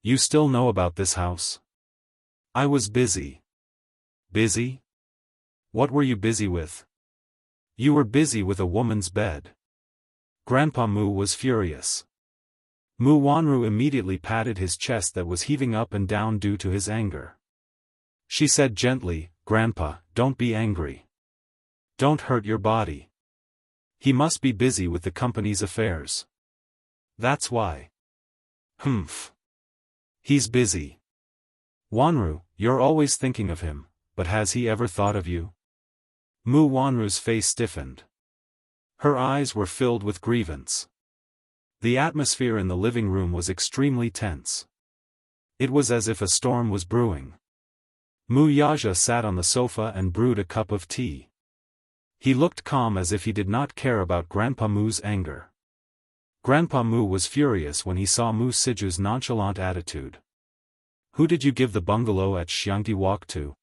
You still know about this house?" "I was busy." "Busy? What were you busy with?" "You were busy with a woman's bed." Grandpa Mu was furious. Mu Wanru immediately patted his chest that was heaving up and down due to his anger. She said gently, "Grandpa, don't be angry. Don't hurt your body. He must be busy with the company's affairs. That's why." "Humph. He's busy. Wanru, you're always thinking of him, but has he ever thought of you?" Mu Wanru's face stiffened. Her eyes were filled with grievance. The atmosphere in the living room was extremely tense. It was as if a storm was brewing. Mu Yaja sat on the sofa and brewed a cup of tea. He looked calm as if he did not care about Grandpa Mu's anger. Grandpa Mu was furious when he saw Mu Siju's nonchalant attitude. "Who did you give the bungalow at Xiangti Walk to?"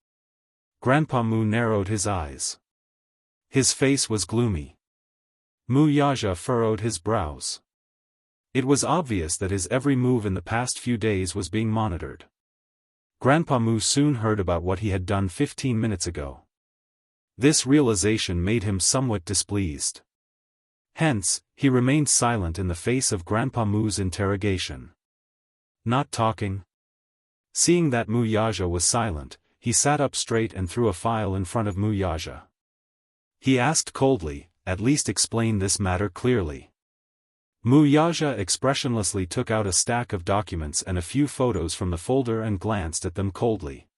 Grandpa Mu narrowed his eyes. His face was gloomy. Mu Yaja furrowed his brows. It was obvious that his every move in the past few days was being monitored. Grandpa Mu soon heard about what he had done 15 minutes ago. This realization made him somewhat displeased. Hence, he remained silent in the face of Grandpa Mu's interrogation. "Not talking?" Seeing that Mu Yaja was silent, he sat up straight and threw a file in front of Mu Yaja. He asked coldly, "At least explain this matter clearly." Mu Yaja expressionlessly took out a stack of documents and a few photos from the folder and glanced at them coldly.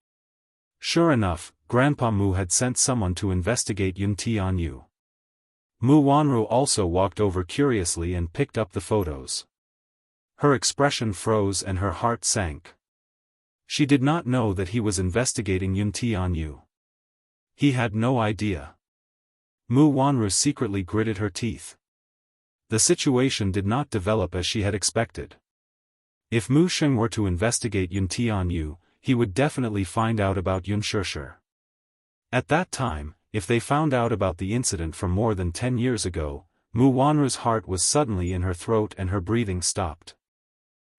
Sure enough, Grandpa Mu had sent someone to investigate Yuntianyu. Mu Wanru also walked over curiously and picked up the photos. Her expression froze and her heart sank. She did not know that he was investigating Yuntianyu. He had no idea. Mu Wanru secretly gritted her teeth. The situation did not develop as she had expected. If Mu Sheng were to investigate Yuntianyu, he would definitely find out about Yun Shishir. At that time, if they found out about the incident from more than 10 years ago, Mu Wanru's heart was suddenly in her throat and her breathing stopped.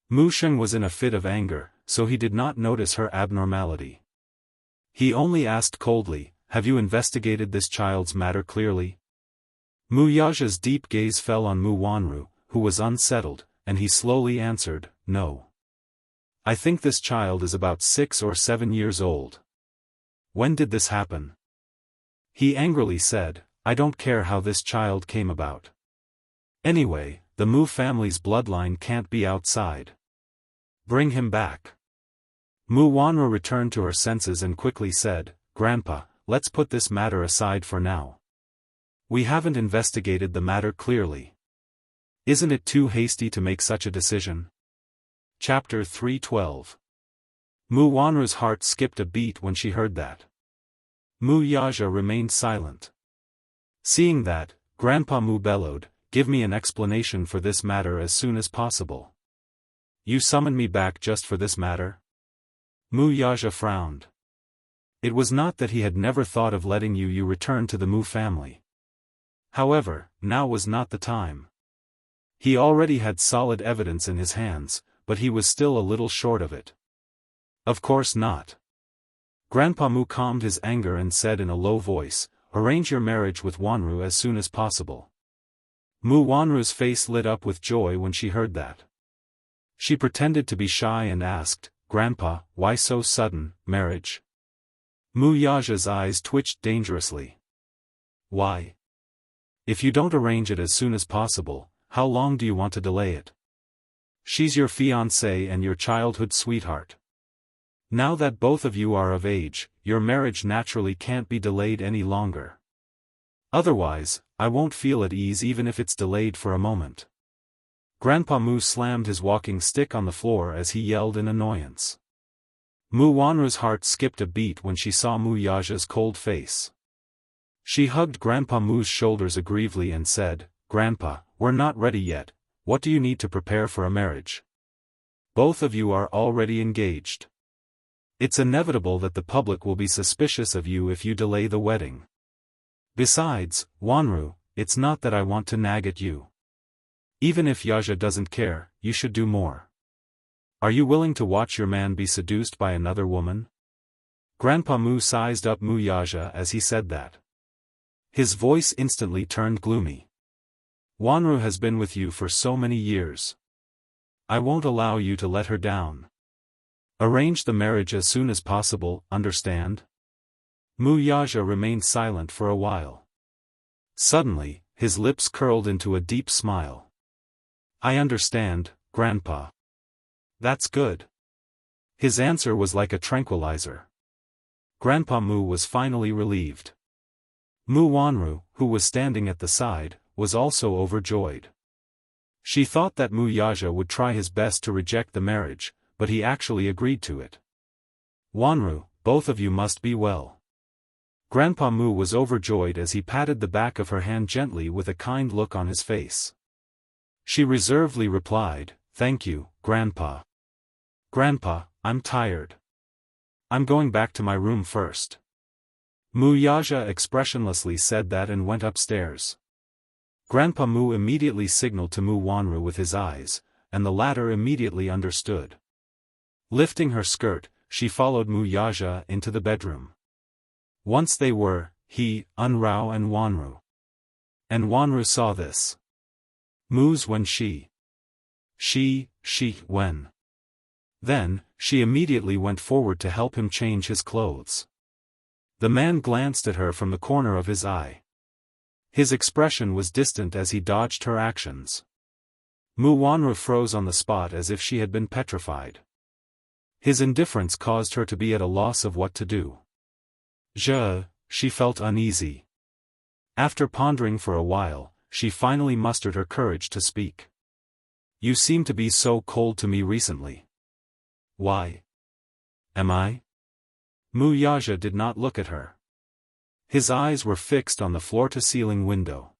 Mu Sheng was in a fit of anger, so he did not notice her abnormality. He only asked coldly, "Have you investigated this child's matter clearly?" Mu Yaja's deep gaze fell on Mu Wanru, who was unsettled, and he slowly answered, "No. I think this child is about 6 or 7 years old." "When did this happen?" He angrily said, "I don't care how this child came about. Anyway, the Mu family's bloodline can't be outside. Bring him back." Mu Wanru returned to her senses and quickly said, "Grandpa, let's put this matter aside for now. We haven't investigated the matter clearly. Isn't it too hasty to make such a decision?" Chapter 3:12. Mu Wanru's heart skipped a beat when she heard that. Mu Yaja remained silent. Seeing that, Grandpa Mu bellowed, "Give me an explanation for this matter as soon as possible. You summoned me back just for this matter?" Mu Yaja frowned. It was not that he had never thought of letting you return to the Mu family. However, now was not the time. He already had solid evidence in his hands, but he was still a little short of it. Of course not. Grandpa Mu calmed his anger and said in a low voice, "Arrange your marriage with Wanru as soon as possible." Mu Wanru's face lit up with joy when she heard that. She pretended to be shy and asked, "Grandpa, why so sudden, marriage?" Mu Yaja's eyes twitched dangerously. "Why? If you don't arrange it as soon as possible, how long do you want to delay it? She's your fiancée and your childhood sweetheart. Now that both of you are of age, your marriage naturally can't be delayed any longer. Otherwise, I won't feel at ease even if it's delayed for a moment." Grandpa Mu slammed his walking stick on the floor as he yelled in annoyance. Mu Wanru's heart skipped a beat when she saw Mu Yaja's cold face. She hugged Grandpa Mu's shoulders aggrievely and said, "Grandpa, we're not ready yet. What do you need to prepare for a marriage? Both of you are already engaged. It's inevitable that the public will be suspicious of you if you delay the wedding. Besides, Wanru, it's not that I want to nag at you. Even if Yaja doesn't care, you should do more. Are you willing to watch your man be seduced by another woman?" Grandpa Mu sized up Mu Yaja as he said that. His voice instantly turned gloomy. "Wanru has been with you for so many years. I won't allow you to let her down. Arrange the marriage as soon as possible, understand?" Mu Yaja remained silent for a while. Suddenly, his lips curled into a deep smile. "I understand, Grandpa. That's good." His answer was like a tranquilizer. Grandpa Mu was finally relieved. Mu Wanru, who was standing at the side, was also overjoyed. She thought that Mu Yaja would try his best to reject the marriage, but he actually agreed to it. "Wanru, both of you must be well." Grandpa Mu was overjoyed as he patted the back of her hand gently with a kind look on his face. She reservedly replied, "Thank you, Grandpa. Grandpa, I'm tired. I'm going back to my room first." Mu Yaja expressionlessly said that and went upstairs. Grandpa Mu immediately signaled to Mu Wanru with his eyes, and the latter immediately understood. Lifting her skirt, she followed Mu Yaja into the bedroom. Once they were, he, Unrao and Wanru. And Wanru saw this. Mu's when she when. Then, she immediately went forward to help him change his clothes. The man glanced at her from the corner of his eye. His expression was distant as he dodged her actions. Mu Wanru froze on the spot as if she had been petrified. His indifference caused her to be at a loss of what to do. She felt uneasy. After pondering for a while, she finally mustered her courage to speak. "You seem to be so cold to me recently." "Why? Am I?" Mu Yaja did not look at her. His eyes were fixed on the floor-to-ceiling window.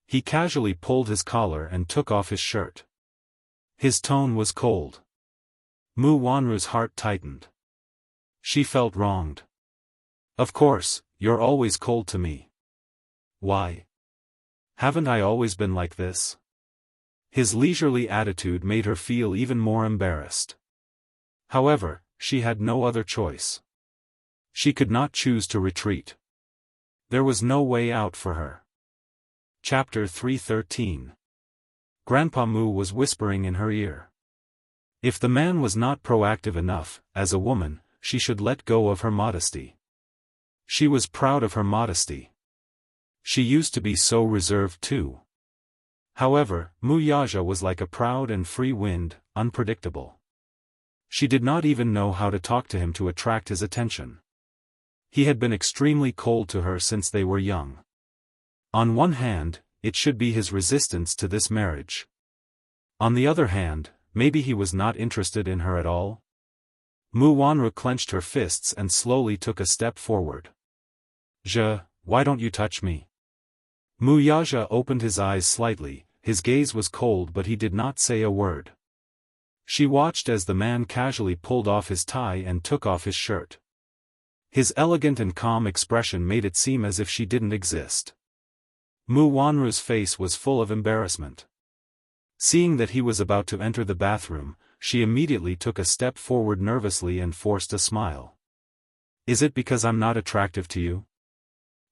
He casually pulled his collar and took off his shirt. His tone was cold. Mu Wanru's heart tightened. She felt wronged. "Of course, you're always cold to me." "Why? Haven't I always been like this?" His leisurely attitude made her feel even more embarrassed. However, she had no other choice. She could not choose to retreat. There was no way out for her. Chapter 313. Grandpa Mu was whispering in her ear. If the man was not proactive enough, as a woman, she should let go of her modesty. She was proud of her modesty. She used to be so reserved too. However, Mu Yaja was like a proud and free wind, unpredictable. She did not even know how to talk to him to attract his attention. He had been extremely cold to her since they were young. On one hand, it should be his resistance to this marriage. On the other hand, maybe he was not interested in her at all. Mu Wanru clenched her fists and slowly took a step forward. Why don't you touch me?" Mu Yaja opened his eyes slightly, his gaze was cold but he did not say a word. She watched as the man casually pulled off his tie and took off his shirt. His elegant and calm expression made it seem as if she didn't exist. Mu Wanru's face was full of embarrassment. Seeing that he was about to enter the bathroom, she immediately took a step forward nervously and forced a smile. Is it because I'm not attractive to you?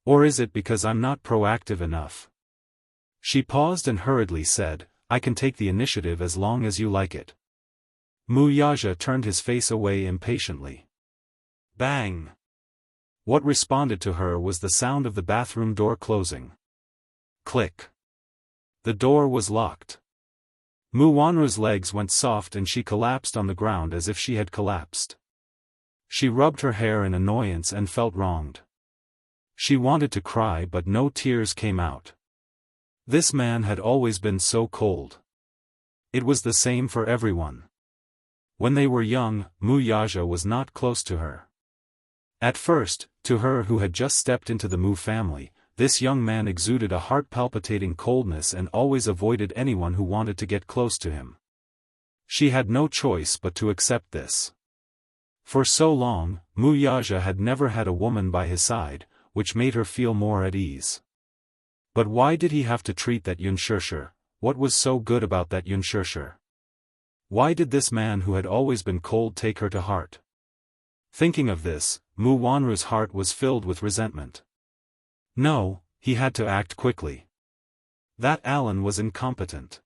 Or is it because I'm not proactive enough? She paused and hurriedly said, I can take the initiative as long as you like it. Mu Yaja turned his face away impatiently. Bang! What responded to her was the sound of the bathroom door closing. Click. The door was locked. Mu Wanru's legs went soft and she collapsed on the ground as if she had collapsed. She rubbed her hair in annoyance and felt wronged. She wanted to cry but no tears came out. This man had always been so cold. It was the same for everyone. When they were young, Mu Yaja was not close to her. At first, to her who had just stepped into the Mu family, this young man exuded a heart-palpitating coldness and always avoided anyone who wanted to get close to him. She had no choice but to accept this. For so long, Mu Yaja had never had a woman by his side, which made her feel more at ease. But why did he have to treat that Yunshirsher? What was so good about that Yunshirsher? Why did this man who had always been cold take her to heart? Thinking of this, Mu Wanru's heart was filled with resentment. No, he had to act quickly. That Alan was incompetent.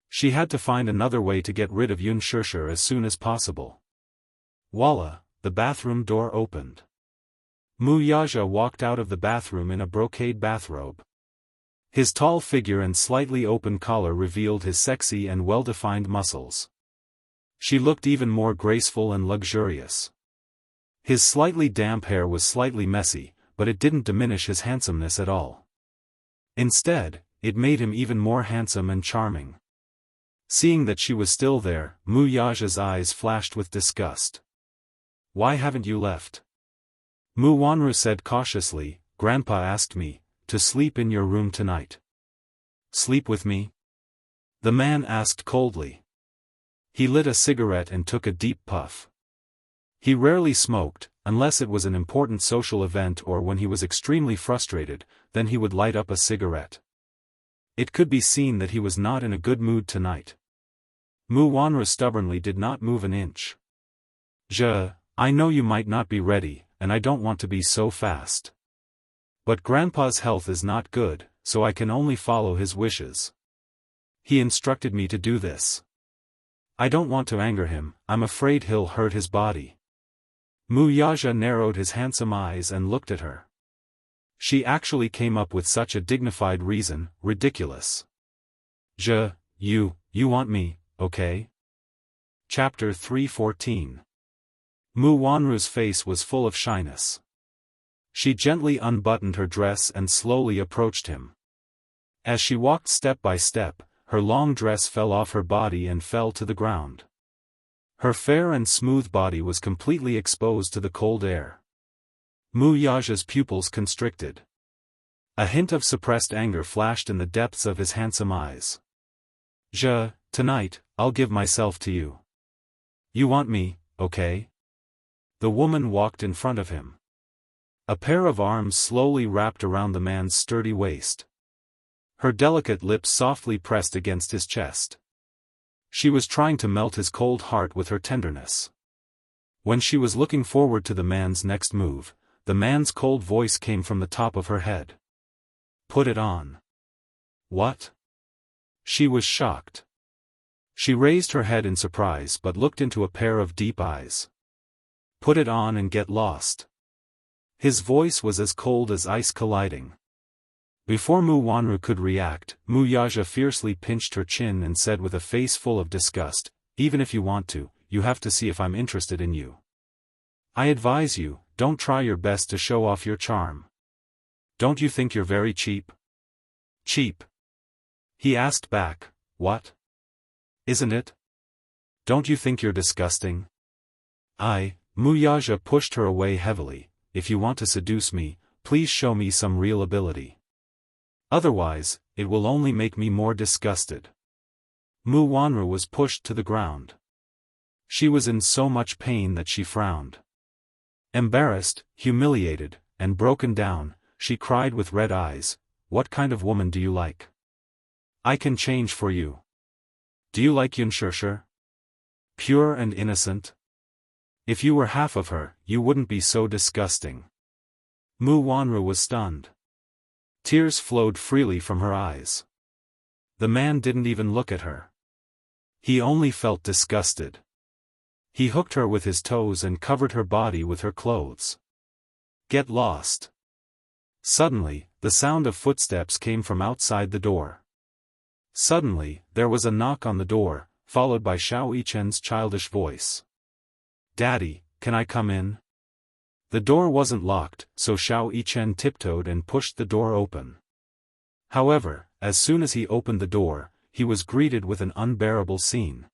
She had to find another way to get rid of Yunshirsher as soon as possible. Voila, the bathroom door opened. Mu Yaja walked out of the bathroom in a brocade bathrobe. His tall figure and slightly open collar revealed his sexy and well-defined muscles. She looked even more graceful and luxurious. His slightly damp hair was slightly messy, but it didn't diminish his handsomeness at all. Instead, it made him even more handsome and charming. Seeing that she was still there, Mu Yaja's eyes flashed with disgust. Why haven't you left? Mu Wanru said cautiously, Grandpa asked me to sleep in your room tonight. Sleep with me? The man asked coldly. He lit a cigarette and took a deep puff. He rarely smoked, unless it was an important social event or when he was extremely frustrated, then he would light up a cigarette. It could be seen that he was not in a good mood tonight. Mu Wanru stubbornly did not move an inch. I know you might not be ready, and I don't want to be so fast. But Grandpa's health is not good, so I can only follow his wishes. He instructed me to do this. I don't want to anger him, I'm afraid he'll hurt his body. Mu Yaja narrowed his handsome eyes and looked at her. She actually came up with such a dignified reason, ridiculous. You want me, okay? Chapter 314. Mu Wanru's face was full of shyness. She gently unbuttoned her dress and slowly approached him. As she walked step by step, her long dress fell off her body and fell to the ground. Her fair and smooth body was completely exposed to the cold air. Mu Yaja's pupils constricted. A hint of suppressed anger flashed in the depths of his handsome eyes. Tonight, I'll give myself to you. You want me, okay? The woman walked in front of him. A pair of arms slowly wrapped around the man's sturdy waist. Her delicate lips softly pressed against his chest. She was trying to melt his cold heart with her tenderness. When she was looking forward to the man's next move, the man's cold voice came from the top of her head. Put it on. What? She was shocked. She raised her head in surprise but looked into a pair of deep eyes. Put it on and get lost. His voice was as cold as ice colliding. Before Mu Wanru could react, Mu Yaja fiercely pinched her chin and said with a face full of disgust, even if you want to, you have to see if I'm interested in you. I advise you, don't try your best to show off your charm. Don't you think you're very cheap? Cheap? He asked back, what? Isn't it? Don't you think you're disgusting? Mu Yaja pushed her away heavily. If you want to seduce me, please show me some real ability. Otherwise, it will only make me more disgusted. Mu Wanru was pushed to the ground. She was in so much pain that she frowned. Embarrassed, humiliated, and broken down, she cried with red eyes, What kind of woman do you like? I can change for you. Do you like Yunshirsher? Pure and innocent? If you were half of her, you wouldn't be so disgusting. Mu Wanru was stunned. Tears flowed freely from her eyes. The man didn't even look at her. He only felt disgusted. He hooked her with his toes and covered her body with her clothes. Get lost. Suddenly, the sound of footsteps came from outside the door. Suddenly, there was a knock on the door, followed by Xiao Yichen's childish voice. Daddy, can I come in? The door wasn't locked, so Xiao Yichen tiptoed and pushed the door open. However, as soon as he opened the door, he was greeted with an unbearable scene.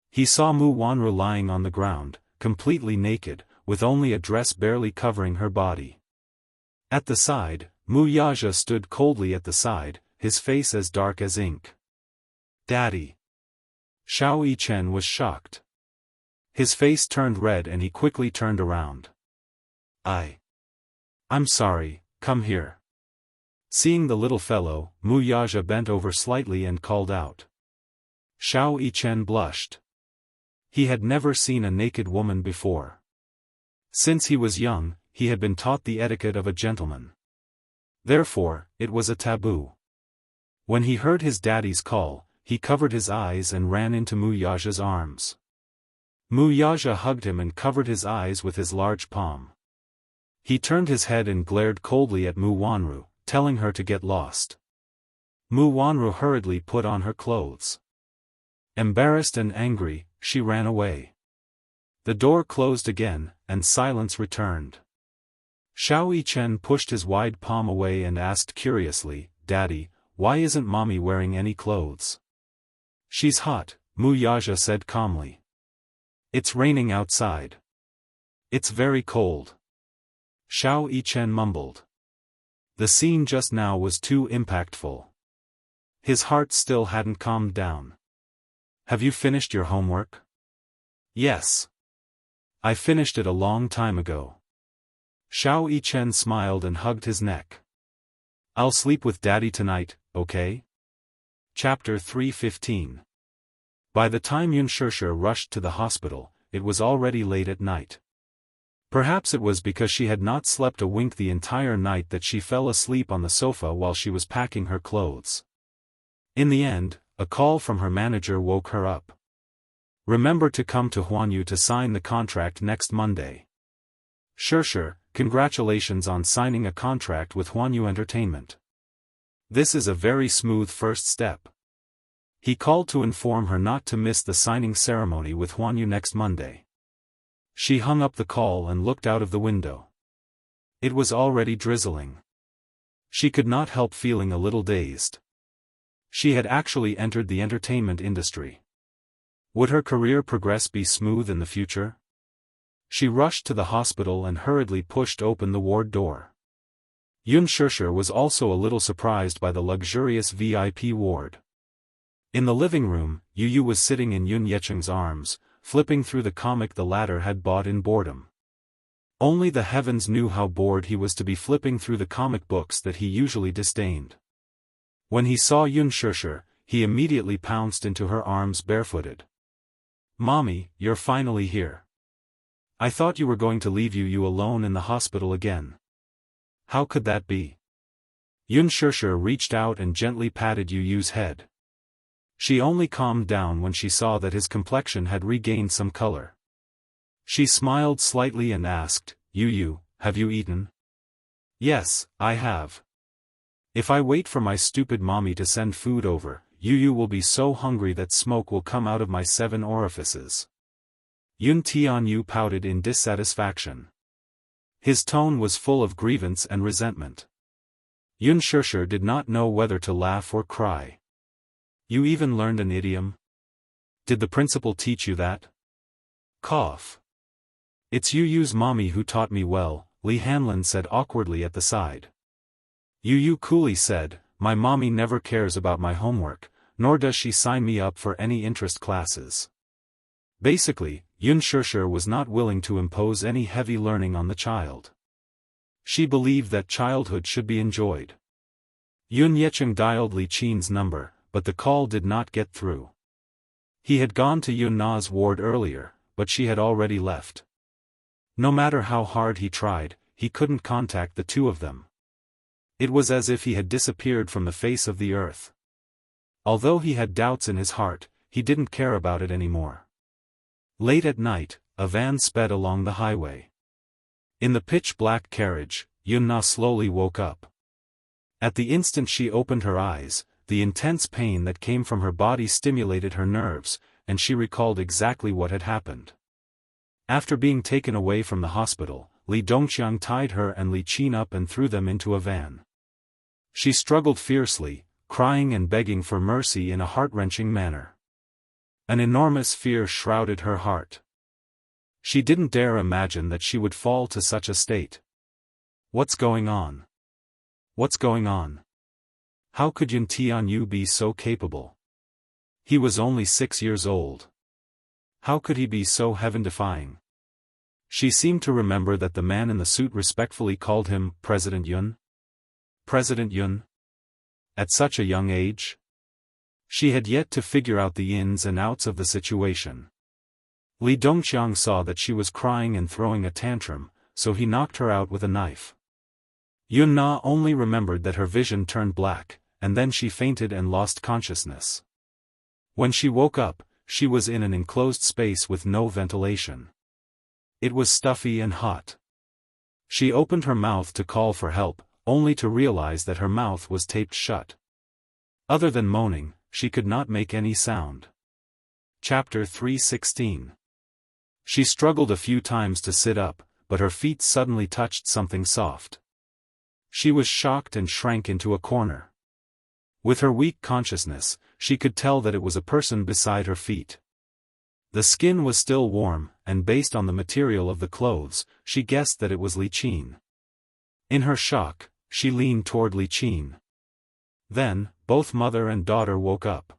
He saw Mu Wanru lying on the ground, completely naked, with only a dress barely covering her body. At the side, Mu Yaja stood coldly at the side, his face as dark as ink. Daddy! Xiao Yichen was shocked. His face turned red and he quickly turned around. I'm sorry, come here. Seeing the little fellow, Mu Yaja bent over slightly and called out. Xiao Yichen blushed. He had never seen a naked woman before. Since he was young, he had been taught the etiquette of a gentleman. Therefore, it was a taboo. When he heard his daddy's call, he covered his eyes and ran into Mu Yaja's arms. Mu Yaja hugged him and covered his eyes with his large palm. He turned his head and glared coldly at Mu Wanru, telling her to get lost. Mu Wanru hurriedly put on her clothes. Embarrassed and angry, she ran away. The door closed again, and silence returned. Xiao Yichen pushed his wide palm away and asked curiously, Daddy, why isn't Mommy wearing any clothes? She's hot, Mu Yaja said calmly. It's raining outside. It's very cold. Xiao Yichen mumbled. The scene just now was too impactful. His heart still hadn't calmed down. Have you finished your homework? Yes. I finished it a long time ago. Xiao Yichen smiled and hugged his neck. I'll sleep with Daddy tonight, okay? Chapter 315. By the time Yunshishi rushed to the hospital, it was already late at night. Perhaps it was because she had not slept a wink the entire night that she fell asleep on the sofa while she was packing her clothes. In the end, a call from her manager woke her up. Remember to come to Huanyu to sign the contract next Monday. Shishi, congratulations on signing a contract with Huanyu Entertainment. This is a very smooth first step. He called to inform her not to miss the signing ceremony with Huanyu next Monday. She hung up the call and looked out of the window. It was already drizzling. She could not help feeling a little dazed. She had actually entered the entertainment industry. Would her career progress be smooth in the future? She rushed to the hospital and hurriedly pushed open the ward door. Yunshishi was also a little surprised by the luxurious VIP ward. In the living room, Yu was sitting in Yun Yecheng's arms, flipping through the comic the latter had bought in boredom. Only the heavens knew how bored he was to be flipping through the comic books that he usually disdained. When he saw Yunshishi, he immediately pounced into her arms barefooted. Mommy, you're finally here. I thought you were going to leave Yu alone in the hospital again. How could that be? Yunshishi reached out and gently patted Yu's head. She only calmed down when she saw that his complexion had regained some color. She smiled slightly and asked, Yu, have you eaten? Yes, I have. If I wait for my stupid mommy to send food over, Yu will be so hungry that smoke will come out of my 7 orifices. Yun Tianyu pouted in dissatisfaction. His tone was full of grievance and resentment. Yunshishi did not know whether to laugh or cry. You even learned an idiom? Did the principal teach you that? Cough. It's Yu's mommy who taught me well, Li Hanlin said awkwardly at the side. Yu coolly said, my mommy never cares about my homework, nor does she sign me up for any interest classes. Basically, Yunshishi was not willing to impose any heavy learning on the child. She believed that childhood should be enjoyed. Yun Yecheng dialed Li Qin's number, but the call did not get through. He had gone to Yun Na's ward earlier, but she had already left. No matter how hard he tried, he couldn't contact the two of them. It was as if he had disappeared from the face of the earth. Although he had doubts in his heart, he didn't care about it anymore. Late at night, a van sped along the highway. In the pitch-black carriage, Yun Na slowly woke up. At the instant she opened her eyes, the intense pain that came from her body stimulated her nerves, and she recalled exactly what had happened. After being taken away from the hospital, Li Dongqiang tied her and Li Qin up and threw them into a van. She struggled fiercely, crying and begging for mercy in a heart-wrenching manner. An enormous fear shrouded her heart. She didn't dare imagine that she would fall to such a state. What's going on? What's going on? How could Yun Tianyu be so capable? He was only 6 years old. How could he be so heaven-defying? She seemed to remember that the man in the suit respectfully called him President Yun. President Yun? At such a young age? She had yet to figure out the ins and outs of the situation. Li Dongqiang saw that she was crying and throwing a tantrum, so he knocked her out with a knife. Yun Na only remembered that her vision turned black, and then she fainted and lost consciousness. When she woke up, she was in an enclosed space with no ventilation. It was stuffy and hot. She opened her mouth to call for help, only to realize that her mouth was taped shut. Other than moaning, she could not make any sound. Chapter 3:16. She struggled a few times to sit up, but her feet suddenly touched something soft. She was shocked and shrank into a corner. With her weak consciousness, she could tell that it was a person beside her feet. The skin was still warm, and based on the material of the clothes, she guessed that it was Li Qin. In her shock, she leaned toward Li Qin. Then, both mother and daughter woke up.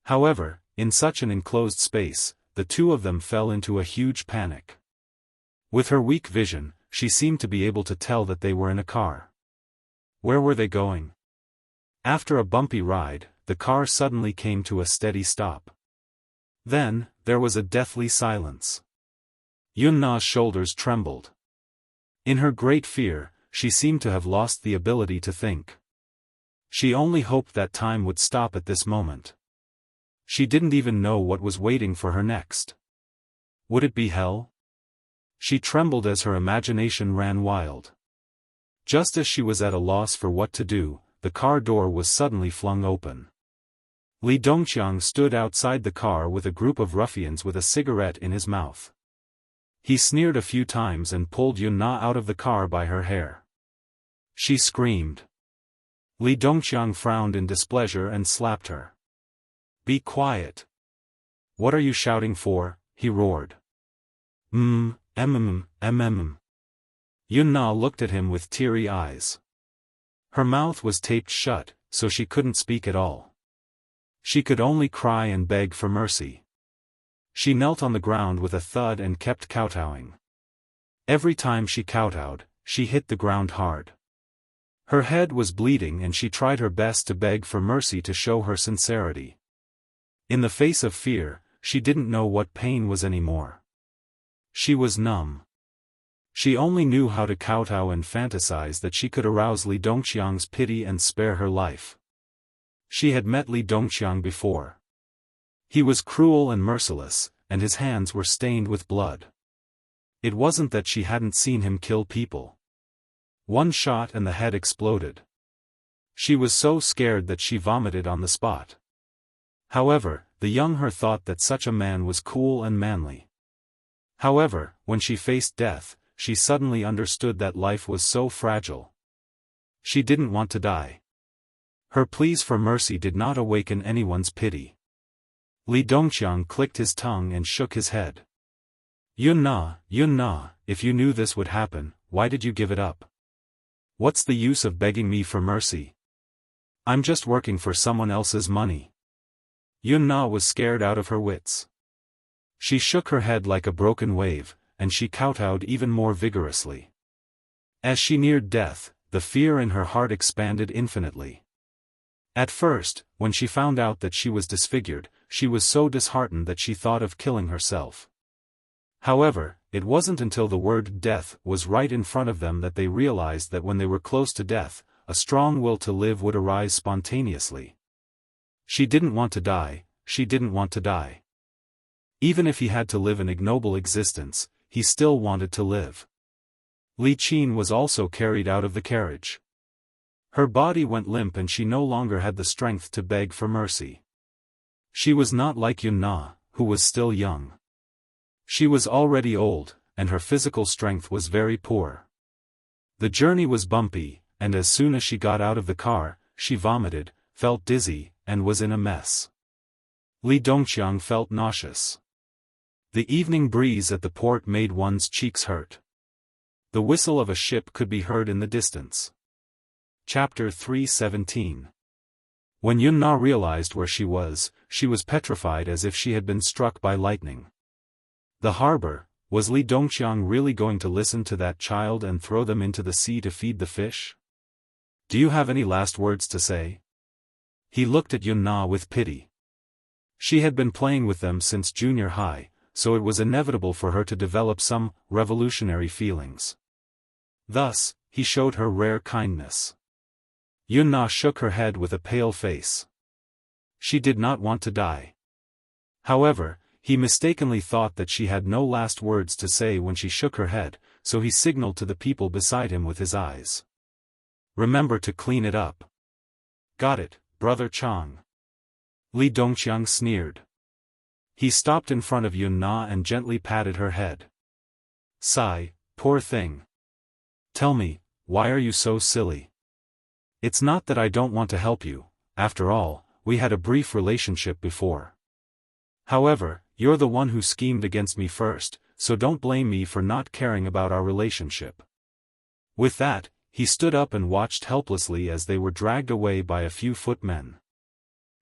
However, in such an enclosed space, the two of them fell into a huge panic. With her weak vision, she seemed to be able to tell that they were in a car. Where were they going? After a bumpy ride, the car suddenly came to a steady stop. Then, there was a deathly silence. Yun Na's shoulders trembled. In her great fear, she seemed to have lost the ability to think. She only hoped that time would stop at this moment. She didn't even know what was waiting for her next. Would it be hell? She trembled as her imagination ran wild. Just as she was at a loss for what to do, the car door was suddenly flung open. Li Dongqiang stood outside the car with a group of ruffians with a cigarette in his mouth. He sneered a few times and pulled Yun Na out of the car by her hair. She screamed. Li Dongqiang frowned in displeasure and slapped her. "Be quiet. What are you shouting for?" he roared. Yun Na looked at him with teary eyes. Her mouth was taped shut, so she couldn't speak at all. She could only cry and beg for mercy. She knelt on the ground with a thud and kept kowtowing. Every time she kowtowed, she hit the ground hard. Her head was bleeding and she tried her best to beg for mercy to show her sincerity. In the face of fear, she didn't know what pain was anymore. She was numb. She only knew how to kowtow and fantasize that she could arouse Li Dongqiang's pity and spare her life. She had met Li Dongqiang before. He was cruel and merciless, and his hands were stained with blood. It wasn't that she hadn't seen him kill people. One shot and the head exploded. She was so scared that she vomited on the spot. However, the young her thought that such a man was cool and manly. However, when she faced death, she suddenly understood that life was so fragile. She didn't want to die. Her pleas for mercy did not awaken anyone's pity. Li Dongqiang clicked his tongue and shook his head. Yun Na, if you knew this would happen, why did you give it up? What's the use of begging me for mercy? I'm just working for someone else's money. Yun Na was scared out of her wits. She shook her head like a broken wave, and she kowtowed even more vigorously. As she neared death, the fear in her heart expanded infinitely. At first, when she found out that she was disfigured, she was so disheartened that she thought of killing herself. However, it wasn't until the word death was right in front of them that they realized that when they were close to death, a strong will to live would arise spontaneously. She didn't want to die, she didn't want to die. Even if he had to live an ignoble existence, he still wanted to live. Li Qin was also carried out of the carriage. Her body went limp and she no longer had the strength to beg for mercy. She was not like Yun Na, who was still young. She was already old, and her physical strength was very poor. The journey was bumpy, and as soon as she got out of the car, she vomited, felt dizzy, and was in a mess. Li Dongqiang felt nauseous. The evening breeze at the port made one's cheeks hurt. The whistle of a ship could be heard in the distance. Chapter 317. When Yun Na realized where she was petrified as if she had been struck by lightning. The harbor, was Li Dongqiang really going to listen to that child and throw them into the sea to feed the fish? Do you have any last words to say? He looked at Yun Na with pity. She had been playing with them since junior high, so it was inevitable for her to develop some revolutionary feelings. Thus, he showed her rare kindness. Yun Na shook her head with a pale face. She did not want to die. However, he mistakenly thought that she had no last words to say when she shook her head, so he signaled to the people beside him with his eyes. Remember to clean it up. Got it, Brother Chang. Li Dongqiang sneered. He stopped in front of Yun Na and gently patted her head. Sigh, poor thing. Tell me, why are you so silly? It's not that I don't want to help you, after all, we had a brief relationship before. However, you're the one who schemed against me first, so don't blame me for not caring about our relationship. With that, he stood up and watched helplessly as they were dragged away by a few footmen.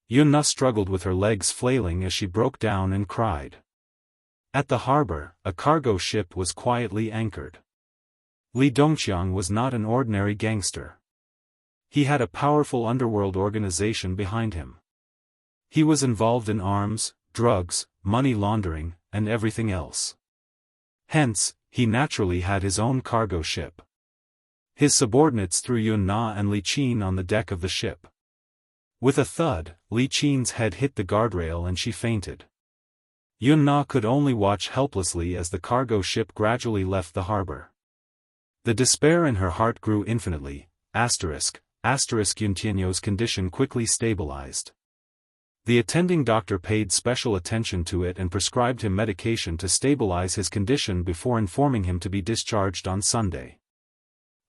Yun Na struggled with her legs flailing as she broke down and cried. At the harbor, a cargo ship was quietly anchored. Li Dongqiang was not an ordinary gangster. He had a powerful underworld organization behind him. He was involved in arms, drugs, money laundering, and everything else. Hence, he naturally had his own cargo ship. His subordinates threw Yun Na and Li Qin on the deck of the ship. With a thud, Li Qin's head hit the guardrail and she fainted. Yun Na could only watch helplessly as the cargo ship gradually left the harbor. The despair in her heart grew infinitely. Yuntianyo's condition quickly stabilized. The attending doctor paid special attention to it and prescribed him medication to stabilize his condition before informing him to be discharged on Sunday.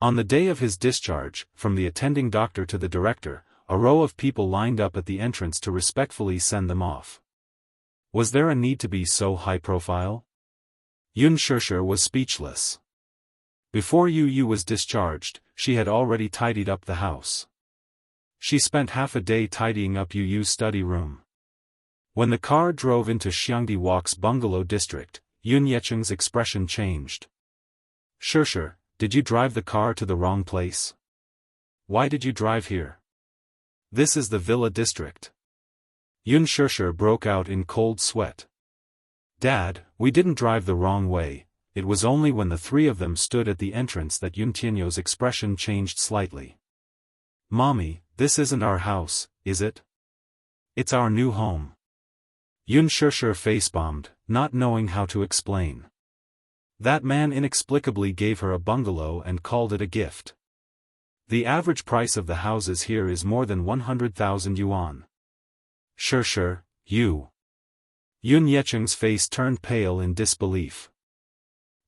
On the day of his discharge, from the attending doctor to the director, a row of people lined up at the entrance to respectfully send them off. Was there a need to be so high profile? Yun Shishir was speechless. Before Yu was discharged, she had already tidied up the house. She spent half a day tidying up Yu's study room. When the car drove into Xiangdi Walk's bungalow district, Yun Yecheng's expression changed. Shishir, did you drive the car to the wrong place? Why did you drive here? This is the villa district. Yun Shishir broke out in cold sweat. Dad, we didn't drive the wrong way. It was only when the three of them stood at the entrance that Yuntianyo's expression changed slightly. Mommy, this isn't our house, is it? It's our new home. Yun Shishir face-bombed, not knowing how to explain. That man inexplicably gave her a bungalow and called it a gift. The average price of the houses here is more than 100,000 yuan. Shishir, you. Yun Yecheng's face turned pale in disbelief.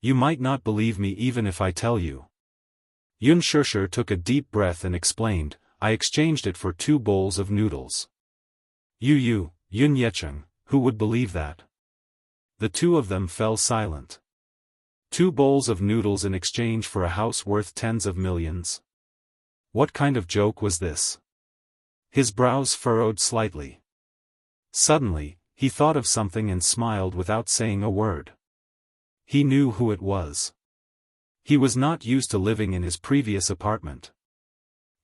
You might not believe me even if I tell you. Yun Shishir took a deep breath and explained, I exchanged it for 2 bowls of noodles. Yun Yecheng, who would believe that? The two of them fell silent. 2 bowls of noodles in exchange for a house worth tens of millions. What kind of joke was this? His brows furrowed slightly. Suddenly, he thought of something and smiled without saying a word. He knew who it was. He was not used to living in his previous apartment.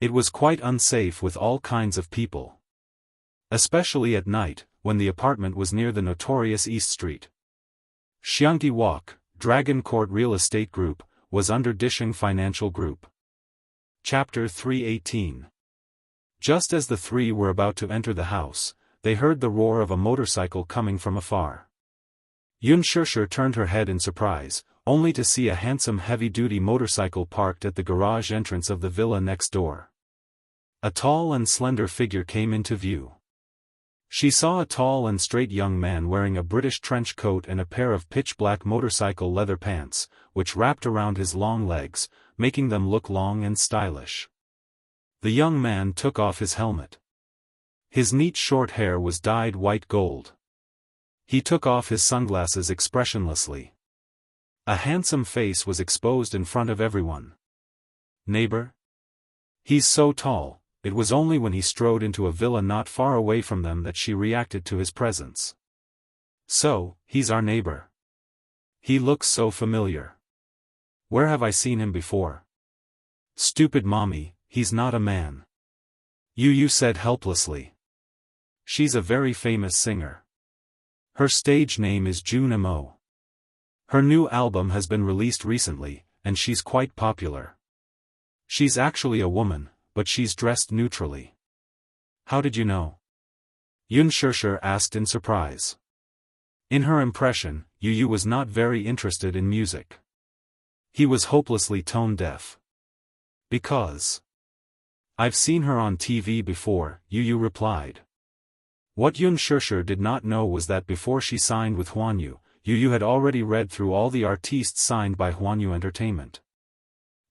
It was quite unsafe with all kinds of people. Especially at night, when the apartment was near the notorious East Street. Xiangdi Walk, Dragon Court Real Estate Group, was under Disheng Financial Group. Chapter 318. Just as the three were about to enter the house, they heard the roar of a motorcycle coming from afar. Unspoken turned her head in surprise, only to see a handsome heavy-duty motorcycle parked at the garage entrance of the villa next door. A tall and slender figure came into view. She saw a tall and straight young man wearing a British trench coat and a pair of pitch-black motorcycle leather pants, which wrapped around his long legs, making them look long and stylish. The young man took off his helmet. His neat short hair was dyed white gold. He took off his sunglasses expressionlessly. A handsome face was exposed in front of everyone. "Neighbor? He's so tall." It was only when he strode into a villa not far away from them that she reacted to his presence. "So, he's our neighbor. He looks so familiar. Where have I seen him before?" "Stupid mommy, he's not a man," Yu said helplessly. "She's a very famous singer. Her stage name is Junmo. Her new album has been released recently, and she's quite popular. She's actually a woman, but she's dressed neutrally." "How did you know?" Unspoken asked in surprise. In her impression, Yu was not very interested in music. He was hopelessly tone-deaf. "Because I've seen her on TV before," Yu replied. What Unspoken did not know was that before she signed with Huanyu, Yu had already read through all the artistes signed by Huanyu Entertainment.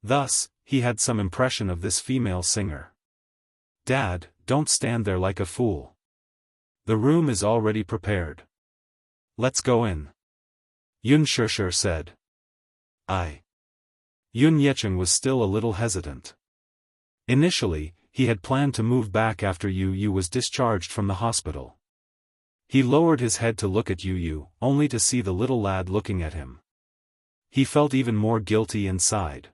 Thus, he had some impression of this female singer. "Dad, don't stand there like a fool. The room is already prepared. Let's go in," Unspoken said. Unspoken was still a little hesitant. Initially, he had planned to move back after Yu was discharged from the hospital. He lowered his head to look at Yu, only to see the little lad looking at him. He felt even more guilty and sighed.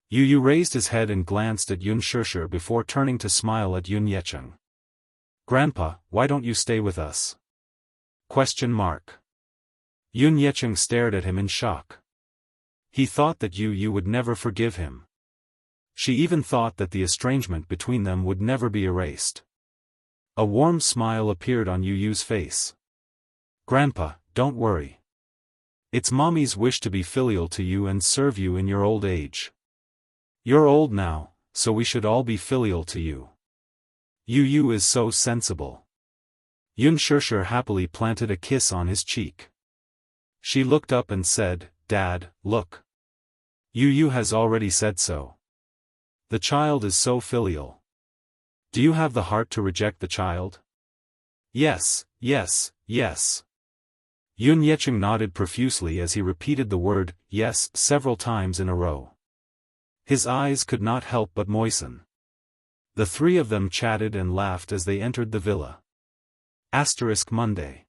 Yu raised his head and glanced at Unspoken before turning to smile at Unspoken. "Grandpa, why don't you stay with us?" Unspoken stared at him in shock. He thought that Yu would never forgive him. She even thought that the estrangement between them would never be erased. A warm smile appeared on Yu's face. "Grandpa, don't worry. It's Mommy's wish to be filial to you and serve you in your old age. You're old now, so we should all be filial to you. Yu is so sensible." Unspoken happily planted a kiss on his cheek. She looked up and said, "Dad, look. Yu has already said so. The child is so filial. Do you have the heart to reject the child?" "Yes, yes, yes." Unspoken nodded profusely as he repeated the word, "yes," several times in a row. His eyes could not help but moisten. The three of them chatted and laughed as they entered the villa. Monday.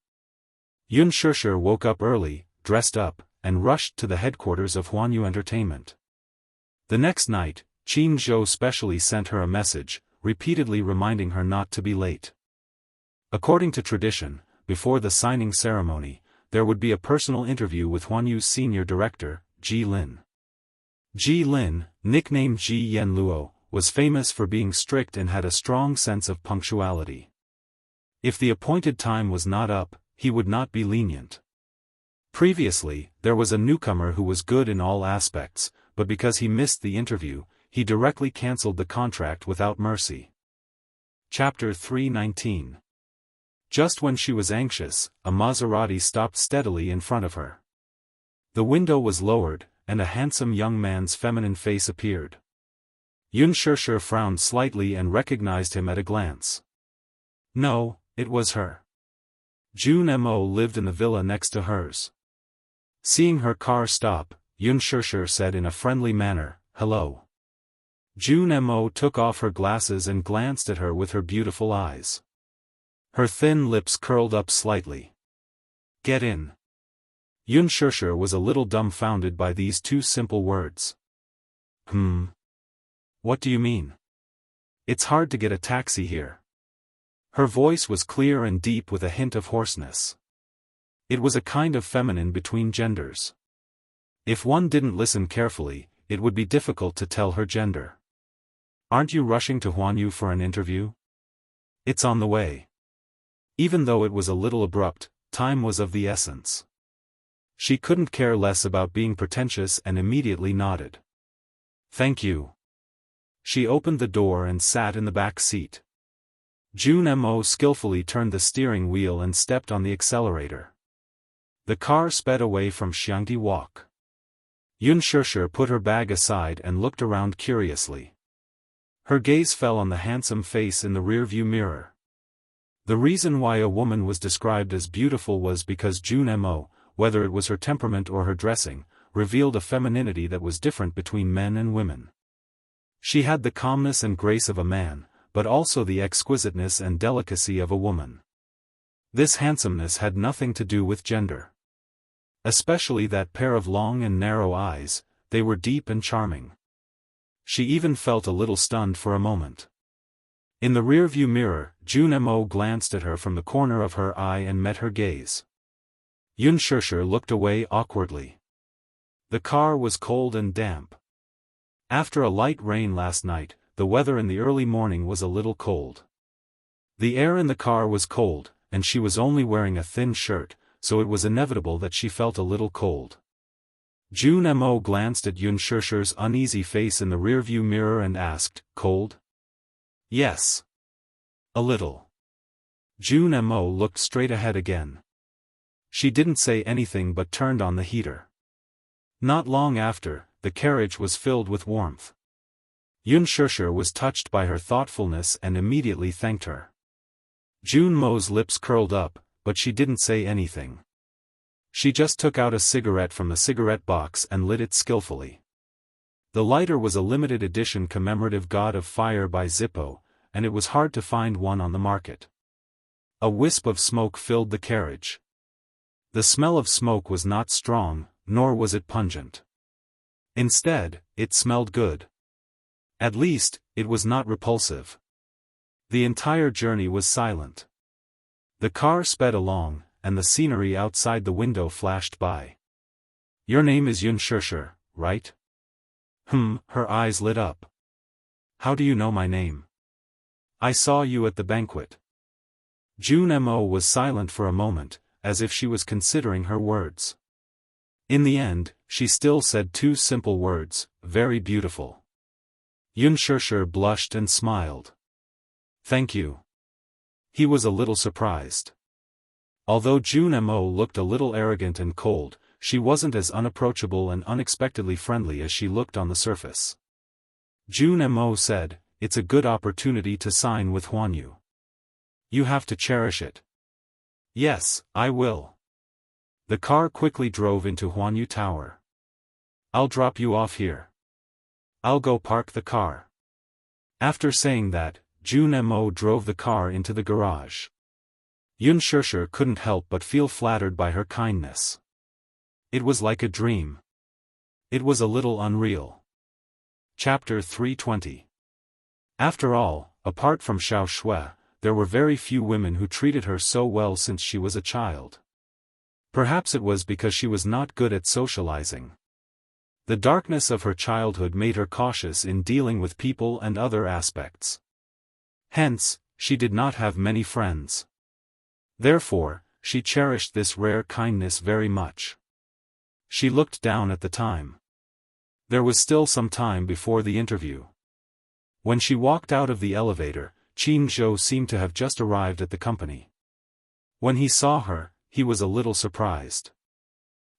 Unspoken woke up early, dressed up, and rushed to the headquarters of Huanyu Entertainment. The next night, Qin Zhou specially sent her a message, repeatedly reminding her not to be late. According to tradition, before the signing ceremony, there would be a personal interview with Huanyu's senior director, Ji Lin. Ji Lin, nicknamed Ji Yanluo, was famous for being strict and had a strong sense of punctuality. If the appointed time was not up, he would not be lenient. Previously, there was a newcomer who was good in all aspects, but because he missed the interview, he directly cancelled the contract without mercy. Chapter 319. Just when she was anxious, a Maserati stopped steadily in front of her. The window was lowered, and a handsome young man's feminine face appeared. Unspoken frowned slightly and recognized him at a glance. No, it was her. Junmo lived in the villa next to hers. Seeing her car stop, Unspoken said in a friendly manner, "Hello." Junmo took off her glasses and glanced at her with her beautiful eyes. Her thin lips curled up slightly. "Get in." Unspoken was a little dumbfounded by these two simple words. What do you mean?" It's hard to get a taxi here. Her voice was clear and deep with a hint of hoarseness. It was a kind of feminine between genders. If one didn't listen carefully, it would be difficult to tell her gender. Aren't you rushing to Huanyu for an interview? It's on the way. Even though it was a little abrupt, time was of the essence. She couldn't care less about being pretentious and immediately nodded. Thank you. She opened the door and sat in the back seat. Jun Mo skillfully turned the steering wheel and stepped on the accelerator. The car sped away from Xiangti Walk. Yunshusher put her bag aside and looked around curiously. Her gaze fell on the handsome face in the rearview mirror. The reason why a woman was described as beautiful was because Jun Mo, whether it was her temperament or her dressing, revealed a femininity that was different between men and women. She had the calmness and grace of a man, but also the exquisiteness and delicacy of a woman. This handsomeness had nothing to do with gender. Especially that pair of long and narrow eyes, they were deep and charming. She even felt a little stunned for a moment. In the rearview mirror, Jun Mo glanced at her from the corner of her eye and met her gaze. Yunshusher looked away awkwardly. The car was cold and damp. After a light rain last night, the weather in the early morning was a little cold. The air in the car was cold, and she was only wearing a thin shirt, so it was inevitable that she felt a little cold. Jun Mo glanced at Yunshusher's uneasy face in the rearview mirror and asked, "Cold?" "Yes. A little." Jun Mo looked straight ahead again. She didn't say anything but turned on the heater. Not long after, the carriage was filled with warmth. Yunshusher was touched by her thoughtfulness and immediately thanked her. Jun Mo's lips curled up, but she didn't say anything. She just took out a cigarette from the cigarette box and lit it skillfully. The lighter was a limited edition commemorative God of Fire by Zippo, and it was hard to find one on the market. A wisp of smoke filled the carriage. The smell of smoke was not strong, nor was it pungent. Instead, it smelled good. At least, it was not repulsive. The entire journey was silent. The car sped along, and the scenery outside the window flashed by. "Your name is Yunshusher, right?" Her eyes lit up. "How do you know my name?" "I saw you at the banquet." Jun Mo was silent for a moment, as if she was considering her words. In the end, she still said two simple words, "Very beautiful." Yunshusher blushed and smiled. "Thank you." He was a little surprised. Although Jun Mo looked a little arrogant and cold, she wasn't as unapproachable and unexpectedly friendly as she looked on the surface. Jun Mo said, "It's a good opportunity to sign with Huanyu. You have to cherish it." "Yes, I will." The car quickly drove into Huanyu Tower. "I'll drop you off here. I'll go park the car." After saying that, Jun Mo drove the car into the garage. Yunshusher couldn't help but feel flattered by her kindness. It was like a dream. It was a little unreal. Chapter 320. After all, apart from Xiao Shui, there were very few women who treated her so well since she was a child. Perhaps it was because she was not good at socializing. The darkness of her childhood made her cautious in dealing with people and other aspects. Hence, she did not have many friends. Therefore, she cherished this rare kindness very much. She looked down at the time. There was still some time before the interview. When she walked out of the elevator, Qin Zhou seemed to have just arrived at the company. When he saw her, he was a little surprised.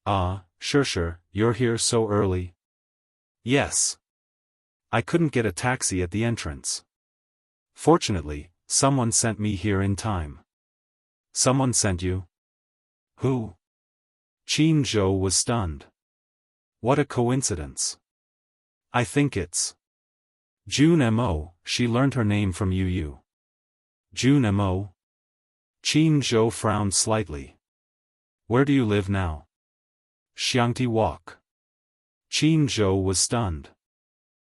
"Ah, Shusher, you're here so early?" "Yes. I couldn't get a taxi at the entrance. Fortunately, someone sent me here in time." "Someone sent you? Who?" Qin Zhou was stunned. "What a coincidence. I think it's Jun Mo. She learned her name from Yu. Jun Mo?" Qin Zhou frowned slightly. "Where do you live now?" "Xiangti Walk." Qin Zhou was stunned.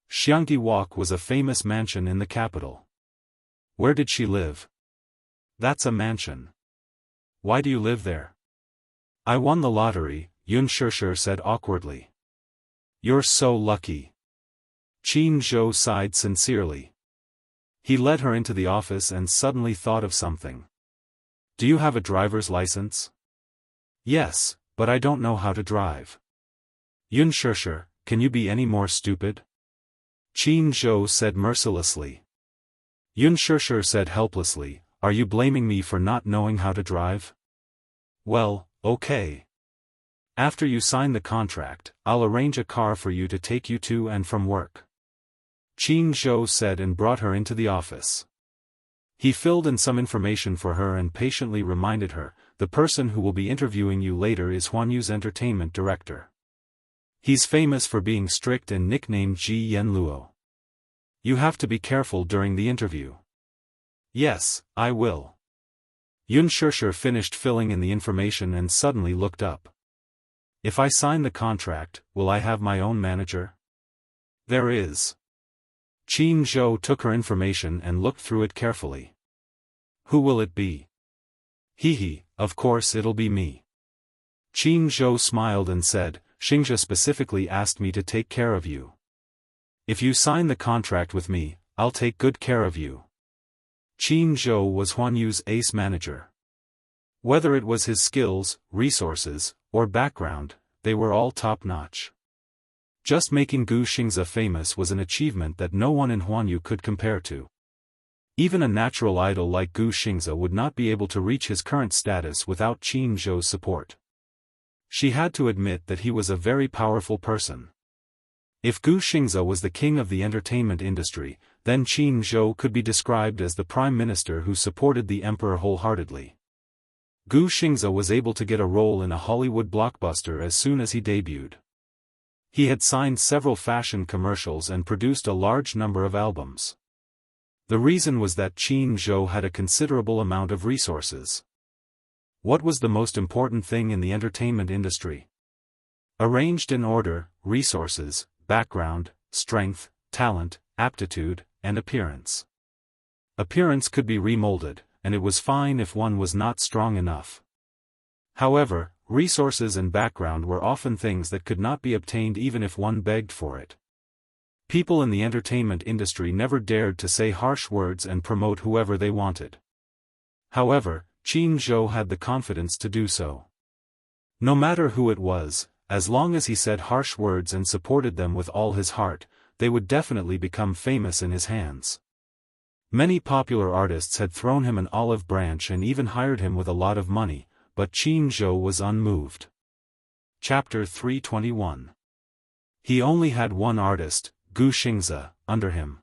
Xiangti Walk was a famous mansion in the capital. Where did she live? That's a mansion. Why do you live there? I won the lottery, Xianxia said awkwardly. You're so lucky. Qin Zhou sighed sincerely. He led her into the office and suddenly thought of something. Do you have a driver's license? Yes, but I don't know how to drive. Xianxia, can you be any more stupid? Qin Zhou said mercilessly. Xianxia said helplessly, are you blaming me for not knowing how to drive? Well, okay. After you sign the contract, I'll arrange a car for you to take you to and from work. Qin Zhou said and brought her into the office. He filled in some information for her and patiently reminded her, the person who will be interviewing you later is Huanyu's entertainment director. He's famous for being strict and nicknamed Ji Yanluo. You have to be careful during the interview. Yes, I will. Xianxia finished filling in the information and suddenly looked up. If I sign the contract, will I have my own manager? There is. Qin Zhou took her information and looked through it carefully. Who will it be? Hee, of course it'll be me. Qin Zhou smiled and said, Xianxia specifically asked me to take care of you. If you sign the contract with me, I'll take good care of you. Qin Zhou was Huanyu's ace manager. Whether it was his skills, resources, or background, they were all top-notch. Just making Gu Xingze famous was an achievement that no one in Huanyu could compare to. Even a natural idol like Gu Xingze would not be able to reach his current status without Qin Zhou's support. She had to admit that he was a very powerful person. If Gu Xingze was the king of the entertainment industry, then Qin Zhou could be described as the prime minister who supported the emperor wholeheartedly. Gu Xingze was able to get a role in a Hollywood blockbuster as soon as he debuted. He had signed several fashion commercials and produced a large number of albums. The reason was that Qin Zhou had a considerable amount of resources. What was the most important thing in the entertainment industry? Arranged in order, resources, background, strength, talent, aptitude, and appearance. Appearance could be remolded, and it was fine if one was not strong enough. However, resources and background were often things that could not be obtained even if one begged for it. People in the entertainment industry never dared to say harsh words and promote whoever they wanted. However, Qin Zhou had the confidence to do so. No matter who it was, as long as he said harsh words and supported them with all his heart, they would definitely become famous in his hands. Many popular artists had thrown him an olive branch and even hired him with a lot of money, but Qin Zhou was unmoved. Chapter 321. He only had one artist, Gu Xingze, under him.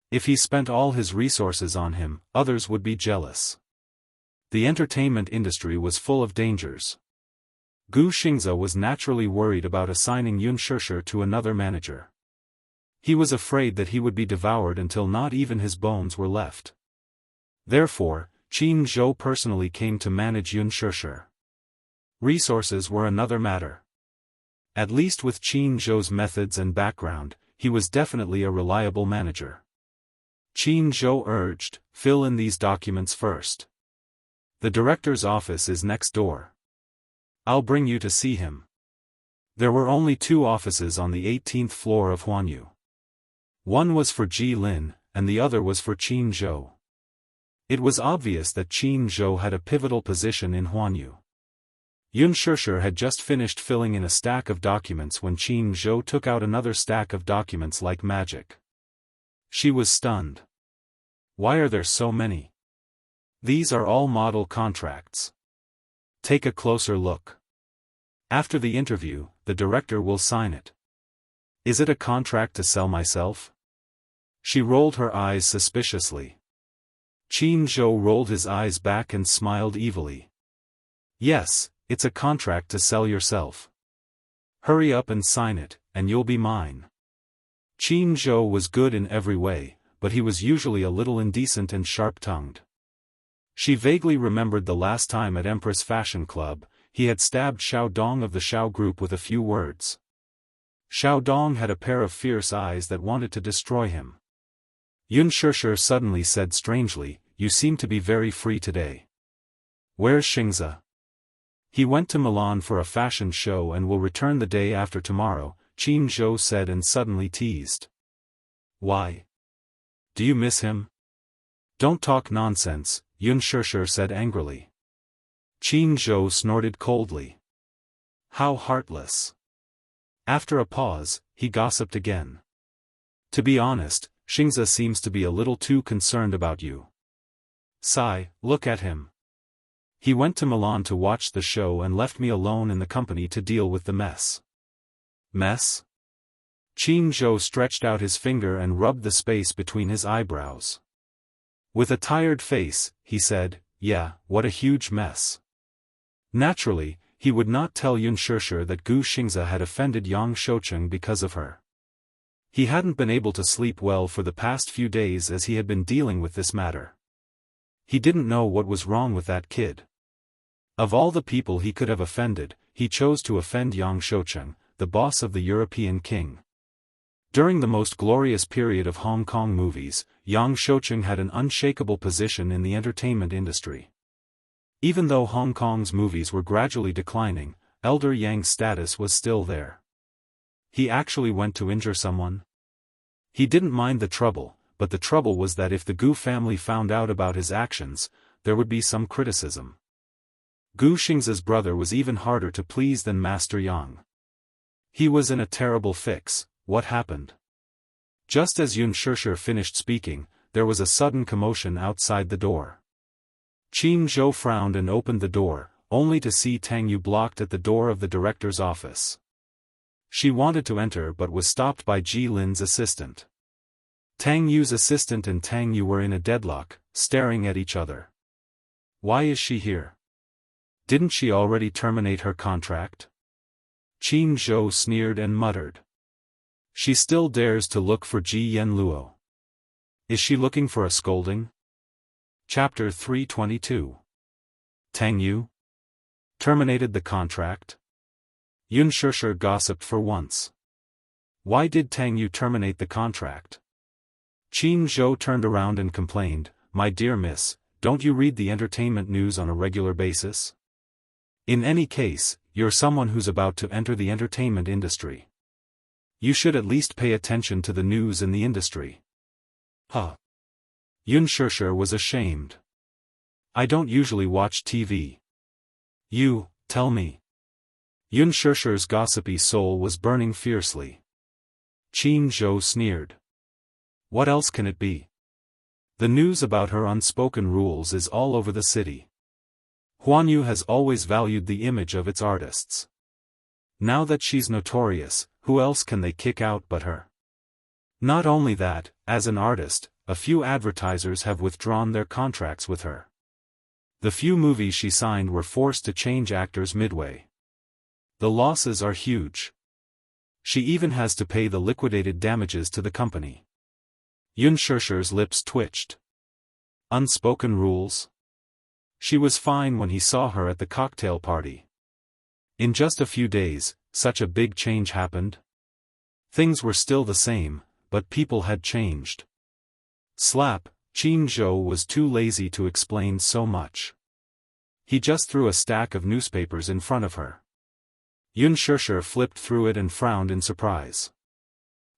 If he spent all his resources on him, others would be jealous. The entertainment industry was full of dangers. Gu Xingze was naturally worried about assigning Xianxia to another manager. He was afraid that he would be devoured until not even his bones were left. Therefore, Qin Zhou personally came to manage Xianxia. Resources were another matter. At least with Qin Zhou's methods and background, he was definitely a reliable manager. Qin Zhou urged, fill in these documents first. The director's office is next door. I'll bring you to see him. There were only 2 offices on the 18th floor of Huanyu. One was for Ji Lin, and the other was for Qin Zhou. It was obvious that Qin Zhou had a pivotal position in Huanyu. Xianxia had just finished filling in a stack of documents when Qin Zhou took out another stack of documents like magic. She was stunned. Why are there so many? These are all model contracts. Take a closer look. After the interview, the director will sign it. Is it a contract to sell myself? She rolled her eyes suspiciously. Qin Zhou rolled his eyes back and smiled evilly. Yes, it's a contract to sell yourself. Hurry up and sign it, and you'll be mine. Qin Zhou was good in every way, but he was usually a little indecent and sharp-tongued. She vaguely remembered the last time at Empress Fashion Club, he had stabbed Xiao Dong of the Xiao group with a few words. Xiao Dong had a pair of fierce eyes that wanted to destroy him. Xianxia suddenly said strangely, "You seem to be very free today. Where's Xianxia?" "He went to Milan for a fashion show and will return the day after tomorrow," Qin Zhou said and suddenly teased. "Why? Do you miss him?" "Don't talk nonsense," Xianxia said angrily. Qin Zhou snorted coldly. "How heartless." After a pause, he gossiped again. "To be honest, Xianxia seems to be a little too concerned about you. Sigh, look at him. He went to Milan to watch the show and left me alone in the company to deal with the mess." "Mess?" Qin Zhou stretched out his finger and rubbed the space between his eyebrows. With a tired face, he said, "Yeah, what a huge mess." Naturally, he would not tell Xianxia that Gu Xingzi had offended Yang Shoucheng because of her. He hadn't been able to sleep well for the past few days as he had been dealing with this matter. He didn't know what was wrong with that kid. Of all the people he could have offended, he chose to offend Yang Shoucheng, the boss of the European king. During the most glorious period of Hong Kong movies, Yang Shoucheng had an unshakable position in the entertainment industry. Even though Hong Kong's movies were gradually declining, Elder Yang's status was still there. He actually went to injure someone. He didn't mind the trouble, but the trouble was that if the Gu family found out about his actions, there would be some criticism. Gu Xingzi's brother was even harder to please than Master Yang. He was in a terrible fix. What happened? Just as Xianxia finished speaking, there was a sudden commotion outside the door. Qin Zhou frowned and opened the door, only to see Tang Yu blocked at the door of the director's office. She wanted to enter but was stopped by Ji Lin's assistant. Tang Yu's assistant and Tang Yu were in a deadlock, staring at each other. "Why is she here? Didn't she already terminate her contract?" Qin Zhou sneered and muttered. "She still dares to look for Ji Yanluo. Is she looking for a scolding?" Chapter 322. Tang Yu terminated the contract? Xianxia gossiped for once. Why did Tang Yu terminate the contract? Qin Zhou turned around and complained, "My dear miss, don't you read the entertainment news on a regular basis? In any case, you're someone who's about to enter the entertainment industry. You should at least pay attention to the news in the industry." Huh. Xianxia was ashamed. "I don't usually watch TV. You, tell me." Xianxia's gossipy soul was burning fiercely. Qin Zhou sneered. "What else can it be? The news about her unspoken rules is all over the city. Huanyu has always valued the image of its artists. Now that she's notorious, who else can they kick out but her? Not only that, as an artist, a few advertisers have withdrawn their contracts with her. The few movies she signed were forced to change actors midway. The losses are huge. She even has to pay the liquidated damages to the company." Xianxia's lips twitched. Unspoken rules? She was fine when he saw her at the cocktail party. In just a few days, such a big change happened? Things were still the same, but people had changed. Slap, Qin Zhou was too lazy to explain so much. He just threw a stack of newspapers in front of her. Xianxia flipped through it and frowned in surprise.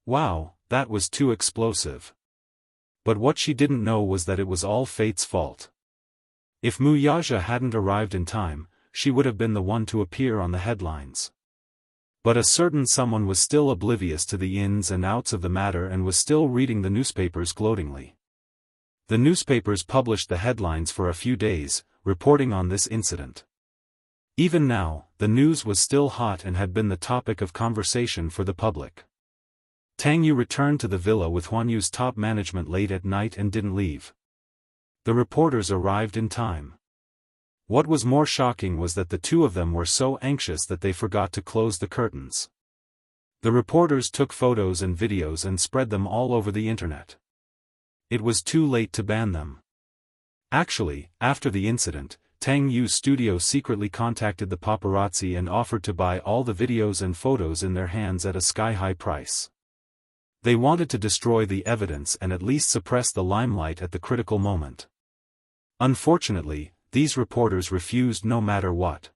Wow, that was too explosive. But what she didn't know was that it was all fate's fault. If Mu Yaja hadn't arrived in time, she would have been the one to appear on the headlines. But a certain someone was still oblivious to the ins and outs of the matter and was still reading the newspapers gloatingly. The newspapers published the headlines for a few days, reporting on this incident. Even now, the news was still hot and had been the topic of conversation for the public. Tang Yu returned to the villa with Huanyu's top management late at night and didn't leave. The reporters arrived in time. What was more shocking was that the two of them were so anxious that they forgot to close the curtains. The reporters took photos and videos and spread them all over the internet. It was too late to ban them. Actually, after the incident, Tang Yu's studio secretly contacted the paparazzi and offered to buy all the videos and photos in their hands at a sky-high price. They wanted to destroy the evidence and at least suppress the limelight at the critical moment. Unfortunately, these reporters refused no matter what.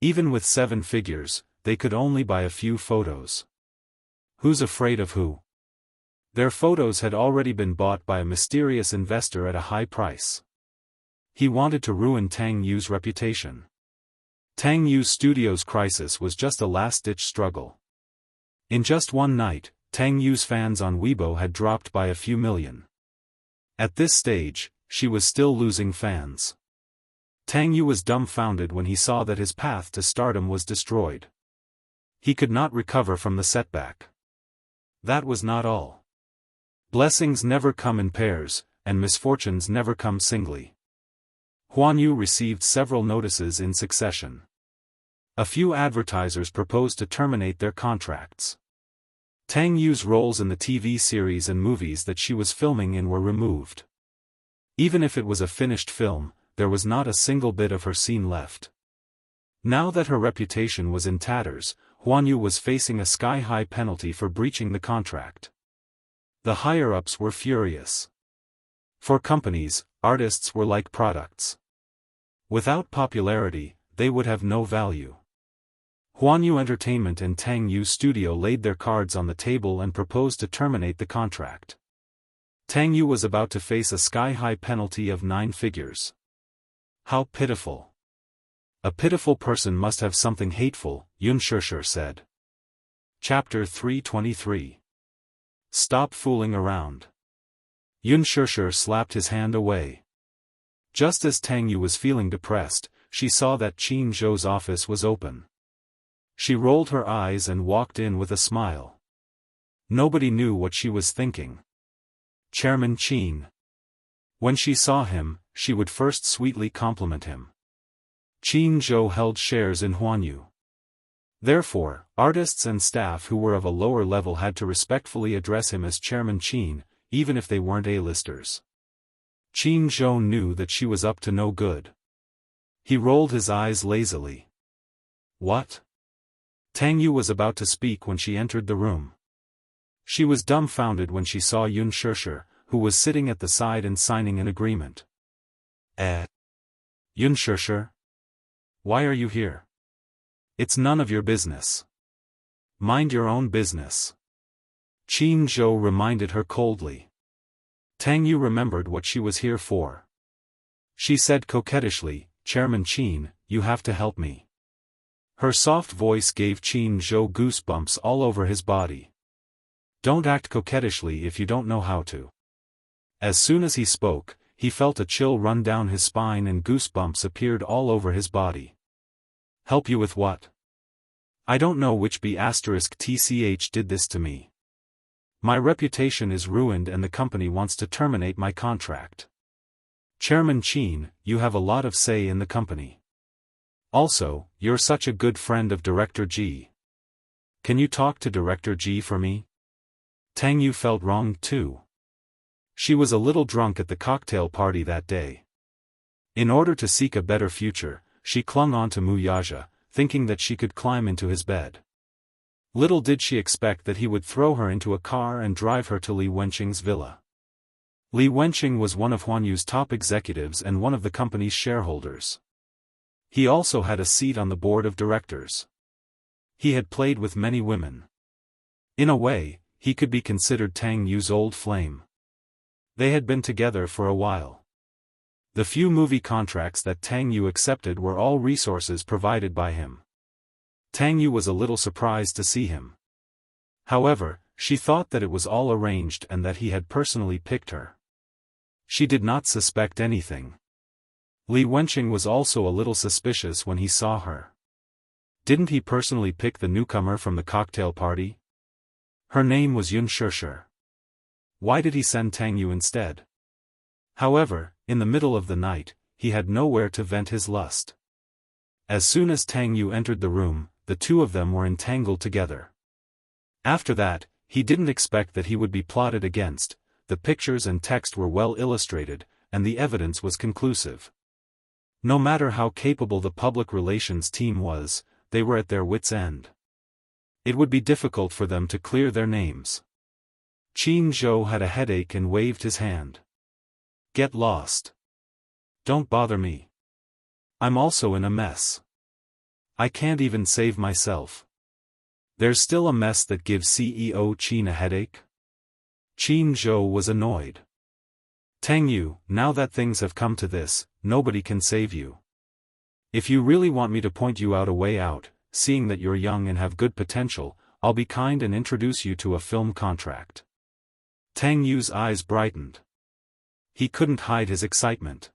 Even with 7 figures, they could only buy a few photos. Who's afraid of who? Their photos had already been bought by a mysterious investor at a high price. He wanted to ruin Tang Yu's reputation. Tang Yu's studio's crisis was just a last-ditch struggle. In just one night, Tang Yu's fans on Weibo had dropped by a few million. At this stage, she was still losing fans. Tang Yu was dumbfounded when he saw that his path to stardom was destroyed. He could not recover from the setback. That was not all. Blessings never come in pairs, and misfortunes never come singly. Huan Yu received several notices in succession. A few advertisers proposed to terminate their contracts. Tang Yu's roles in the TV series and movies that she was filming in were removed. Even if it was a finished film, there was not a single bit of her scene left. Now that her reputation was in tatters, Huan Yu was facing a sky-high penalty for breaching the contract. The higher-ups were furious. For companies, artists were like products. Without popularity, they would have no value. Huan Yu Entertainment and Tang Yu Studio laid their cards on the table and proposed to terminate the contract. Tang Yu was about to face a sky-high penalty of 9 figures. How pitiful. A pitiful person must have something hateful, Unspoken said. Chapter 323. Stop fooling around. Unspoken slapped his hand away. Just as Tang Yu was feeling depressed, she saw that Qin Zhou's office was open. She rolled her eyes and walked in with a smile. Nobody knew what she was thinking. Chairman Qin. When she saw him, she would first sweetly compliment him. Qin Zhou held shares in Huan Yu. Therefore, artists and staff who were of a lower level had to respectfully address him as Chairman Qin, even if they weren't A-listers. Qin Zhou knew that she was up to no good. He rolled his eyes lazily. What? Tang Yu was about to speak when she entered the room. She was dumbfounded when she saw Unspoken, who was sitting at the side and signing an agreement. Unspoken? Why are you here? It's none of your business. Mind your own business. Qin Zhou reminded her coldly. Tang Yu remembered what she was here for. She said coquettishly, Chairman Qin, you have to help me. Her soft voice gave Qin Zhou goosebumps all over his body. Don't act coquettishly if you don't know how to. As soon as he spoke, he felt a chill run down his spine and goosebumps appeared all over his body. Help you with what? I don't know which B***tch did this to me. My reputation is ruined and the company wants to terminate my contract. Chairman Qin, you have a lot of say in the company. Also, you're such a good friend of Director Ji. Can you talk to Director Ji for me? Tang Yu felt wronged too. She was a little drunk at the cocktail party that day. In order to seek a better future, she clung on to Mu Yaja, thinking that she could climb into his bed. Little did she expect that he would throw her into a car and drive her to Li Wenqing's villa. Li Wenqing was one of Huan Yu's top executives and one of the company's shareholders. He also had a seat on the board of directors. He had played with many women. In a way, he could be considered Tang Yu's old flame. They had been together for a while. The few movie contracts that Tang Yu accepted were all resources provided by him. Tang Yu was a little surprised to see him. However, she thought that it was all arranged and that he had personally picked her. She did not suspect anything. Li Wenqing was also a little suspicious when he saw her. Didn't he personally pick the newcomer from the cocktail party? Her name was Unspoken. Why did he send Tang Yu instead? However, in the middle of the night, he had nowhere to vent his lust. As soon as Tang Yu entered the room, the two of them were entangled together. After that, he didn't expect that he would be plotted against. The pictures and text were well illustrated, and the evidence was conclusive. No matter how capable the public relations team was, they were at their wits' end. It would be difficult for them to clear their names. Qin Zhou had a headache and waved his hand. Get lost. Don't bother me. I'm also in a mess. I can't even save myself. There's still a mess that gives CEO Qin a headache? Qin Zhou was annoyed. Tang Yu, now that things have come to this, nobody can save you. If you really want me to point you out a way out, seeing that you're young and have good potential, I'll be kind and introduce you to a film contract. Tang Yu's eyes brightened. He couldn't hide his excitement.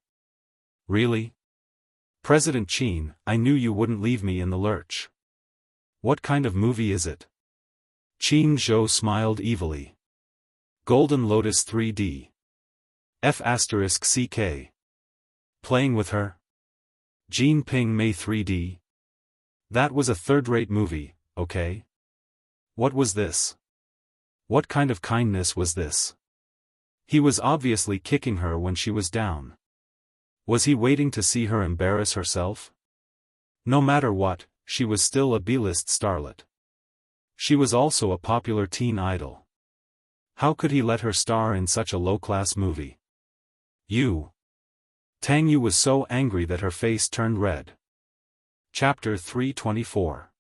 Really? President Qin, I knew you wouldn't leave me in the lurch. What kind of movie is it? Qin Zhou smiled evilly. Golden Lotus 3D. F***CK. Playing with her? Jean Ping Mei 3D? That was a third-rate movie, okay? What was this? What kind of kindness was this? He was obviously kicking her when she was down. Was he waiting to see her embarrass herself? No matter what, she was still a B-list starlet. She was also a popular teen idol. How could he let her star in such a low-class movie? You. Tang Yu was so angry that her face turned red. Chapter 324.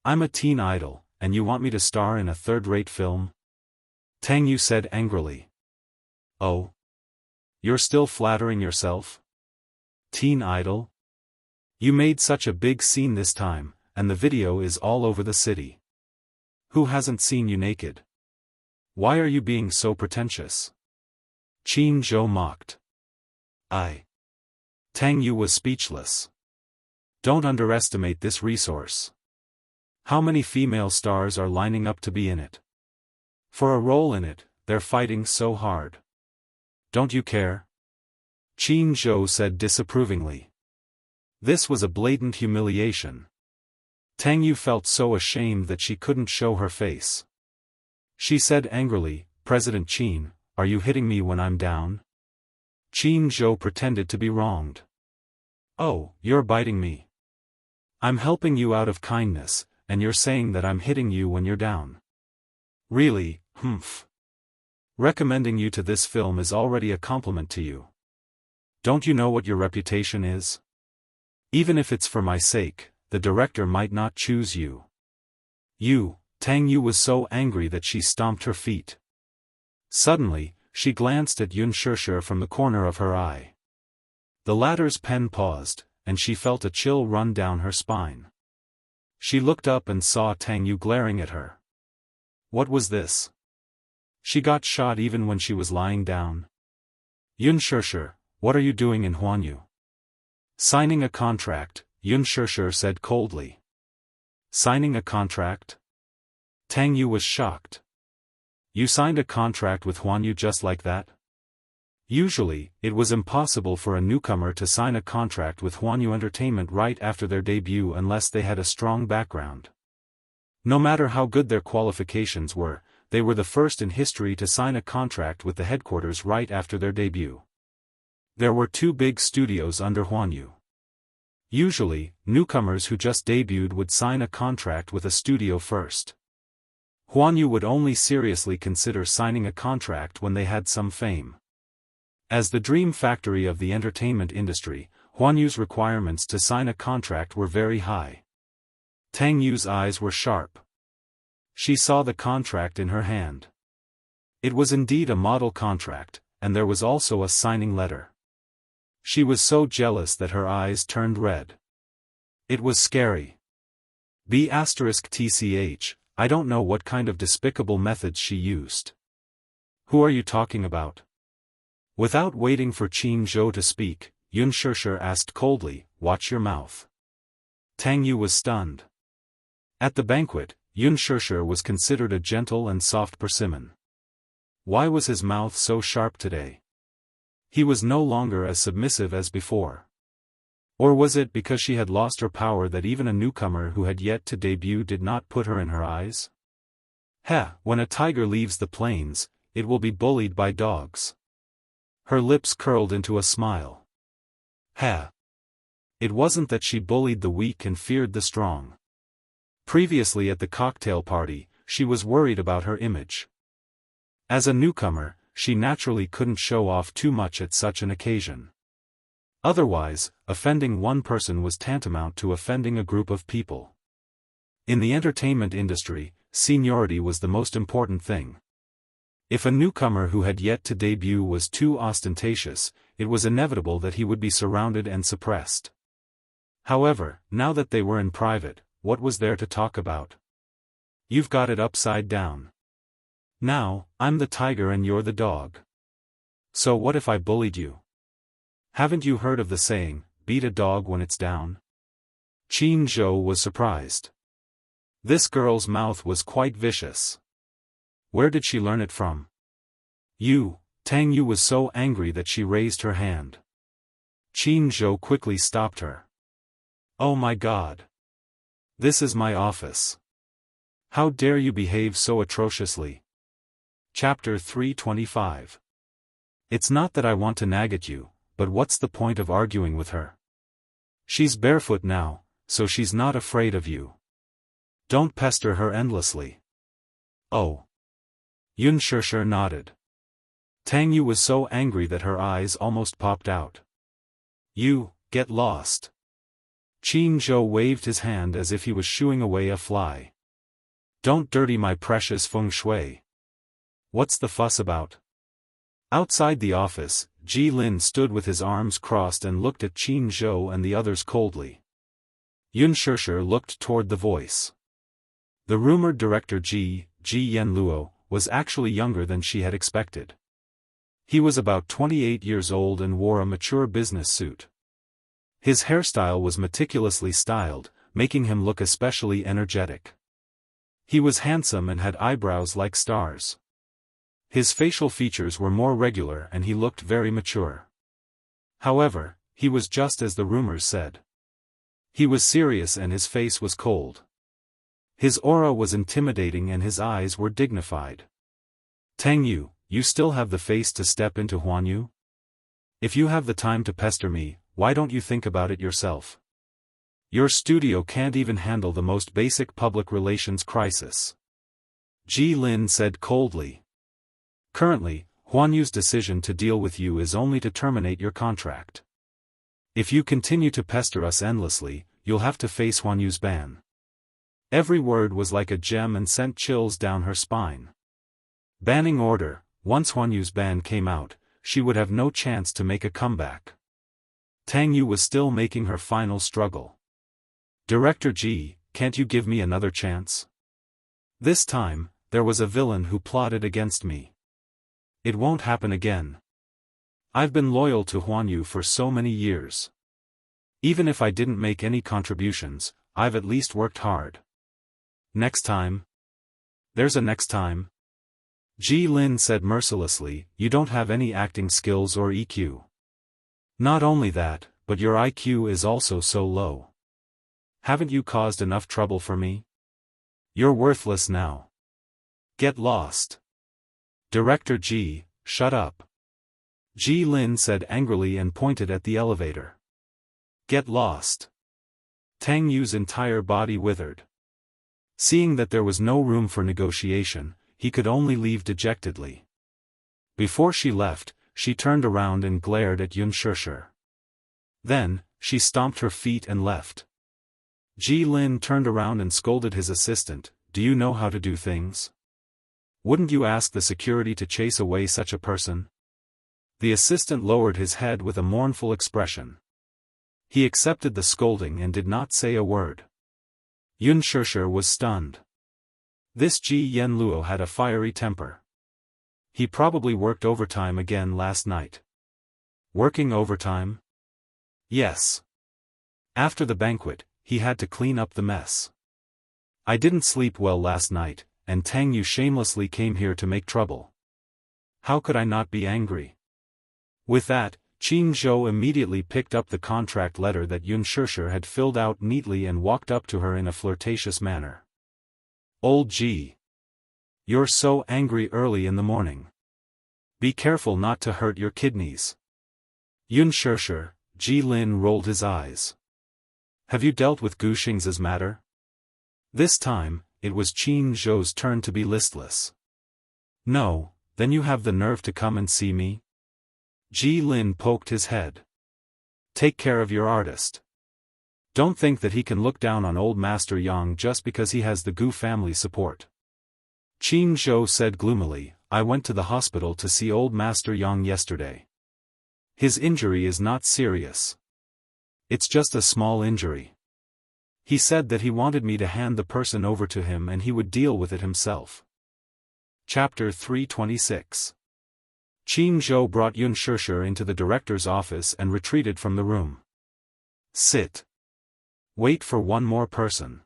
I'm a teen idol, and you want me to star in a third-rate film? Tang Yu said angrily. Oh? You're still flattering yourself? Teen idol? You made such a big scene this time, and the video is all over the city. Who hasn't seen you naked? Why are you being so pretentious? Qin Zhou mocked. Tang Yu was speechless. Don't underestimate this resource. How many female stars are lining up to be in it? For a role in it, they're fighting so hard. Don't you care? Qin Zhou said disapprovingly. This was a blatant humiliation. Tang Yu felt so ashamed that she couldn't show her face. She said angrily, President Qin, are you hitting me when I'm down? Qin Zhou pretended to be wronged. Oh, you're biting me. I'm helping you out of kindness, and you're saying that I'm hitting you when you're down. Really, humph. Recommending you to this film is already a compliment to you. Don't you know what your reputation is? Even if it's for my sake, the director might not choose you. Tang Yu was so angry that she stomped her feet. Suddenly, she glanced at Unspoken from the corner of her eye. The latter's pen paused, and she felt a chill run down her spine. She looked up and saw Tang Yu glaring at her. What was this? She got shot even when she was lying down. Unspoken, what are you doing in Huanyu? Signing a contract, Unspoken said coldly. Signing a contract? Tang Yu was shocked. You signed a contract with Huanyu just like that? Usually, it was impossible for a newcomer to sign a contract with Huanyu Entertainment right after their debut unless they had a strong background. No matter how good their qualifications were, they were the first in history to sign a contract with the headquarters right after their debut. There were two big studios under Huanyu. Usually, newcomers who just debuted would sign a contract with a studio first. Huanyu would only seriously consider signing a contract when they had some fame. As the dream factory of the entertainment industry, Huanyu's requirements to sign a contract were very high. Tang Yu's eyes were sharp. She saw the contract in her hand. It was indeed a model contract, and there was also a signing letter. She was so jealous that her eyes turned red. It was scary. B***tch, I don't know what kind of despicable methods she used. Who are you talking about? Without waiting for Qin Zhou to speak, Unspoken asked coldly, watch your mouth. Tang Yu was stunned. At the banquet, Unspoken was considered a gentle and soft persimmon. Why was his mouth so sharp today? He was no longer as submissive as before. Or was it because she had lost her power that even a newcomer who had yet to debut did not put her in her eyes? When a tiger leaves the plains, it will be bullied by dogs. Her lips curled into a smile. It wasn't that she bullied the weak and feared the strong. Previously at the cocktail party, she was worried about her image. As a newcomer, she naturally couldn't show off too much at such an occasion. Otherwise, offending one person was tantamount to offending a group of people. In the entertainment industry, seniority was the most important thing. If a newcomer who had yet to debut was too ostentatious, it was inevitable that he would be surrounded and suppressed. However, now that they were in private, what was there to talk about? You've got it upside down. Now, I'm the tiger and you're the dog. So what if I bullied you? Haven't you heard of the saying, beat a dog when it's down? Qin Zhou was surprised. This girl's mouth was quite vicious. Where did she learn it from? You. Tang Yu was so angry that she raised her hand. Qin Zhou quickly stopped her. Oh my God! This is my office. How dare you behave so atrociously? Chapter 325. It's not that I want to nag at you, but what's the point of arguing with her? She's barefoot now, so she's not afraid of you. Don't pester her endlessly. Oh. Xianxia nodded. Tang Yu was so angry that her eyes almost popped out. You, get lost. Qin Zhou waved his hand as if he was shooing away a fly. Don't dirty my precious feng shui. What's the fuss about? Outside the office, Ji Lin stood with his arms crossed and looked at Qin Zhou and the others coldly. Xianxia looked toward the voice. The rumored director Ji Yanluo, was actually younger than she had expected. He was about 28 years old and wore a mature business suit. His hairstyle was meticulously styled, making him look especially energetic. He was handsome and had eyebrows like stars. His facial features were more regular and he looked very mature. However, he was just as the rumors said. He was serious and his face was cold. His aura was intimidating and his eyes were dignified. Tang Yu, you still have the face to step into Huanyu? If you have the time to pester me, why don't you think about it yourself? Your studio can't even handle the most basic public relations crisis. Ji Lin said coldly. Currently, Huanyu's decision to deal with you is only to terminate your contract. If you continue to pester us endlessly, you'll have to face Huanyu's ban. Every word was like a gem and sent chills down her spine. Banning order. Once Huanyu's ban came out, she would have no chance to make a comeback. Tang Yu was still making her final struggle. Director Ji, can't you give me another chance? This time, there was a villain who plotted against me. It won't happen again. I've been loyal to Huanyu for so many years. Even if I didn't make any contributions, I've at least worked hard. Next time? There's a next time? Ji Lin said mercilessly, you don't have any acting skills or EQ. Not only that, but your IQ is also so low. Haven't you caused enough trouble for me? You're worthless now. Get lost. Director Ji, shut up. Ji Lin said angrily and pointed at the elevator. Get lost. Tang Yu's entire body withered. Seeing that there was no room for negotiation, he could only leave dejectedly. Before she left, she turned around and glared at Xianxia. Then, she stomped her feet and left. Ji Lin turned around and scolded his assistant, do you know how to do things? Wouldn't you ask the security to chase away such a person? The assistant lowered his head with a mournful expression. He accepted the scolding and did not say a word. Xianxia was stunned. This Ji Yanluo had a fiery temper. He probably worked overtime again last night. Working overtime? Yes. After the banquet, he had to clean up the mess. I didn't sleep well last night, and Tang Yu shamelessly came here to make trouble. How could I not be angry? With that, Qin Zhou immediately picked up the contract letter that Xianxia had filled out neatly and walked up to her in a flirtatious manner. Old Ji. You're so angry early in the morning. Be careful not to hurt your kidneys. Xianxia, Ji Lin rolled his eyes. Have you dealt with Gu Xing's matter? This time, it was Qin Zhou's turn to be listless. No, Then you have the nerve to come and see me? Ji Lin poked his head. Take care of your artist. Don't think that he can look down on old Master Yang just because he has the Gu family support. Qin Zhou said gloomily, I went to the hospital to see old Master Yang yesterday. His injury is not serious. It's just a small injury. He said that he wanted me to hand the person over to him and he would deal with it himself. Chapter 326. Qin Zhou brought Yun Shishir into the director's office and retreated from the room. Sit. Wait for one more person.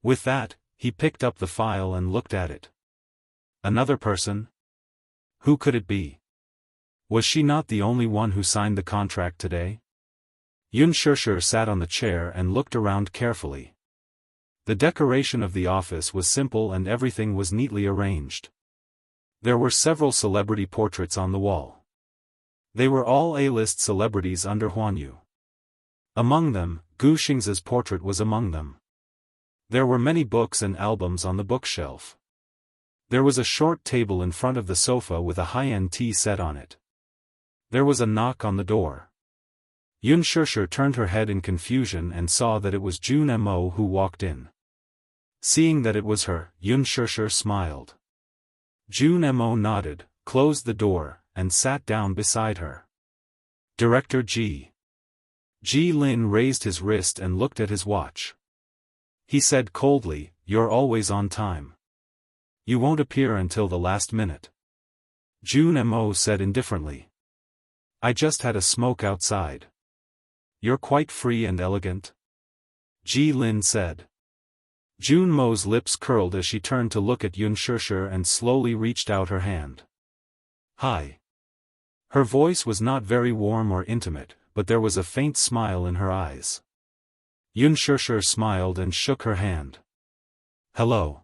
With that, he picked up the file and looked at it. Another person? Who could it be? Was she not the only one who signed the contract today? Yun Shishir sat on the chair and looked around carefully. The decoration of the office was simple and everything was neatly arranged. There were several celebrity portraits on the wall. They were all A-list celebrities under Huanyu. Among them, Gu Xingzi's portrait was among them. There were many books and albums on the bookshelf. There was a short table in front of the sofa with a high-end tea set on it. There was a knock on the door. Yun Shishir turned her head in confusion and saw that it was Jun Mo who walked in. Seeing that it was her, Yun Shishir smiled. Jun Mo nodded, closed the door, and sat down beside her. Director Ji. Ji Lin raised his wrist and looked at his watch. He said coldly, You're always on time. You won't appear until the last minute. Jun Mo said indifferently. I just had a smoke outside. You're quite free and elegant. Ji Lin said. Jun Mo's lips curled as she turned to look at Yun Shishir and slowly reached out her hand. Hi. Her voice was not very warm or intimate, but there was a faint smile in her eyes. Yun Shishir smiled and shook her hand. Hello.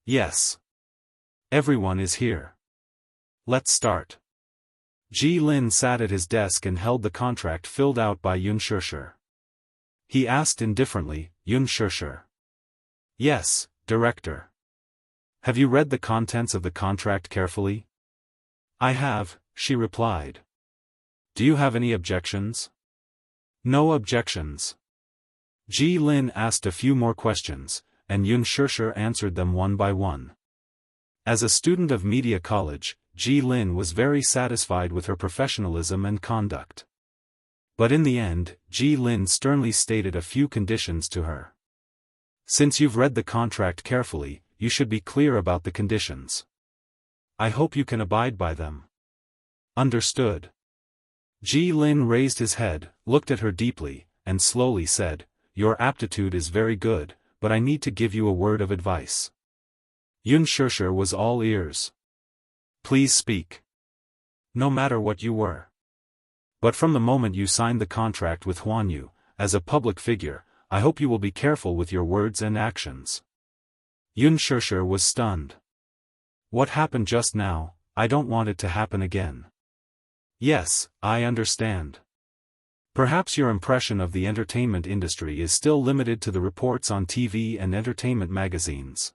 Yes. Everyone is here. Let's start. Ji Lin sat at his desk and held the contract filled out by Yun Shishir. He asked indifferently, Yun Shishir. Yes, Director. Have you read the contents of the contract carefully? I have, she replied. Do you have any objections? No objections. Ji Lin asked a few more questions, and Yun Shishir answered them one by one. As a student of media college, Ji Lin was very satisfied with her professionalism and conduct. But in the end, Ji Lin sternly stated a few conditions to her. Since you've read the contract carefully, you should be clear about the conditions. I hope you can abide by them. Understood. Ji Lin raised his head, looked at her deeply, and slowly said, Your aptitude is very good, but I need to give you a word of advice. Yun Shishir was all ears. Please speak. No matter what you were. But from the moment you signed the contract with Huanyu, as a public figure, I hope you will be careful with your words and actions. Yun Shishir was stunned. What happened just now, I don't want it to happen again. Yes, I understand. Perhaps your impression of the entertainment industry is still limited to the reports on TV and entertainment magazines.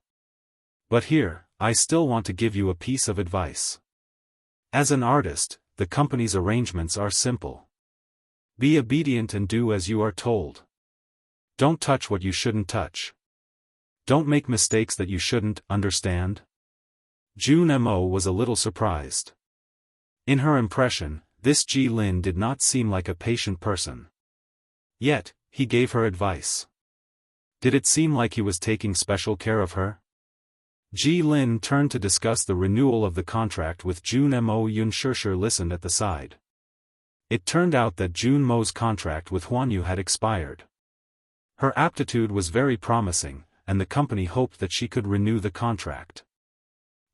But here, I still want to give you a piece of advice. As an artist, the company's arrangements are simple. Be obedient and do as you are told. Don't touch what you shouldn't touch. Don't make mistakes that you shouldn't, understand? Jun Mo was a little surprised. In her impression, this Ji Lin did not seem like a patient person. Yet, he gave her advice. Did it seem like he was taking special care of her? Ji Lin turned to discuss the renewal of the contract with Jun Mo. Yun Shishir listened at the side. It turned out that Jun Mo's contract with Huanyu had expired. Her aptitude was very promising, and the company hoped that she could renew the contract.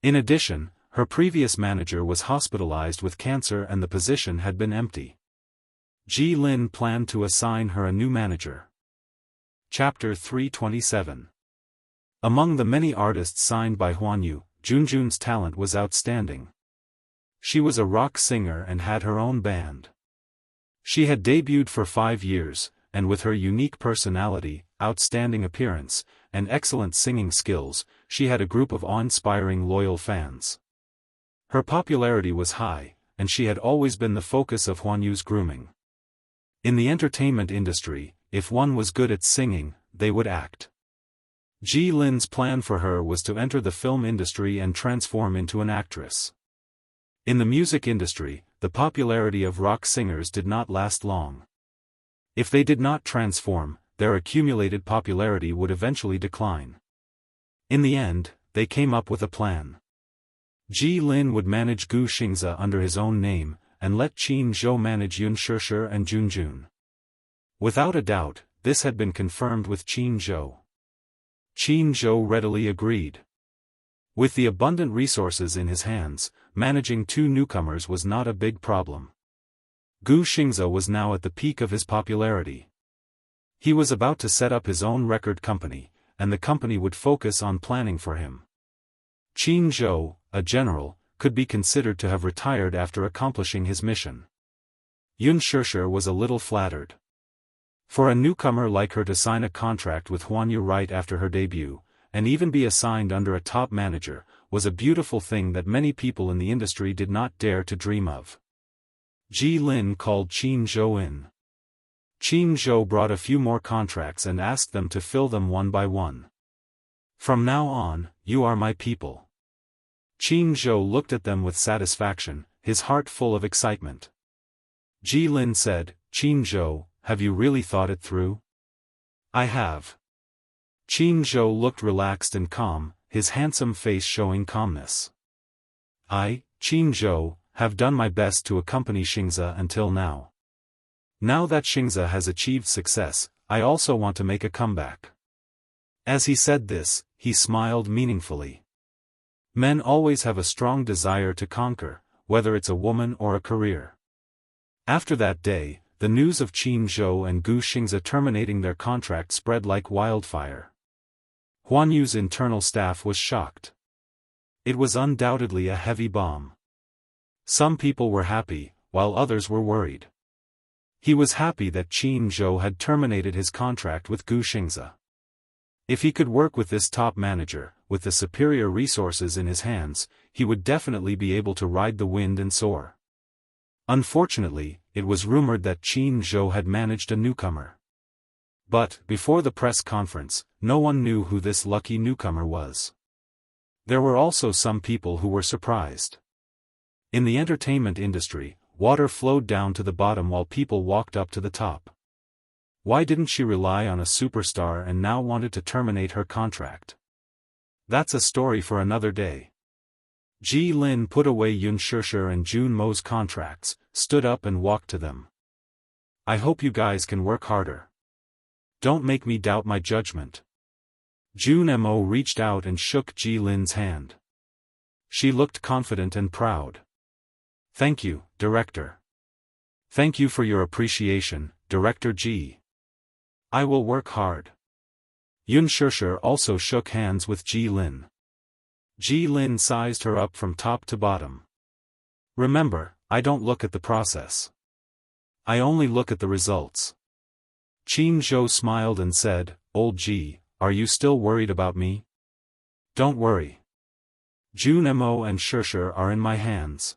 In addition, her previous manager was hospitalized with cancer and the position had been empty. Ji Lin planned to assign her a new manager. Chapter 327. Among the many artists signed by Huanyu, Junjun's talent was outstanding. She was a rock singer and had her own band. She had debuted for 5 years, and with her unique personality, outstanding appearance, and excellent singing skills, she had a group of awe-inspiring loyal fans. Her popularity was high, and she had always been the focus of Huan Yu's grooming. In the entertainment industry, if one was good at singing, they would act. Ji Lin's plan for her was to enter the film industry and transform into an actress. In the music industry, the popularity of rock singers did not last long. If they did not transform, their accumulated popularity would eventually decline. In the end, they came up with a plan. Ji Lin would manage Gu Xingze under his own name, and let Qin Zhou manage Yun Shishir and Jun Jun. Without a doubt, this had been confirmed with Qin Zhou. Qin Zhou readily agreed. With the abundant resources in his hands, managing two newcomers was not a big problem. Gu Xingze was now at the peak of his popularity. He was about to set up his own record company, and the company would focus on planning for him. Qin Zhou, a general, could be considered to have retired after accomplishing his mission. Yun Shishir was a little flattered. For a newcomer like her to sign a contract with Huan Yu right after her debut, and even be assigned under a top manager, was a beautiful thing that many people in the industry did not dare to dream of. Ji Lin called Qin Zhou in. Qin Zhou brought a few more contracts and asked them to fill them one by one. From now on, you are my people. Qin Zhou looked at them with satisfaction, his heart full of excitement. Ji Lin said, Qin Zhou, have you really thought it through? I have. Qin Zhou looked relaxed and calm, his handsome face showing calmness. I, Qin Zhou, have done my best to accompany Xingze until now. Now that Xingze has achieved success, I also want to make a comeback. As he said this, he smiled meaningfully. Men always have a strong desire to conquer, whether it's a woman or a career. After that day, the news of Qin Zhou and Gu Xingze terminating their contract spread like wildfire. Huan Yu's internal staff was shocked. It was undoubtedly a heavy bomb. Some people were happy, while others were worried. He was happy that Qin Zhou had terminated his contract with Gu Xingze. If he could work with this top manager, with the superior resources in his hands, he would definitely be able to ride the wind and soar. Unfortunately, it was rumored that Qin Zhou had managed a newcomer. But, before the press conference, no one knew who this lucky newcomer was. There were also some people who were surprised. In the entertainment industry, water flowed down to the bottom while people walked up to the top. Why didn't she rely on a superstar and now wanted to terminate her contract? That's a story for another day. Ji Lin put away Yun Shishir and Jun Mo's contracts, stood up and walked to them. I hope you guys can work harder. Don't make me doubt my judgment. Jun Mo reached out and shook Ji Lin's hand. She looked confident and proud. Thank you, Director. Thank you for your appreciation, Director Ji. I will work hard. Yun Shishir also shook hands with Ji Lin. Ji Lin sized her up from top to bottom. Remember, I don't look at the process. I only look at the results. Qin Zhou smiled and said, Old Ji, are you still worried about me? Don't worry. Jun Mo and Shishir are in my hands.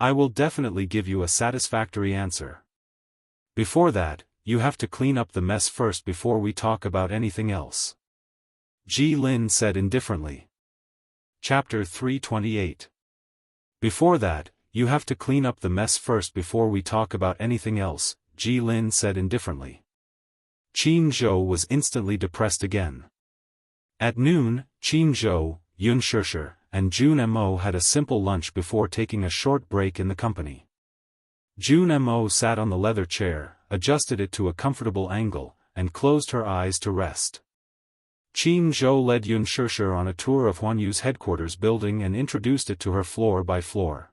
I will definitely give you a satisfactory answer. Before that, you have to clean up the mess first before we talk about anything else. Ji Lin said indifferently. Chapter 328. Before that, you have to clean up the mess first before we talk about anything else, Ji Lin said indifferently. Qin Zhou was instantly depressed again. At noon, Qin Zhou, Yun Shishir, and Jun Mo had a simple lunch before taking a short break in the company. Jun Mo sat on the leather chair, adjusted it to a comfortable angle, and closed her eyes to rest. Qin Zhou led Yun Shishir on a tour of Huan Yu's headquarters building and introduced it to her floor by floor.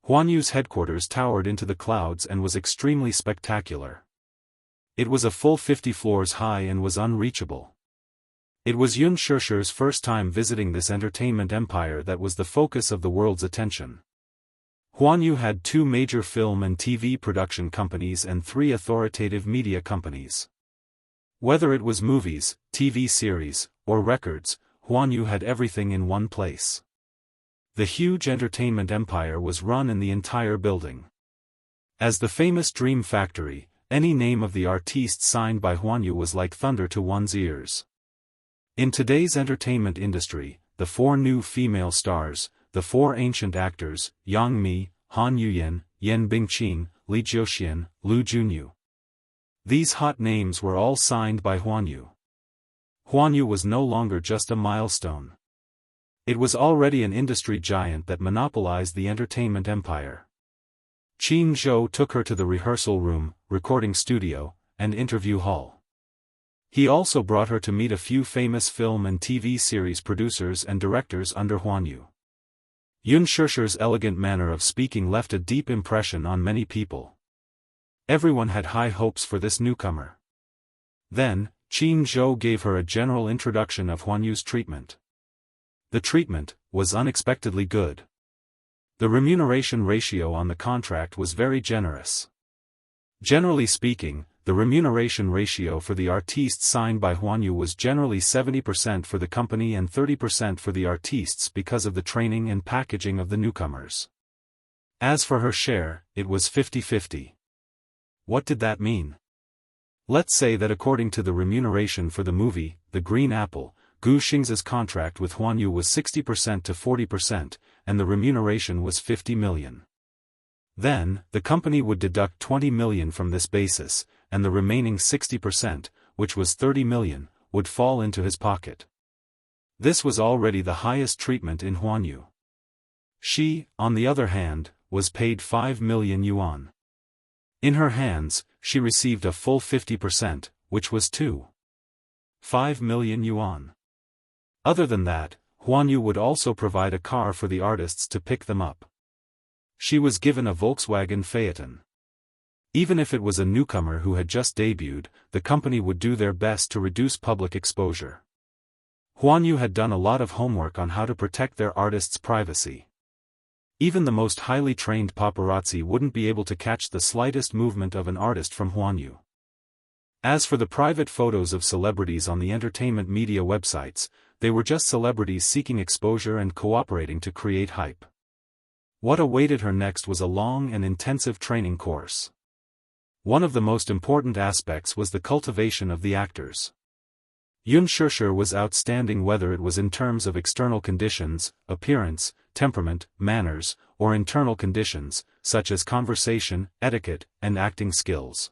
Huan Yu's headquarters towered into the clouds and was extremely spectacular. It was a full 50 floors high and was unreachable. It was Yun Shishir's first time visiting this entertainment empire that was the focus of the world's attention. Huan Yu had 2 major film and TV production companies and 3 authoritative media companies. Whether it was movies, TV series, or records, Huan Yu had everything in one place. The huge entertainment empire was run in the entire building. As the famous Dream Factory, any name of the artiste signed by Huanyu was like thunder to one's ears. In today's entertainment industry, the 4 new female stars, the 4 ancient actors, Yang Mi, Han Yuyan, Yan Bingqing, Li Jiuxian, Lu Junyu. These hot names were all signed by Huanyu. Huanyu was no longer just a milestone. It was already an industry giant that monopolized the entertainment empire. Qin Zhou took her to the rehearsal room, recording studio, and interview hall. He also brought her to meet a few famous film and TV series producers and directors under Huanyu. Yun Shishir's elegant manner of speaking left a deep impression on many people. Everyone had high hopes for this newcomer. Then, Qin Zhou gave her a general introduction of Huanyu's treatment. The treatment was unexpectedly good. The remuneration ratio on the contract was very generous. Generally speaking, the remuneration ratio for the artistes signed by Huanyu was generally 70% for the company and 30% for the artistes because of the training and packaging of the newcomers. As for her share, it was 50-50. What did that mean? Let's say that according to the remuneration for the movie, The Green Apple, Gu Xingzia's contract with Huanyu was 60% to 40%, and the remuneration was 50 million. Then, the company would deduct 20 million from this basis, and the remaining 60%, which was 30 million, would fall into his pocket. This was already the highest treatment in Huanyu. She, on the other hand, was paid 5 million yuan. In her hands, she received a full 50%, which was 5 million yuan. Other than that, Huanyu would also provide a car for the artists to pick them up. She was given a Volkswagen Phaeton. Even if it was a newcomer who had just debuted, the company would do their best to reduce public exposure. Huanyu had done a lot of homework on how to protect their artists' privacy. Even the most highly trained paparazzi wouldn't be able to catch the slightest movement of an artist from Huanyu. As for the private photos of celebrities on the entertainment media websites, they were just celebrities seeking exposure and cooperating to create hype. What awaited her next was a long and intensive training course. One of the most important aspects was the cultivation of the actors. Yun Shishir was outstanding whether it was in terms of external conditions, appearance, temperament, manners, or internal conditions, such as conversation, etiquette, and acting skills.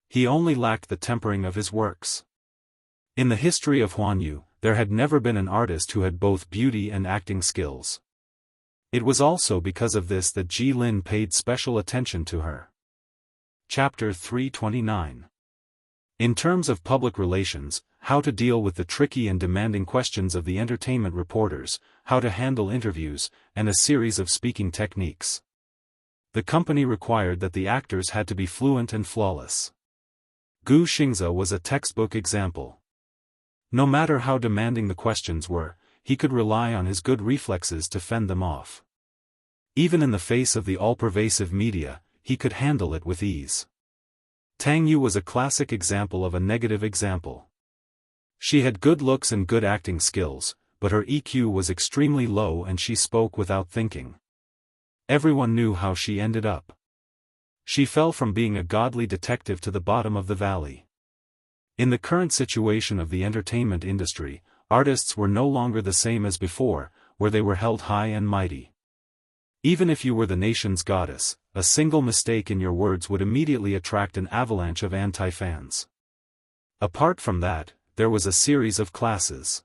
He only lacked the tempering of his works. In the history of Huanyu, there had never been an artist who had both beauty and acting skills. It was also because of this that Ji Lin paid special attention to her. Chapter 329. In terms of public relations, how to deal with the tricky and demanding questions of the entertainment reporters, how to handle interviews, and a series of speaking techniques. The company required that the actors had to be fluent and flawless. Gu Xingzia was a textbook example. No matter how demanding the questions were, he could rely on his good reflexes to fend them off. Even in the face of the all-pervasive media, he could handle it with ease. Tang Yu was a classic example of a negative example. She had good looks and good acting skills, but her EQ was extremely low and she spoke without thinking. Everyone knew how she ended up. She fell from being a godly detective to the bottom of the valley. In the current situation of the entertainment industry, artists were no longer the same as before, where they were held high and mighty. Even if you were the nation's goddess, a single mistake in your words would immediately attract an avalanche of anti-fans. Apart from that, there was a series of classes.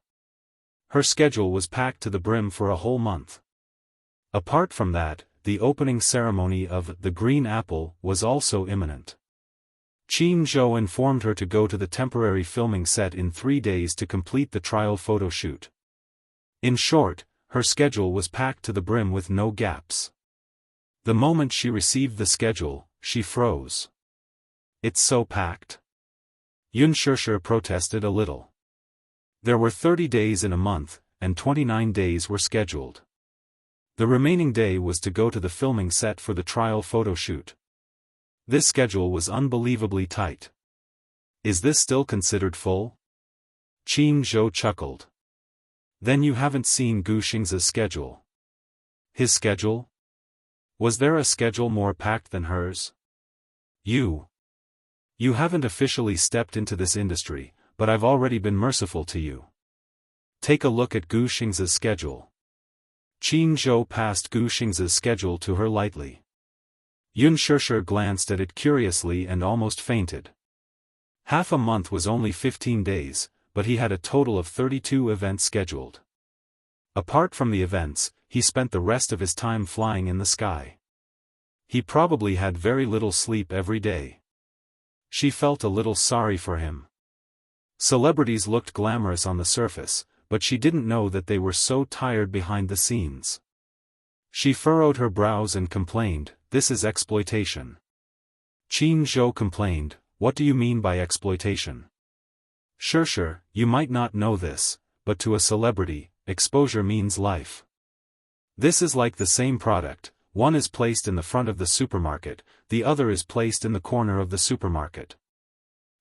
Her schedule was packed to the brim for a whole month. Apart from that, the opening ceremony of The Green Apple was also imminent. Qin Zhou informed her to go to the temporary filming set in 3 days to complete the trial photo shoot. In short, her schedule was packed to the brim with no gaps. The moment she received the schedule, she froze. It's so packed. Yun Shishir protested a little. There were 30 days in a month, and 29 days were scheduled. The remaining day was to go to the filming set for the trial photo shoot. This schedule was unbelievably tight. Is this still considered full? Qin Zhou chuckled. Then you haven't seen Gu Xingzia's schedule. His schedule? Was there a schedule more packed than hers? You haven't officially stepped into this industry, but I've already been merciful to you. Take a look at Gu Xing's schedule. Qin Zhou passed Gu Xing's schedule to her lightly. Yun Shishir glanced at it curiously and almost fainted. Half a month was only 15 days, but he had a total of 32 events scheduled. Apart from the events, he spent the rest of his time flying in the sky. He probably had very little sleep every day. She felt a little sorry for him. Celebrities looked glamorous on the surface, but she didn't know that they were so tired behind the scenes. She furrowed her brows and complained, "This is exploitation." Qin Zhou complained, "What do you mean by exploitation?" "Shishir, you might not know this, but to a celebrity, exposure means life. This is like the same product, one is placed in the front of the supermarket, the other is placed in the corner of the supermarket.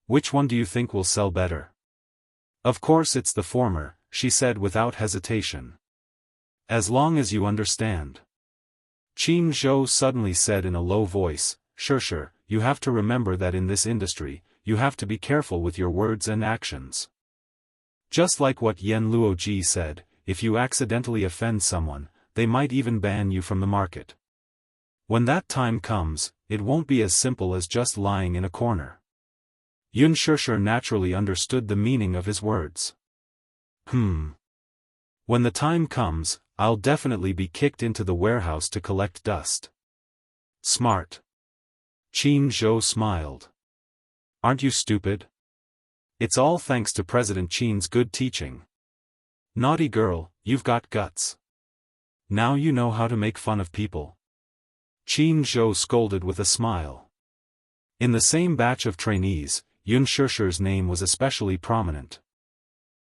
Which one do you think will sell better?" "Of course it's the former," she said without hesitation. "As long as you understand." Qin Zhou suddenly said in a low voice, "Shishir, you have to remember that in this industry, you have to be careful with your words and actions. Just like what Yan Luoji said, if you accidentally offend someone, they might even ban you from the market. When that time comes, it won't be as simple as just lying in a corner." Yun Shishir naturally understood the meaning of his words. When the time comes, I'll definitely be kicked into the warehouse to collect dust." "Smart." Qin Zhou smiled. "Aren't you stupid? It's all thanks to President Qin's good teaching. Naughty girl, you've got guts. Now you know how to make fun of people." Qin Zhou scolded with a smile. In the same batch of trainees, Yun Shishir's name was especially prominent.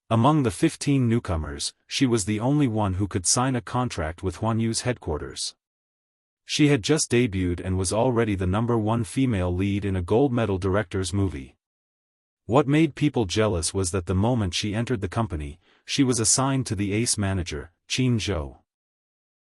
Among the 15 newcomers, she was the only one who could sign a contract with Huanyu's headquarters. She had just debuted and was already the #1 female lead in a gold medal director's movie. What made people jealous was that the moment she entered the company, she was assigned to the ace manager, Qin Zhou.